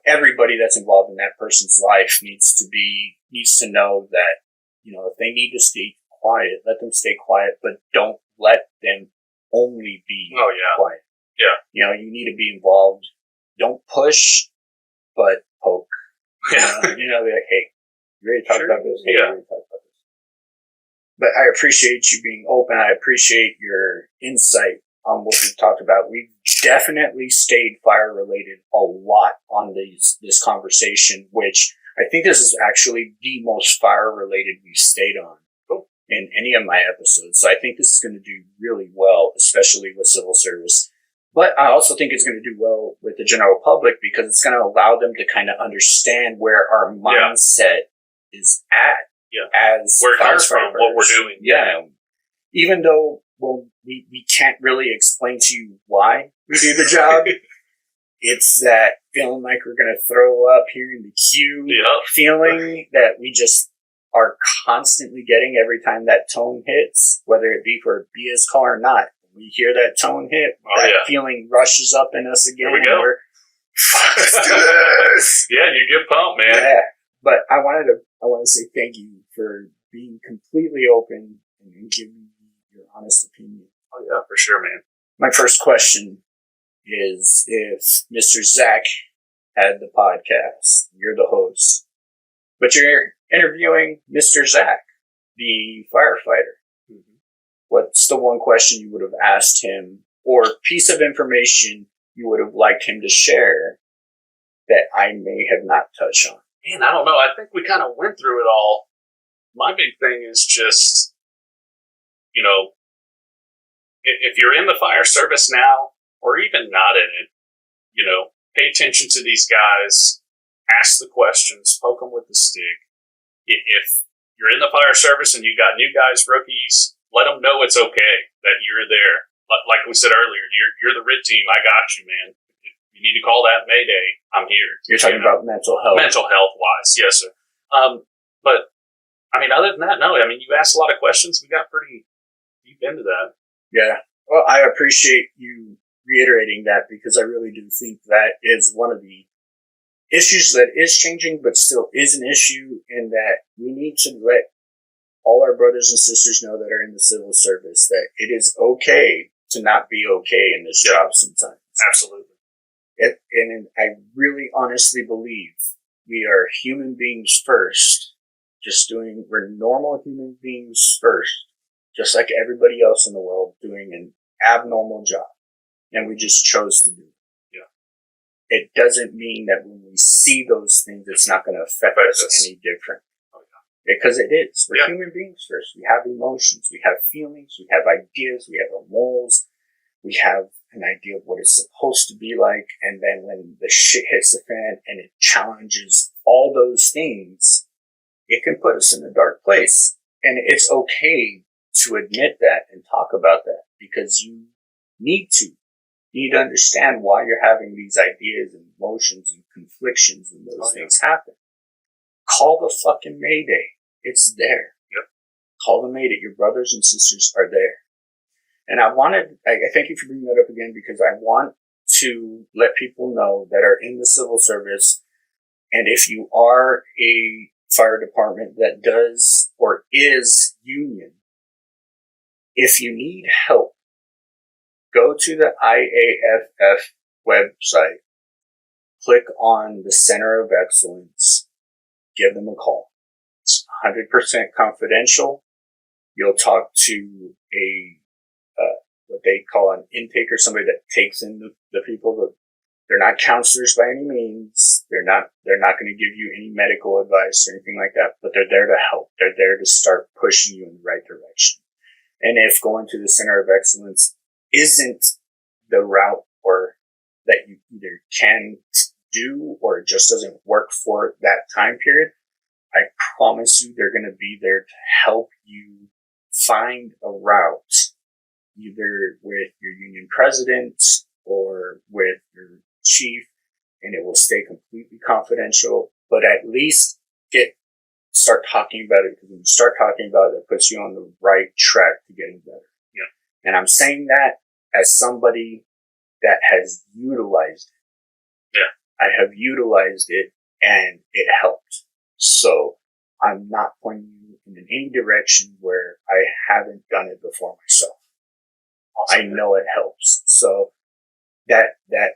Speaker 2: everybody that's involved in that person's life needs to know that, if they need to stay quiet, let them stay quiet, but don't let them only be quiet.
Speaker 3: Yeah.
Speaker 2: You need to be involved. Don't push, but poke. Be like, hey, you ready to talk about this? Hey, you ready to talk about this? But I appreciate you being open. I appreciate your insight on what we've talked about. We've definitely stayed fire related a lot on this conversation, which I think this is actually the most fire related we've stayed on in any of my episodes. So I think this is going to do really well, especially with civil service. But I also think it's going to do well with the general public, because it's going to allow them to kind of understand where our mindset is at as
Speaker 3: where it comes from, what we're doing.
Speaker 2: Yeah. even though we can't really explain to you why we do the job. It's that feeling like we're going to throw up here in the queue, feeling that we just are constantly getting every time that tone hits, whether it be for a BS call or not. When we hear that tone hit, feeling rushes up in us again.
Speaker 3: Here we go.
Speaker 2: Let's do this.
Speaker 3: Yeah, you get pumped, man.
Speaker 2: Yeah, but I want to say thank you for being completely open and giving me your honest opinion.
Speaker 3: Oh yeah, for sure, man.
Speaker 2: My first question is, if Mr. Zach had the podcast, you're the host, but you're interviewing Mr. Zach, the firefighter. Mm-hmm. What's the one question you would have asked him, or piece of information you would have liked him to share that I may have not touched on?
Speaker 3: Man, I don't know. I think we kind of went through it all. My big thing is just, if you're in the fire service now, or even not in it, pay attention to these guys, ask the questions, poke them with the stick. If you're in the fire service and you got new guys, rookies, let them know it's okay that you're there. Like we said earlier, you're the RIT team. I got you, man. If you need to call that Mayday, I'm here.
Speaker 2: You're talking about mental health.
Speaker 3: Mental health wise, yes, sir. But other than that, no. You asked a lot of questions. We got pretty deep into that.
Speaker 2: Yeah. Well, I appreciate you reiterating that, because I really do think that is one of the issues that is changing, but still is an issue, and that we need to let all our brothers and sisters know that are in the civil service that it is okay to not be okay in this job sometimes.
Speaker 3: Absolutely.
Speaker 2: And I really honestly believe we are human beings first, we're normal human beings first, just like everybody else in the world, doing an abnormal job. And we just chose to do it. Yeah. It doesn't mean that when we see those things, it's not going to affect us any different. Oh, yeah. Because it is. We're human beings first. We have emotions. We have feelings. We have ideas. We have our morals. We have an idea of what it's supposed to be like. And then when the shit hits the fan and it challenges all those things, it can put us in a dark place. And it's okay to admit that and talk about that, because you need to. You need to understand why you're having these ideas and emotions and conflictions when those things happen. Call the fucking Mayday. It's there. Yep. Call the Mayday. Your brothers and sisters are there. And I thank you for bringing that up again, because I want to let people know that are in the civil service, and if you are a fire department that does or is union, if you need help, go to the IAFF website, click on the Center of Excellence, give them a call. It's 100% confidential. You'll talk to what they call an intake, or somebody that takes in the people. But they're not counselors by any means. They're not going to give you any medical advice or anything like that, but they're there to help. They're there to start pushing you in the right direction. And if going to the Center of Excellence isn't the route or that you either can do or it just doesn't work for that time period, I promise you they're going to be there to help you find a route, either with your union president or with your chief, and it will stay completely confidential, but at least start talking about it, because when you start talking about it, it puts you on the right track to getting better. Yeah. And I'm saying that as somebody that has utilized it. Yeah. I have utilized it and it helped. So I'm not pointing you in any direction where I haven't done it before myself. Awesome. I know it helps. So that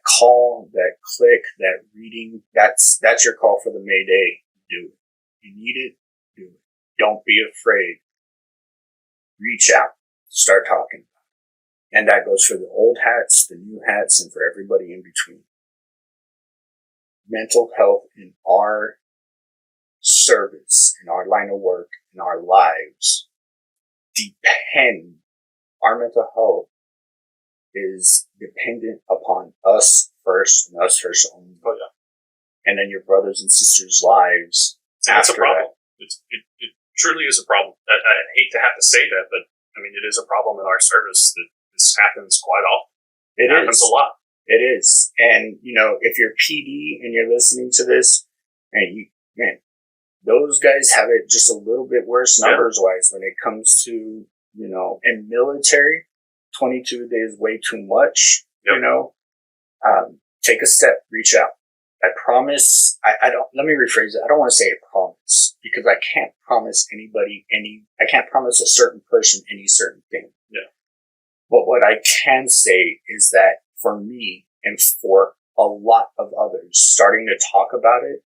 Speaker 2: call, that click, that reading, that's your call for the Mayday. Do it. You need it, do it. Don't be afraid. Reach out. Start talking. And that goes for the old hats, the new hats, and for everybody in between. Mental health in our service, in our line of work, in our lives, our mental health is dependent upon us first, and us first only. Oh, yeah. And then your brothers and sisters' lives.
Speaker 3: That's a problem. It truly is a problem. I hate to have to say that, but I mean, it is a problem in our service that this happens quite often.
Speaker 2: It
Speaker 3: happens a lot.
Speaker 2: It is. And, if you're PD and you're listening to this, and those guys have it just a little bit worse numbers wise when it comes to, in military, 22 a day is way too much, take a step, reach out. I promise, let me rephrase it. I don't want to say a promise because I can't promise anybody I can't promise a certain person any certain thing.
Speaker 3: Yeah.
Speaker 2: But what I can say is that for me and for a lot of others, starting to talk about it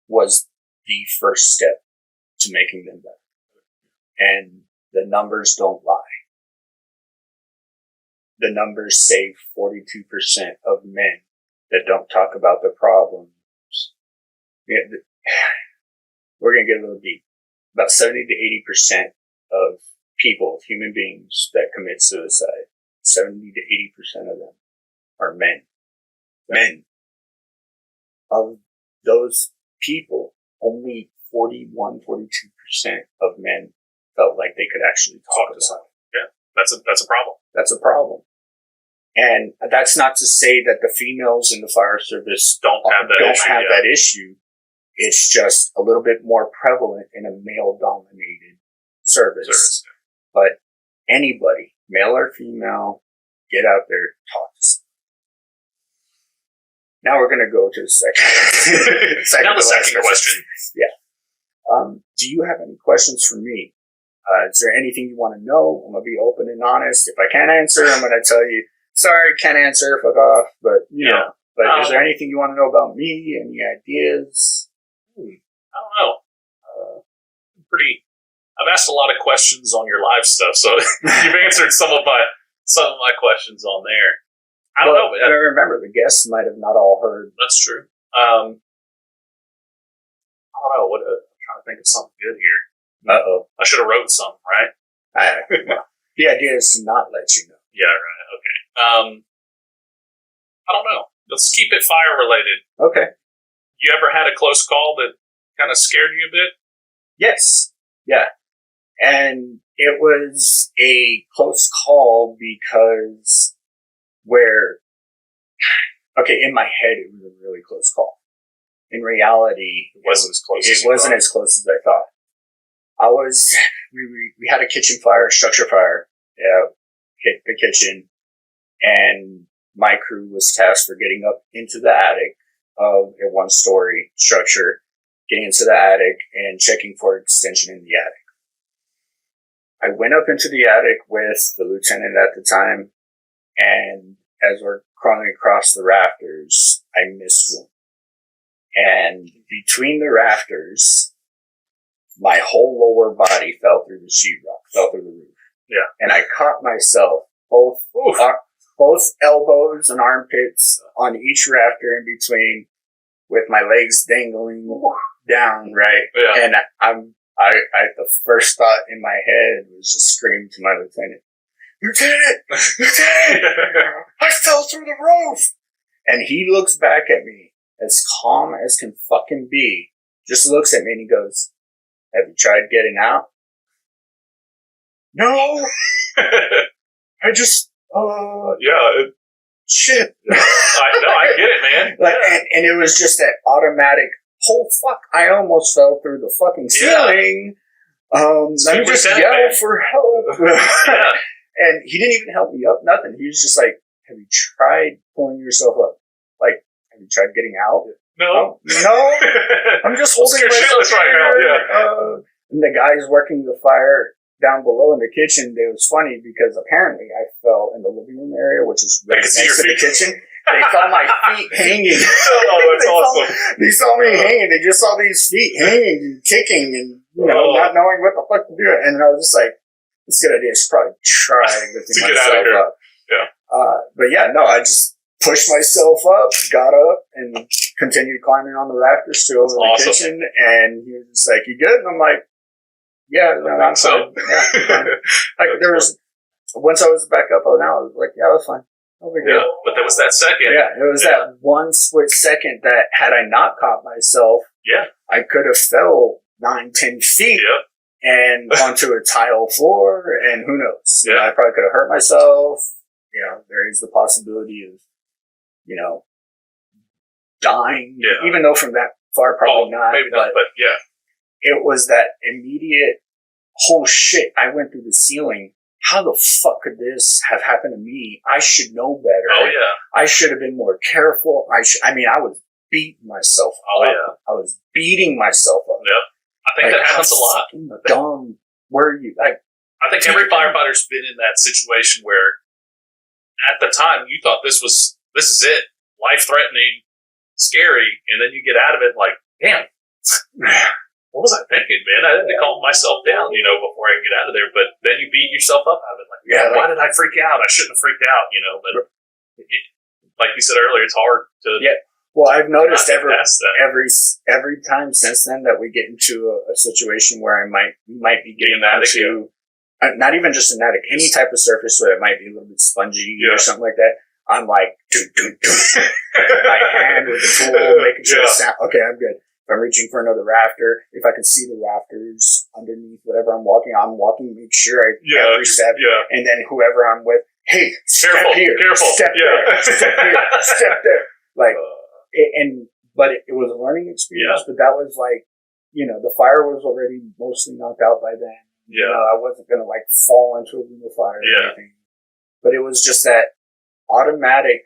Speaker 2: was the first step to making them better. And the numbers don't lie. The numbers say 42% of men that don't talk about their problems. We're going to get a little deep. About 70 to 80% of people, human beings that commit suicide, 70 to 80% of them are men. Men. Of those people, only 41, 42% of men felt like they could actually talk about it.
Speaker 3: Yeah, that's a problem.
Speaker 2: That's a problem. And that's not to say that the females in the fire service
Speaker 3: don't have that
Speaker 2: issue. It's just a little bit more prevalent in a male-dominated service. But anybody, male or female, get out there, talk to someone. Now we're going to go to the second.
Speaker 3: Now the second question.
Speaker 2: Yeah. Do you have any questions for me? Is there anything you want to know? I'm going to be open and honest. If I can't answer, I'm going to tell you, sorry, can't answer, fuck off. But, is there anything you want to know about me? Any ideas?
Speaker 3: I don't know. I've asked a lot of questions on your live stuff, so you've answered some of my questions on there. I don't know. But
Speaker 2: remember, the guests might have not all heard.
Speaker 3: That's true. I don't know. I'm trying to think of something good here.
Speaker 2: Uh-oh.
Speaker 3: I should have wrote something, right?
Speaker 2: The idea is to not let you know.
Speaker 3: Yeah, right. Okay. I don't know. Let's keep it fire related.
Speaker 2: Okay.
Speaker 3: You ever had a close call that kind of scared you a bit?
Speaker 2: Yes. Yeah. And it was a close call because in my head, it was a really close call. In reality,
Speaker 3: it wasn't as close
Speaker 2: as I thought. We had a kitchen fire, structure fire, hit the kitchen, and my crew was tasked for getting up into the attic of a one-story structure, getting into the attic and checking for extension in the attic. I went up into the attic with the lieutenant at the time, and as we're crawling across the rafters, I missed one. And between the rafters, my whole lower body fell through the sheetrock, fell through the roof.
Speaker 3: Yeah.
Speaker 2: And I caught myself, both elbows and armpits on each rafter in between, with my legs dangling down, right?
Speaker 3: Yeah.
Speaker 2: And the first thought in my head was just scream to my lieutenant, Lieutenant! I fell through the roof! And he looks back at me, as calm as can fucking be, just looks at me and he goes, have you tried getting out? No! I just, shit.
Speaker 3: I get it, man.
Speaker 2: And it was just that automatic, oh fuck, I almost fell through the fucking ceiling. Let me just yell for help.
Speaker 3: Yeah.
Speaker 2: And he didn't even help me up, nothing. He was just like, have you tried pulling yourself up? Like, have you tried getting out?
Speaker 3: No.
Speaker 2: No? I'm just holding myself
Speaker 3: right now, yeah.
Speaker 2: And the guys working the fire down below in the kitchen, it was funny because apparently I fell in the living room area, which is right next to the kitchen. They saw my feet hanging.
Speaker 3: Oh, that's awesome.
Speaker 2: They saw me hanging. They just saw these feet hanging and kicking and, not knowing what the fuck to do. And I was just like, it's a good idea. I should probably try lifting myself up.
Speaker 3: Yeah.
Speaker 2: But I just pushed myself up, got up, and continued climbing on the rafters to over the kitchen. And he was just like, you good? And I'm like, yeah, no, I'm fine. Yeah, I'm fine. Once I was back up, I was like, yeah, I was fine.
Speaker 3: Yeah, but there was that second.
Speaker 2: Yeah, it was that one split second that had I not caught myself, I could have fell 9-10 feet and onto a tile floor, and who knows?
Speaker 3: Yeah.
Speaker 2: I probably could have hurt myself. There is the possibility of, dying.
Speaker 3: Yeah.
Speaker 2: Even though from that far, probably not.
Speaker 3: Maybe not, but yeah.
Speaker 2: It was that immediate, oh shit, I went through the ceiling. How the fuck could this have happened to me? I should know better.
Speaker 3: Oh, yeah.
Speaker 2: I should have been more careful. I was beating myself up.
Speaker 3: Yeah.
Speaker 2: I was beating myself up.
Speaker 3: Yep. I think that happens a lot.
Speaker 2: Dumb. Where are you?
Speaker 3: I think every firefighter's been in that situation where at the time you thought this is it, life-threatening, scary, and then you get out of it like, damn, what was I thinking, man? I had to calm myself down, before I get out of there. But then you beat yourself up out of it. Like, why did I freak out? I shouldn't have freaked out, But like you said earlier, it's hard to.
Speaker 2: Yeah. Well, I've noticed every time since then that we get into a situation where we might be getting onto, not even just an attic, any type of surface where it might be a little bit spongy or something like that. I'm like, my hand with the tool, making sure it's sound. Okay, I'm good. If I'm reaching for another rafter, if I can see the rafters underneath whatever I'm walking, make sure every step. Yeah. And then whoever I'm with, hey, step here, step there, step here, step there. Like, but it was a learning experience, but that was like, the fire was already mostly knocked out by then.
Speaker 3: Yeah.
Speaker 2: I wasn't going to fall into a room of fire or anything. But it was just that automatic,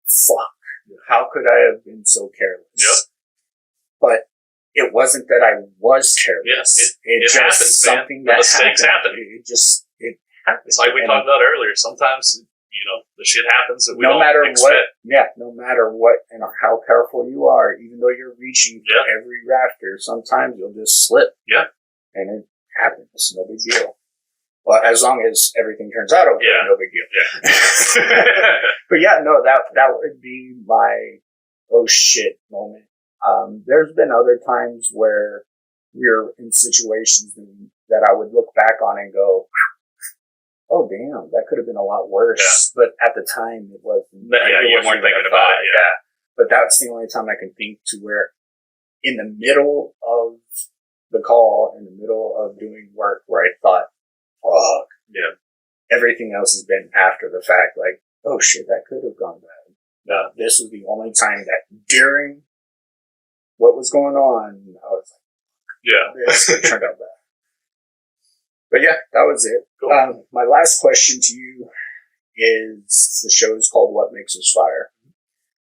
Speaker 2: fuck, how could I have been so careless? Yep. But it wasn't that I was careless.
Speaker 3: Yes,
Speaker 2: it just
Speaker 3: happens,
Speaker 2: something
Speaker 3: man.
Speaker 2: that
Speaker 3: mistakes
Speaker 2: happened.
Speaker 3: happen.
Speaker 2: It happened.
Speaker 3: It's like we talked about earlier. Sometimes, the shit happens that we
Speaker 2: no
Speaker 3: don't
Speaker 2: matter
Speaker 3: expect.
Speaker 2: No matter what and how careful you are, even though you're reaching for every rafter, sometimes you'll just slip.
Speaker 3: Yeah.
Speaker 2: And it happens. It's no big deal. Well, as long as everything turns out okay, no big deal. Yeah. But that would be my oh shit moment. There's been other times where we're in situations that I would look back on and go, oh damn, that could have been a lot worse. Yeah. But at the time it wasn't.
Speaker 3: You weren't thinking about it. Yeah.
Speaker 2: But that's the only time I can think to where in the middle of the call, in the middle of doing work where I thought, fuck.
Speaker 3: Yeah.
Speaker 2: Everything else has been after the fact, like, oh shit, that could have gone bad.
Speaker 3: Yeah.
Speaker 2: This was the only time that during what was going on, I was like, this turned out bad. But yeah, that was it. Cool. My last question to you is, the show is called What Makes Us Fire.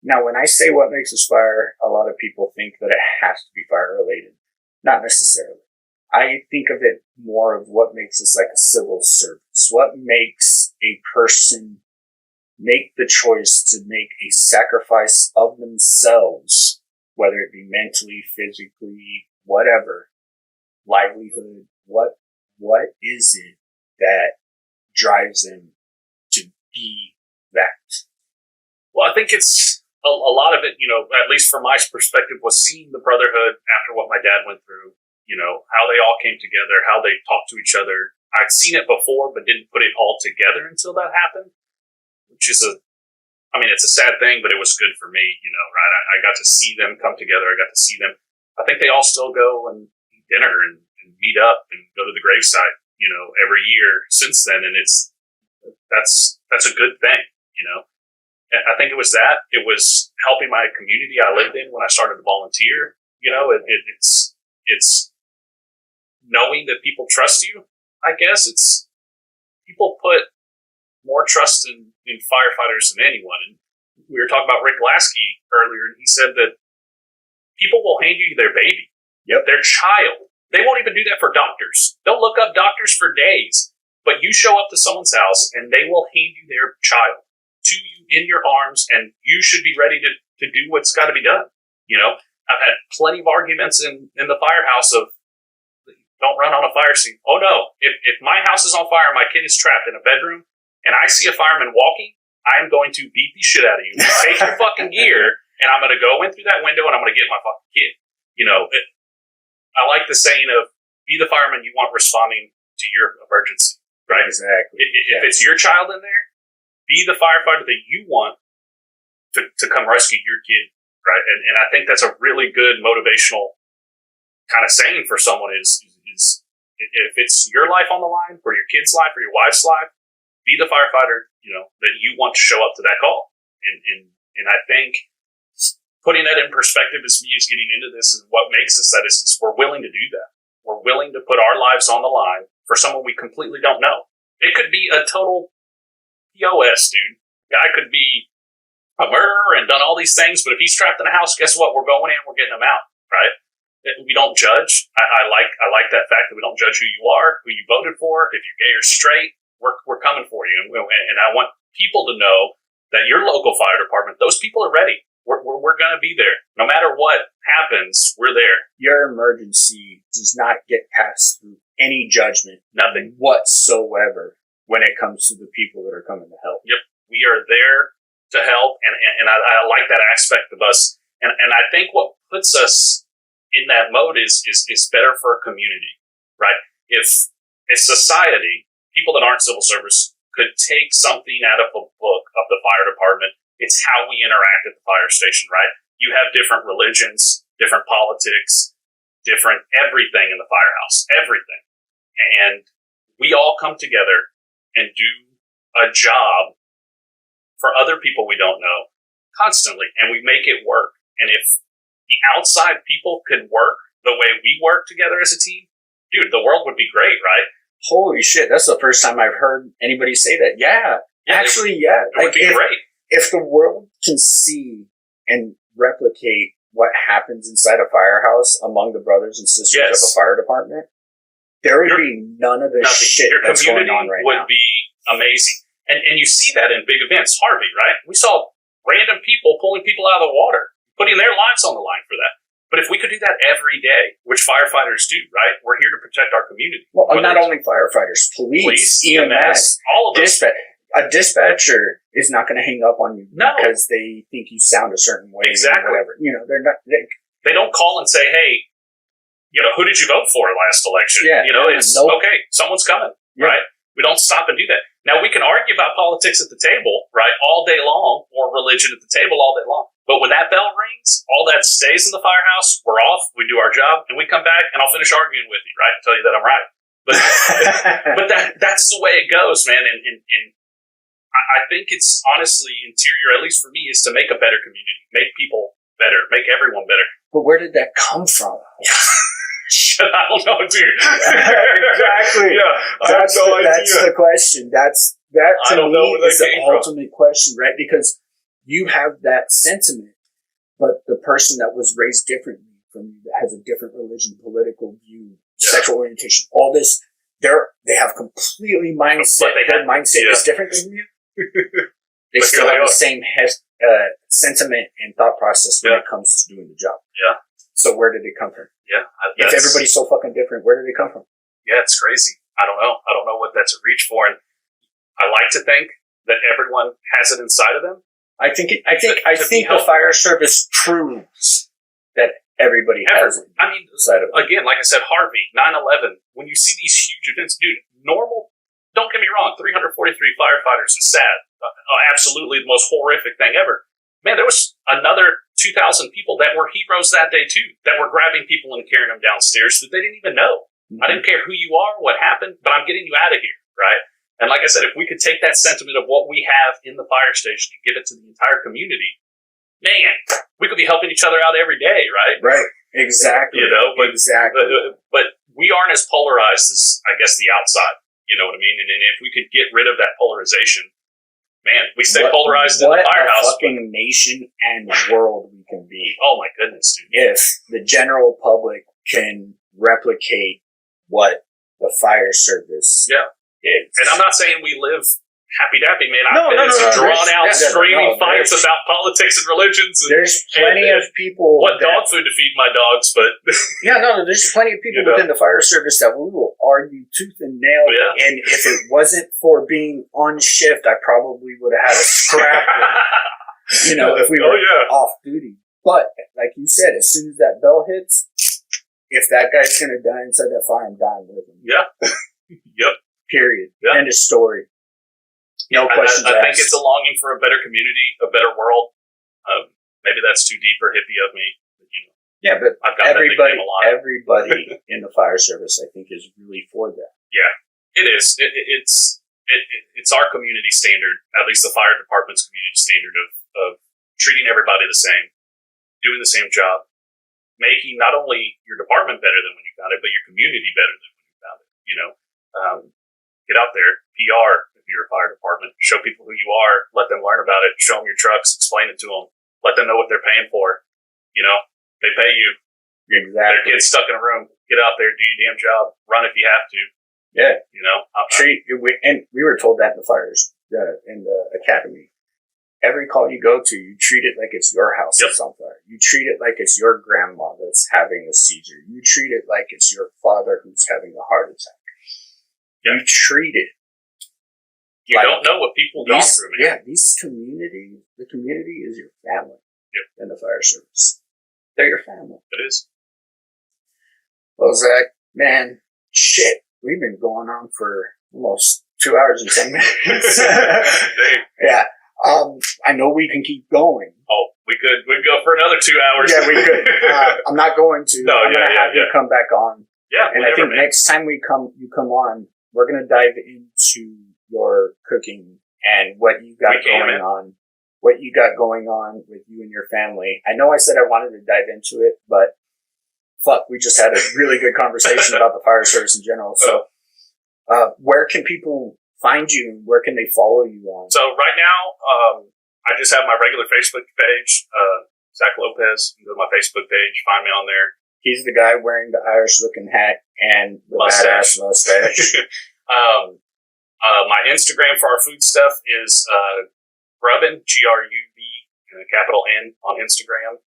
Speaker 2: Now, when I say What Makes Us Fire, a lot of people think that it has to be fire related. Not necessarily. I think of it more of what makes us like a civil service. What makes a person make the choice to make a sacrifice of themselves, whether it be mentally, physically, whatever, livelihood. What is it that drives them to be that?
Speaker 3: Well, I think it's a lot of it, at least from my perspective, was seeing the brotherhood after what my dad went through. How they all came together, how they talked to each other. I'd seen it before, but didn't put it all together until that happened, which is it's a sad thing, but it was good for me, right? I got to see them come together. I got to see them. I think they all still go and eat dinner and meet up and go to the gravesite, every year since then. And that's a good thing, And I think it was that. It was helping my community I lived in when I started to volunteer. It's knowing that people trust you, I guess. It's people put more trust in firefighters than anyone. And we were talking about Rick Lasky earlier, and he said that people will hand you their baby, their child. They won't even do that for doctors. They'll look up doctors for days, but you show up to someone's house and they will hand you their child to you in your arms, and you should be ready to do what's got to be done. I've had plenty of arguments in the firehouse of, don't run on a fire scene. Oh no, if my house is on fire and my kid is trapped in a bedroom and I see a fireman walking, I am going to beat the shit out of you. Take your fucking gear, and I'm going to go in through that window and I'm going to get my fucking kid. I like the saying of, be the fireman you want responding to your emergency, right?
Speaker 2: Exactly.
Speaker 3: If it's your child in there, be the firefighter that you want to come rescue your kid, right? And I think that's a really good motivational kind of saying for someone is If it's your life on the line, or your kid's life, or your wife's life, be the firefighter, that you want to show up to that call. And I think putting that in perspective as me is getting into this, is what makes us that is we're willing to do that. We're willing to put our lives on the line for someone we completely don't know. It could be a total POS, dude. Guy could be a murderer and done all these things, but if he's trapped in a house, guess what? We're going in, we're getting him out, right? We don't judge. I like that fact that we don't judge who you are, who you voted for. If you're gay or straight, we're coming for you. And I want people to know that your local fire department, those people are ready. We're going to be there. No matter what happens, we're there.
Speaker 2: Your emergency does not get passed through any judgment.
Speaker 3: Nothing.
Speaker 2: Whatsoever when it comes to the people that are coming to help.
Speaker 3: Yep. We are there to help. And I like that aspect of us. And I think what puts us in that mode is better for a community, right? If a society, people that aren't civil service, could take something out of a book of the fire department, it's how we interact at the fire station, right? You have different religions, different politics, different everything in the firehouse, everything. And we all come together and do a job for other people we don't know constantly, and we make it work. And if the outside people could work the way we work together as a team, dude, the world would be great, right?
Speaker 2: Holy shit, that's the first time I've heard anybody say that. Yeah, actually, yeah.
Speaker 3: It would be great.
Speaker 2: If the world can see and replicate what happens inside a firehouse among the brothers and sisters of a fire department, there would be none of this shit that's going on right now.
Speaker 3: Your community would be amazing. And you see that in big events. Harvey, right? We saw random people pulling people out of the water, putting their lives on the line for that. But if we could do that every day, which firefighters do, right? We're here to protect our community.
Speaker 2: Well, not only firefighters, police, EMS,
Speaker 3: all of those.
Speaker 2: A dispatcher is not going to hang up on you because they think you sound a certain way.
Speaker 3: Exactly.
Speaker 2: Or whatever. They're not.
Speaker 3: They don't call and say, "Hey, who did you vote for last election?"
Speaker 2: Yeah,
Speaker 3: it's okay. Someone's coming, right? We don't stop and do that. Now, we can argue about politics at the table, right, all day long, or religion at the table all day long. But when that bell rings, all that stays in the firehouse, we're off, we do our job, and we come back, and I'll finish arguing with you, right, and tell you that I'm right. But that's the way it goes, man. And I think it's honestly interior, at least for me, is to make a better community, make people better, make everyone better.
Speaker 2: But where did that come from?
Speaker 3: I don't know, dude.
Speaker 2: Exactly.
Speaker 3: Yeah,
Speaker 2: that's the question. That to me is the ultimate question, right? Because you have that sentiment, but the person that was raised differently from you, that has a different religion, political view, sexual orientation, all this, they have completely mindset. Their mindset is different than you. They still have the same sentiment and thought process when it comes to doing the job.
Speaker 3: Yeah.
Speaker 2: So where did it come from?
Speaker 3: Yeah.
Speaker 2: If everybody's so fucking different, where did it come from?
Speaker 3: Yeah, it's crazy. I don't know. I don't know what that's a reach for. And I like to think that everyone has it inside of them. I think the fire service proves that everybody has it inside of them. Again, like I said, Harvey, 9/11, when you see these huge events, dude, normal, don't get me wrong, 343 firefighters is sad. Absolutely the most horrific thing ever. Man, there was another 2,000 people that were heroes that day, too, that were grabbing people and carrying them downstairs that they didn't even know. Mm-hmm. I didn't care who you are, what happened, but I'm getting you out of here, right? And like I said, if we could take that sentiment of what we have in the fire station and give it to the entire community, man, we could be helping each other out every day, right?
Speaker 2: Right. Exactly.
Speaker 3: But we aren't as polarized as, I guess, the outside. You know what I mean? And if we could get rid of that polarization, man, we stay polarized in the firehouse.
Speaker 2: What a fucking nation and world we can be.
Speaker 3: Oh my goodness, dude.
Speaker 2: If the general public can replicate what the fire service is.
Speaker 3: And I'm not saying we live happy-dappy, man. I've been in some drawn-out, screaming fights about politics and religions.
Speaker 2: There's plenty of people...
Speaker 3: What dog food to feed my dogs, but...
Speaker 2: there's plenty of people within the fire service that we will argue tooth and nail. Yeah. And if it wasn't for being on shift, I probably would have had a scrap with, if we were off duty. But, like you said, as soon as that bell hits, if that guy's going to die inside that fire, I'm dying with him.
Speaker 3: Yeah. Yep.
Speaker 2: Period. Yep. End of story. No questions asked.
Speaker 3: I think it's a longing for a better community, a better world. Maybe that's too deep or hippie of me.
Speaker 2: Yeah, but
Speaker 3: I've got that nickname a lot.
Speaker 2: everybody in the fire service, I think, is really for that.
Speaker 3: Yeah, it is. It's our community standard, at least the fire department's community standard of treating everybody the same, doing the same job, making not only your department better than when you found it, but your community better than when you found it. You know, get out there, PR if you're a fire department, show people who you are, let them learn about it, show them your trucks, explain it to them, let them know what they're paying for. You know, they pay you.
Speaker 2: Exactly.
Speaker 3: Their kids stuck in a room. Get out there, do your damn job, run if you have to.
Speaker 2: Yeah.
Speaker 3: You know,
Speaker 2: and we were told that in the fires, in the academy. Every call you go to, you treat it like it's your house that's on fire. You treat it like it's your grandma that's having a seizure. You treat it like it's your father who's having a heart attack.
Speaker 3: Yep.
Speaker 2: You treat it.
Speaker 3: You don't know what people go through, man.
Speaker 2: Yeah, the community is your family in the fire service. They're your family.
Speaker 3: It is.
Speaker 2: Well, Zach, man, shit. We've been going on for almost 2 hours and 10 minutes. Yeah. I know we can keep going.
Speaker 3: Oh, we'd go for another 2 hours.
Speaker 2: Yeah, we could. I'm not going to.
Speaker 3: No,
Speaker 2: I'm going to have you come back on.
Speaker 3: Yeah,
Speaker 2: and I think next time you come on, we're going to dive into your cooking and what you got going on. What you got going on with you and your family. I know I said I wanted to dive into it, but fuck, we just had a really good conversation about the fire service in general. So, where can people find you? Where can they follow you on?
Speaker 3: So right now, I just have my regular Facebook page, Zach Lopez. You go to my Facebook page, find me on there.
Speaker 2: He's the guy wearing the Irish-looking hat and the badass mustache.
Speaker 3: My Instagram for our food stuff is Grubbin, Grub, and a capital N on Instagram.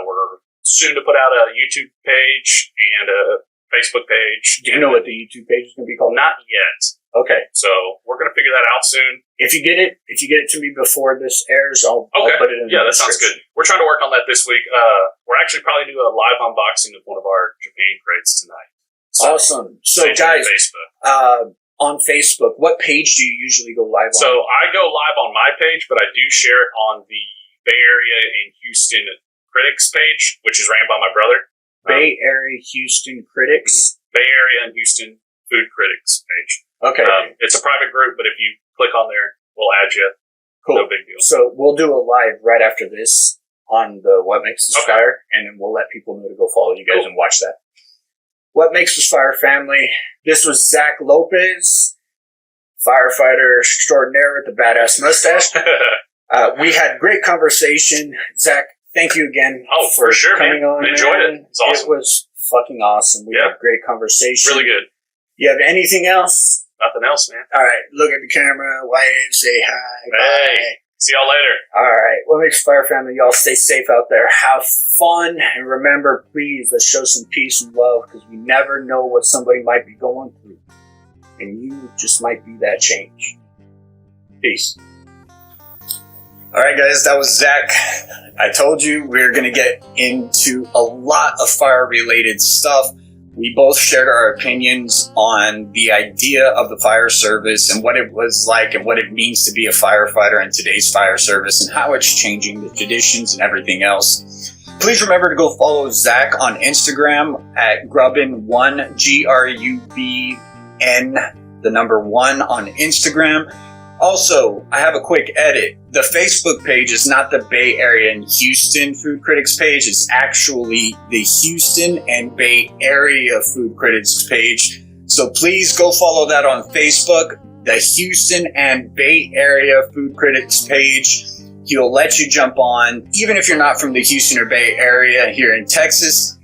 Speaker 3: We're soon to put out a YouTube page and a Facebook page.
Speaker 2: Do you know what the YouTube page is going to be called?
Speaker 3: Not yet.
Speaker 2: Okay.
Speaker 3: So we're going to figure that out soon.
Speaker 2: If you get it to me before this airs, I'll put it in.
Speaker 3: Yeah, that sounds good. We're trying to work on that this week. We're actually probably do a live unboxing of one of our Japan crates tonight. So
Speaker 2: awesome. So guys, on Facebook, what page do you usually go live on?
Speaker 3: So I go live on my page, but I do share it on the Bay Area and Houston Critics page, which is ran by my brother.
Speaker 2: Bay Area Houston Critics?
Speaker 3: Bay Area and Houston Food Critics page.
Speaker 2: Okay.
Speaker 3: It's a private group, but if you click on there, we'll add you.
Speaker 2: Cool.
Speaker 3: No big deal.
Speaker 2: So we'll do a live right after this on the What Makes Us Fire, and then we'll let people know to go follow you guys and watch that. What Makes Us Fire Family. This was Zach Lopez, firefighter extraordinaire with the badass mustache. We had great conversation. Zach, thank you again
Speaker 3: for sure,
Speaker 2: coming on.
Speaker 3: Enjoyed it. It's awesome.
Speaker 2: It was fucking awesome. We had great conversation.
Speaker 3: Really good.
Speaker 2: You have anything else?
Speaker 3: Nothing else, man.
Speaker 2: All right. Look at the camera. Wave. Say hi.
Speaker 3: Hey.
Speaker 2: Bye.
Speaker 3: See y'all later.
Speaker 2: All right. What Makes Fire Family? Y'all stay safe out there. Have fun. And remember, please, let's show some peace and love because we never know what somebody might be going through. And you just might be that change. Peace. All right, guys, that was Zach. I told you we were going to get into a lot of fire-related stuff. We both shared our opinions on the idea of the fire service and what it was like and what it means to be a firefighter in today's fire service and how it's changing the traditions and everything else. Please remember to go follow Zach on Instagram at Grubbin1, Grubn, the number 1 on Instagram. Also, I have a quick edit. The Facebook page is not the Bay Area and Houston Food Critics page. It's actually the Houston and Bay Area Food Critics page. So please go follow that on Facebook, the Houston and Bay Area Food Critics page. He'll let you jump on, even if you're not from the Houston or Bay Area here in Texas.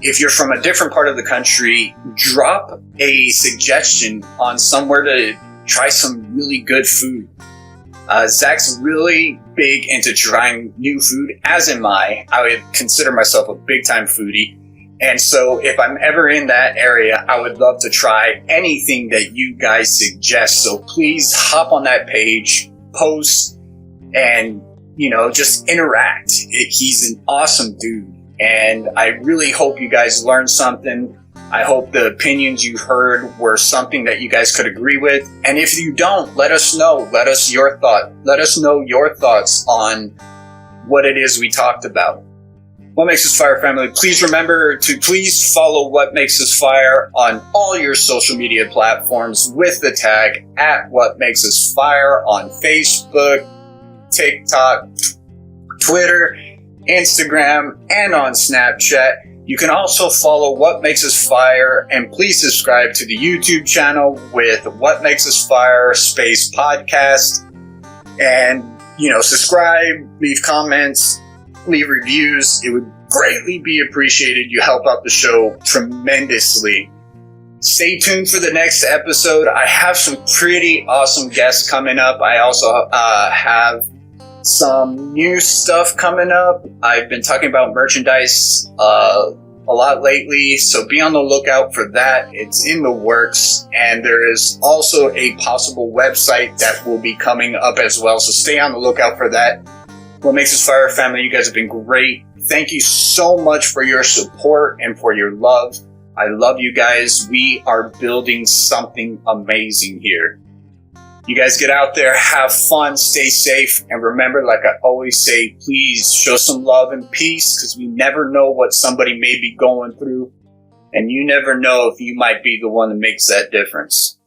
Speaker 2: If you're from a different part of the country, drop a suggestion on somewhere to try some really good food. Zach's really big into trying new food, as am I. I would consider myself a big-time foodie. And so if I'm ever in that area, I would love to try anything that you guys suggest. So please hop on that page, post, and, just interact. He's an awesome dude. And I really hope you guys learned something. I hope the opinions you heard were something that you guys could agree with. And if you don't, let us know. Let us know your thoughts on what it is we talked about. What Makes Us Fire Family, please remember to please follow What Makes Us Fire on all your social media platforms with the tag at What Makes Us Fire on Facebook, TikTok, Twitter, Instagram, and on Snapchat. You can also follow What Makes Us Fire, and please subscribe to the YouTube channel with What Makes Us Fire space podcast. And, subscribe, leave comments, leave reviews. It would greatly be appreciated. You help out the show tremendously. Stay tuned for the next episode. I have some pretty awesome guests coming up. I also have some new stuff coming up. I've been talking about merchandise a lot lately, so be on the lookout for that. It's in the works, and there is also a possible website that will be coming up as well, so stay on the lookout for that. What Makes Us Fire Family, you guys have been great. Thank you so much for your support and for your love. I love you guys. We are building something amazing here. You guys get out there, have fun, stay safe, and remember, like I always say, please show some love and peace, because we never know what somebody may be going through, and you never know if you might be the one that makes that difference.